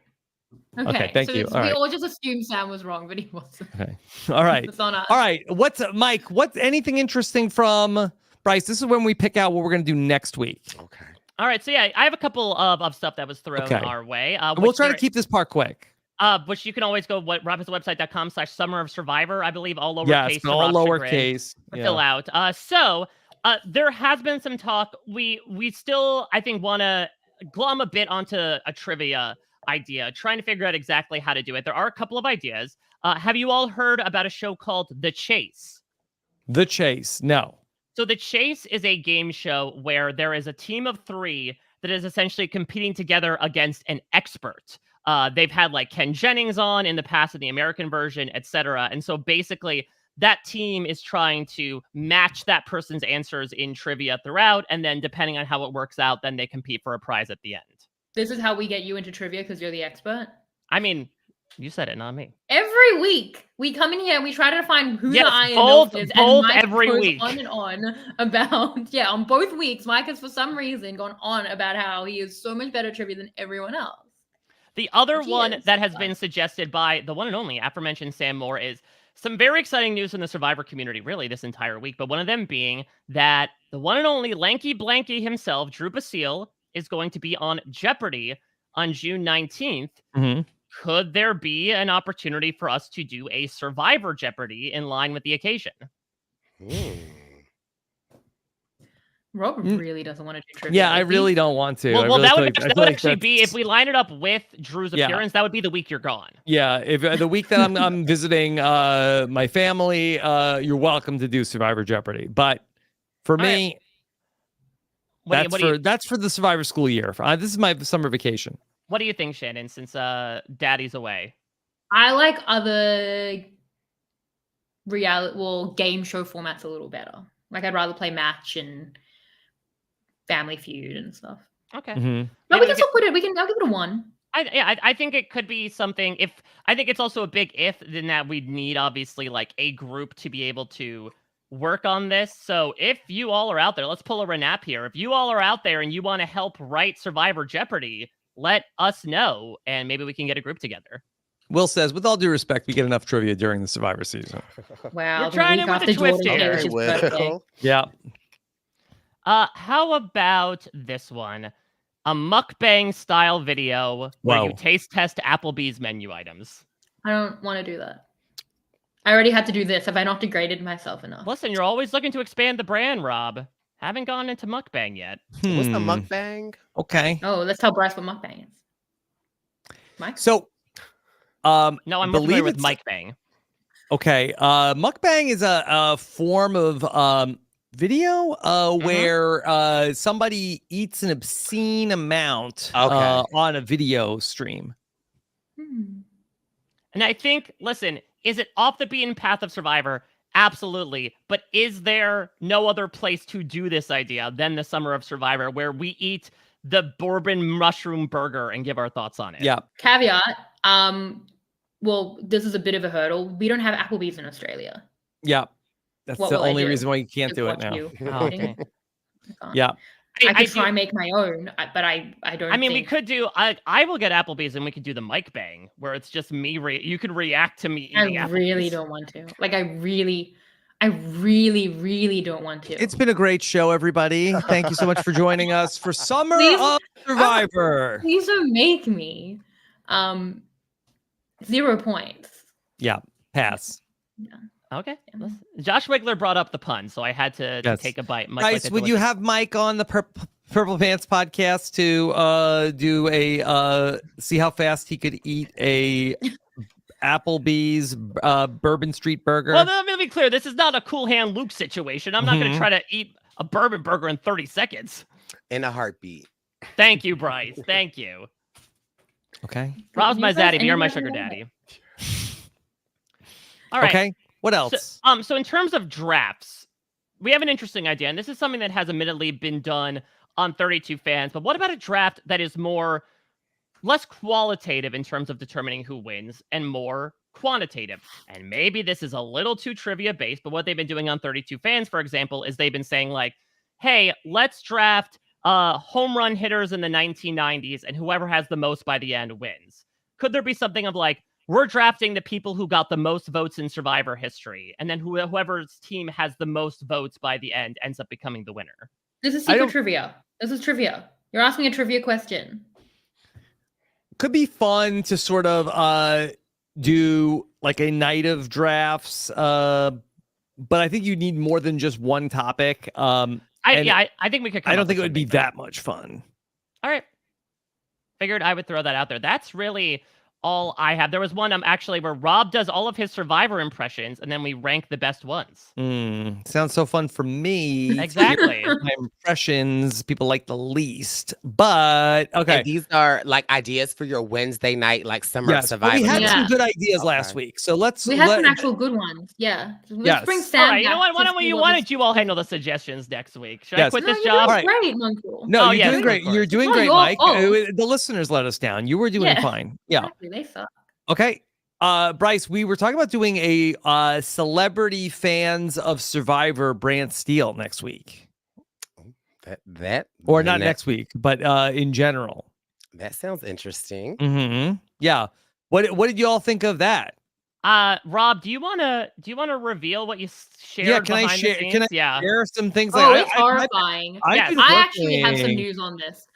Okay, thank you. All We right. all just assumed Sam was wrong, but he wasn't. okay. All right. It's on us. All right. What's Mike? What's anything interesting from Bryce? This is when we pick out what we're going to do next week. Okay. All right, so yeah, I have a couple of stuff that was thrown Okay. our way. We'll try to keep this part quick. Which you can always go rapidwebsite.com/Summer of Survivor. I believe all lowercase. Yes, to all Rob's chagrin, lowercase. to fill out. So there has been some talk. We still, I think, want to glom a bit onto a trivia idea, trying to figure out exactly how to do it. There are a couple of ideas. Have you all heard about a show called The Chase? The Chase. No. So The Chase is a game show where there is a team of 3 that is essentially competing together against an expert. They've had like Ken Jennings on in the past in the American version, etc. And so basically that team is trying to match that person's answers in trivia throughout. And then depending on how it works out, then they compete for a prize at the end. This is how we get you into trivia because you're the expert. I mean, you said it, not me. Every week we come in here and we try to find who Yes, the Iron both- Elf is, both and Mike every goes week. on and on about on both weeks. Mike has for some reason gone on about how he is so much better at trivia than everyone else. The other Which he one is, that has but- been suggested by the one and only aforementioned Sam Moore is some very exciting news from the Survivor community, really, this entire week. But one of them being that the one and only Lanky Blanky himself, Drew Basile, is going to be on Jeopardy on June 19th. Mm-hmm. Could there be an opportunity for us to do a Survivor Jeopardy in line with the occasion? Rob Mm. really doesn't want to do trivia. Yeah, I does he? really don't want to. I Well, really that feel would, like- I that feel would like actually be, that's- if we line it up with Drew's Yeah. appearance, that would be the week you're gone. Yeah, if the week that I'm visiting my family, you're welcome to do Survivor Jeopardy. But for All right. me, What do you- that's for the Survivor school year. This is my summer vacation. What do you think, Shannon, since Daddy's away? I like other game show formats a little better. Like I'd rather play Match and Family Feud and stuff. Okay. Mhm. No, Maybe we can still put it. I'll give it a 1. I think it could be something. I think it's also a big if, in that we'd need obviously like a group to be able to work on this. So if you all are out there, let's pull a RHAP here. If you all are out there and you want to help write Survivor Jeopardy, let us know and maybe we can get a group together. Will says, with all due respect, we get enough trivia during the Survivor season. Wow, We're the trying week it with a after twist Jordan here. Davis's birthday. Yeah. How about this one? A mukbang style video where Wow. you taste test Applebee's menu items. I don't want to do that. I already had to do this. Have I not degraded myself enough? Listen, you're always looking to expand the brand, Rob. Haven't gone into mukbang yet. What's the Hmm. mukbang? Okay. Oh, let's tell Bryce what mukbang is. Mike? So, No, I'm more believe familiar with it's- Mike Bang. okay. Mukbang is a form of video where somebody eats an obscene amount on a video stream. And I think, listen, is it off the beaten path of Survivor? Absolutely. But is there no other place to do this idea than the Summer of Survivor, where we eat the bourbon mushroom burger and give our thoughts on it? Yeah. Caveat. Well, this is a bit of a hurdle. We don't have Applebee's in Australia. Yeah. That's What the will I only do? reason why you can't Just do it watch now. you Oh, eating? okay. I can't. Yeah. I could do- try and make my own, but I don't. I mean, we think- could do. I will get Applebee's, and we could do the Mike Bang, where it's just me. You could react to me I eating Applebee's. really don't want to. Like, I I really, really don't want to. It's been a great show, everybody. Thank you so much for joining us for Summer of Survivor. Please don't make me. 0 points. Yeah, pass. Yeah. Okay. Josh Wigler brought up the pun, so I had to take a bite. Guys, would you have Mike on the Purple Pants podcast to do a see how fast he could eat a Applebee's Bourbon Street burger? Well, let me be clear. This is not a Cool Hand Luke situation. I'm not going to try to eat a bourbon burger in 30 seconds. In a heartbeat. Thank you, Brice. Thank you. Okay. Rob's my zaddy, but you're my sugar daddy. All right. Okay. What else? So in terms of drafts, we have an interesting idea, and this is something that has admittedly been done on 32 Fans. But what about a draft that is less qualitative in terms of determining who wins and more quantitative? And maybe this is a little too trivia based, but what they've been doing on 32 Fans, for example, is they've been saying like, hey, let's draft home run hitters in the 1990s, and whoever has the most by the end wins. Could there be something of like, we're drafting the people who got the most votes in Survivor history, and then whoever's team has the most votes by the end ends up becoming the winner? This is secret trivia. This is trivia. You're asking a trivia question. Could be fun to sort of do like a night of drafts, but I think you need more than just one topic. I think we could. I don't think it would be that much fun. All right. Figured I would throw that out there. That's really all I have. There was one actually where Rob does all of his Survivor impressions, and then we rank the best ones. Sounds so fun for me. Exactly. My impressions people like the least, but okay. And these are like ideas for your Wednesday night, like Summer of Survivor. We had some good ideas last week, so we had some actual good ones. Yeah, let's bring Sam. All right, you know what? Why don't you all handle the suggestions next week? Should I quit this job? You're doing great, Uncle. No, you're doing great. You're doing great, Mike. The listeners let us down. You were doing fine. Yeah. Exactly. They suck. Okay. Brice, we were talking about doing a Celebrity Fans of Survivor Brant Steele next week. Not next week, but in general. That sounds interesting. Yeah. What did you all think of that? Rob, do you want to reveal what you shared? Yeah, can I share some things? It's horrifying. I actually have some news on this.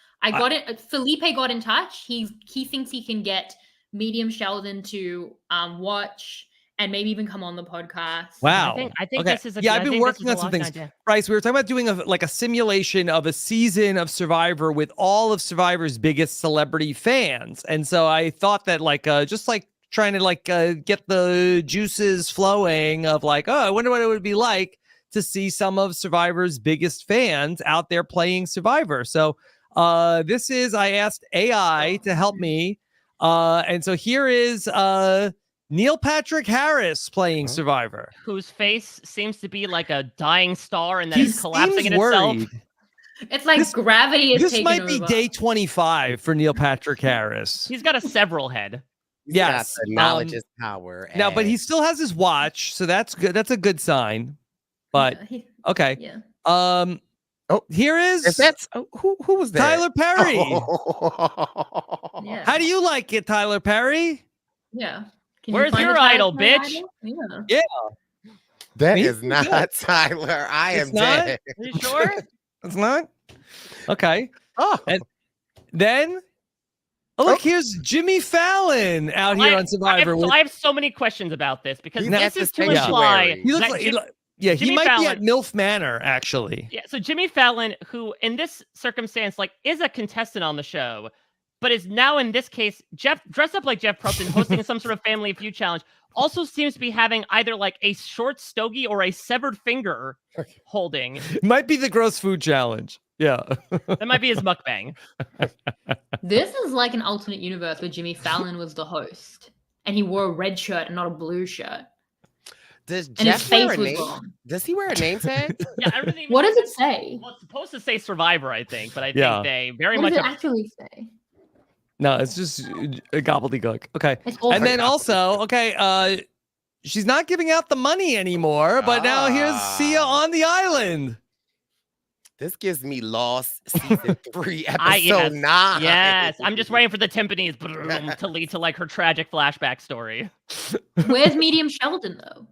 Felipe got in touch. He thinks he can get Medium Sheldon to watch and maybe even come on the podcast. Wow. I think this is I've been working on some things. Brice, we were talking about doing a simulation of a season of Survivor with all of Survivor's biggest celebrity fans. And so I thought that trying to get the juices flowing of I wonder what it would be like to see some of Survivor's biggest fans out there playing Survivor. So I asked AI to help me. And so here is Neil Patrick Harris playing Survivor, whose face seems to be like a dying star and then it's collapsing in itself. It's like gravity is taking over. This might be day 25 for Neil Patrick Harris. He's got a several head. Yes. Knowledge is power. Now, but he still has his watch, so that's good. That's a good sign. But okay. Yeah. Here is who was that? Tyler Perry. Yeah. How do you like it, Tyler Perry? Yeah. Where's your idol, bitch? Yeah. That is not Tyler. I am dead. Are you sure? It's not? Okay. Oh. And then look, here's Jimmy Fallon out here on Survivor. I have so many questions about this because this is to imply. He looks he might Fallon, be at MILF Manor, actually. Yeah, so Jimmy Fallon, who in this circumstance, is a contestant on the show, but is now in this case, dressed up like Jeff Probst, hosting some sort of Family Feud challenge, also seems to be having either a short stogie or a severed finger holding. It might be the gross food challenge. Yeah. That might be his mukbang. This is like an alternate universe where Jimmy Fallon was the host and he wore a red shirt and not a blue shirt. Does Jeff wear a name? Does he wear a name tag? Yeah, I don't even what does it say? Well, it's supposed to say Survivor, I think, but I think they very much. What does it actually say? No, it's just a gobbledygook. Okay, and then also, she's not giving out the money anymore, but now here's Sia on the island. This gives me Lost season 3, episode 9. Yes, I'm just waiting for the timpanis to lead to her tragic flashback story. Where's Medium Sheldon though?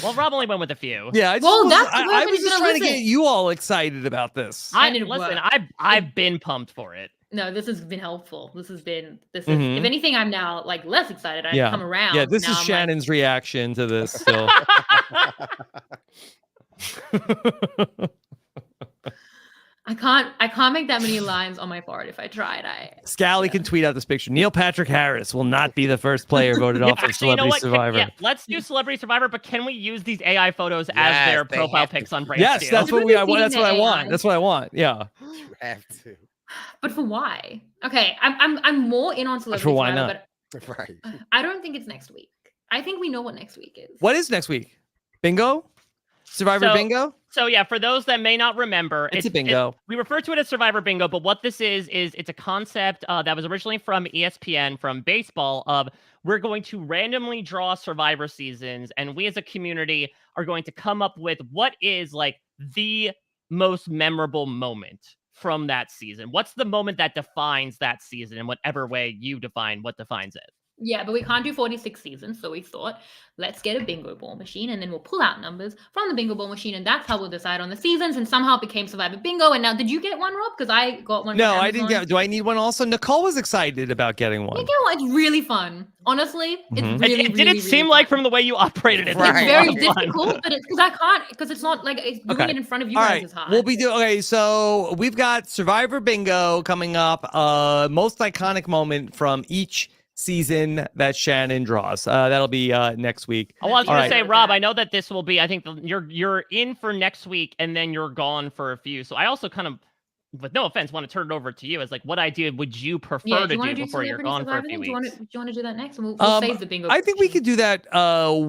Well, Rob only went with a few. Yeah, I was just trying to get you all excited about this. I've been pumped for it. No, this has been helpful. This is if anything, I'm now like less excited. I've come around. Yeah, this is Shannon's reaction to this still. I can't make that many lines on my board if I tried. Scally can tweet out this picture. Neil Patrick Harris will not be the first player voted off for Celebrity Survivor. Let's do Celebrity Survivor, but can we use these AI photos as their profile pics on Brice? Yes, that's what I want. That's what I want. Yeah. You have to. But for why? Okay, I'm more in on Celebrity Survivor, why not? but Right. I don't think it's next week. I think we know what next week is. What is next week? Bingo? Survivor Bingo? So yeah, for those that may not remember, it's a bingo. We refer to it as Survivor Bingo, but what this is it's a concept that was originally from ESPN, from baseball, of we're going to randomly draw Survivor seasons, and we as a community are going to come up with what is like the most memorable moment from that season. What's the moment that defines that season in whatever way you define what defines it? Yeah, but we can't do 46 seasons, so we thought, let's get a bingo ball machine, and then we'll pull out numbers from the bingo ball machine, and that's how we'll decide on the seasons, and somehow it became Survivor Bingo. And now, did you get one, Rob? Because I got one. No, I didn't get. Do I need one also? Nicole was excited about getting one. You get one. It's really fun. Honestly, it's really, it didn't seem like from the way you operated it. Right. It's very difficult, but it's because I can't, because it's not like doing it in front of you guys is hard. We'll be doing. Okay, so we've got Survivor Bingo coming up. Most iconic moment from each season that Shannon draws. That'll be next week. I was going to say, Rob, I know that this will be, I think you're in for next week, and then you're gone for a few. So I also kind of, with no offense, want to turn it over to you as like, what idea would you prefer to do before you're gone for a few weeks? Do you want to do that next? And we'll save the bingo. I think we could do that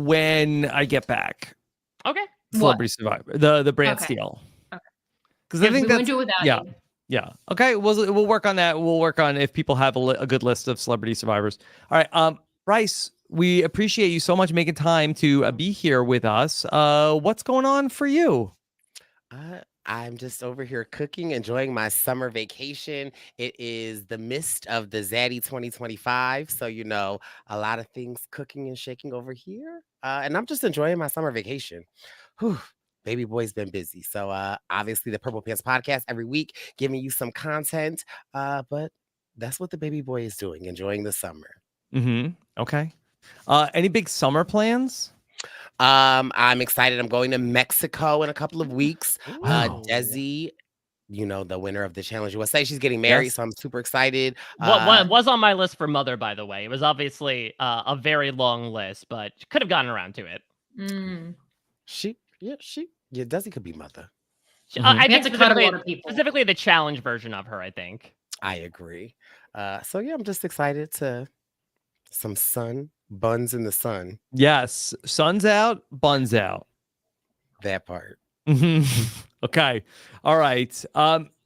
when I get back. Okay. Celebrity Survivor, the brand steal. Okay. Because I think that's do it without you. Yeah. Okay. We'll work on that. We'll work on if people have a good list of celebrity survivors. All right. Brice, we appreciate you so much making time to be here with us. What's going on for you? I'm just over here cooking, enjoying my summer vacation. It is the midst of the Zaddy 2025. So, a lot of things cooking and shaking over here. And I'm just enjoying my summer vacation. Whew. Baby boy's been busy. So obviously the Purple Pants podcast every week, giving you some content. But that's what the baby boy is doing, enjoying the summer. Okay. Any big summer plans? I'm excited. I'm going to Mexico in a couple of weeks. Desi, the winner of the Challenge USA, she's getting married. So I'm super excited. What was on my list for mother, by the way. It was obviously a very long list, but could have gotten around to it. Desi could be mother. I think specifically the challenge version of her, I think. I agree. So yeah, I'm just excited to some sun, buns in the sun. Yes. Sun's out, buns out. That part. Okay. All right.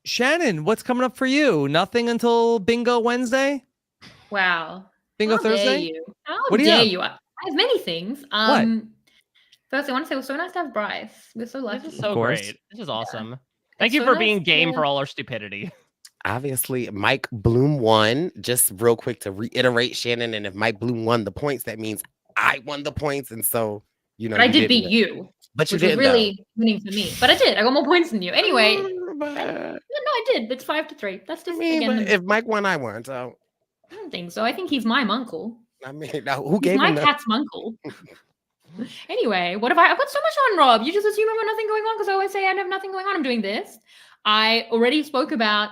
Shannon, what's coming up for you? Nothing until Bingo Wednesday? Wow. Bingo Thursday? How dare you? I have many things. What? Firstly, I want to say it was so nice to have Brice. We're so lucky. This is so great. This is awesome. Thank you for being game for all our stupidity. Obviously, Mike Bloom won. Just real quick to reiterate, Shannon, and if Mike Bloom won the points, that means I won the points. And so, But I did beat you. But you did really winning for me. But I did. I got more points than you. Anyway. No, I did. It's 5-3. That's just if Mike won, I won. So I don't think so. I think he's my uncle. Who gave my him cat's uncle? Anyway, what have I've got so much on, Rob. You just assume I've got nothing going on because I always say I have nothing going on. I'm doing this. I already spoke about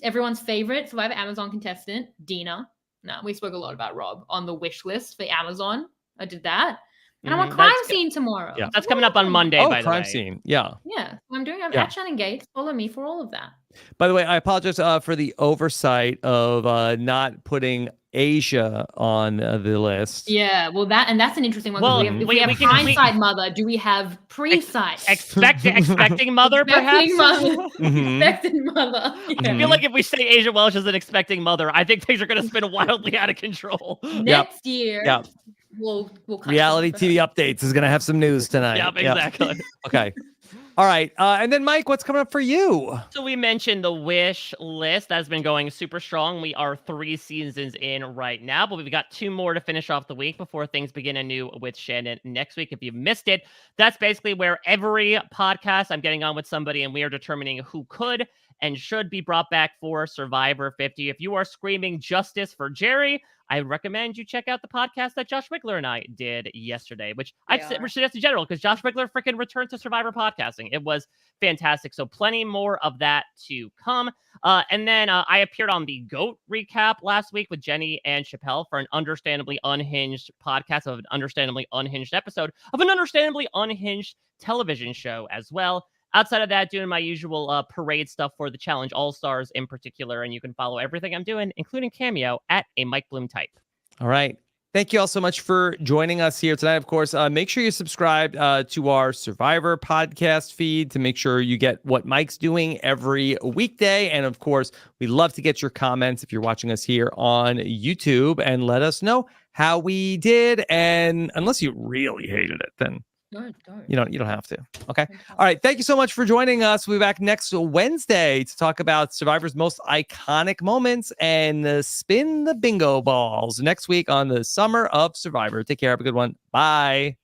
everyone's favorite Survivor Amazon contestant, Dina. No, we spoke a lot about Rob on the wish list for Amazon. I did that. And I'm on Crime Scene tomorrow. Yeah. That's coming up on Monday, by the way. Crime Scene. Yeah. Yeah. I'm at Shannon Gates. Follow me for all of that. By the way, I apologize for the oversight of not putting Asia on the list. Yeah, well, that's an interesting one. Well, if we have hindsight mother, do we have pre-sight? Expecting mother, perhaps? Expecting mother. Yeah. I feel like if we say Asia Welsh is an expecting mother, I think things are going to spin wildly out of control. Next year, we'll Reality TV updates is going to have some news tonight. Yep, exactly. Okay. All right. And then, Mike, what's coming up for you? So we mentioned the wish list that's been going super strong. We are 3 seasons in right now, but we've got 2 more to finish off the week before things begin anew with Shannon next week. If you've missed it, that's basically where every podcast I'm getting on with somebody and we are determining who could and should be brought back for Survivor 50. If you are screaming justice for Jerry, I recommend you check out the podcast that Josh Wiggler and I did yesterday, which I'd suggest in general because Josh Wiggler freaking returned to Survivor podcasting. It was fantastic. So plenty more of that to come. And then I appeared on the GOAT recap last week with Jenny and Chappelle for an understandably unhinged podcast of an understandably unhinged episode of an understandably unhinged television show as well. Outside of that, doing my usual parade stuff for the Challenge All-Stars in particular, and you can follow everything I'm doing, including Cameo, at a Mike Bloom type. All right. Thank you all so much for joining us here tonight. Of course, make sure you subscribe to our Survivor podcast feed to make sure you get what Mike's doing every weekday. And of course, we love to get your comments if you're watching us here on YouTube and let us know how we did. And unless you really hated it, then Don't. you don't have to. Okay. All right. Thank you so much for joining us. We'll be back next Wednesday to talk about Survivor's most iconic moments and spin the bingo balls next week on the Summer of Survivor. Take care. Have a good one. Bye.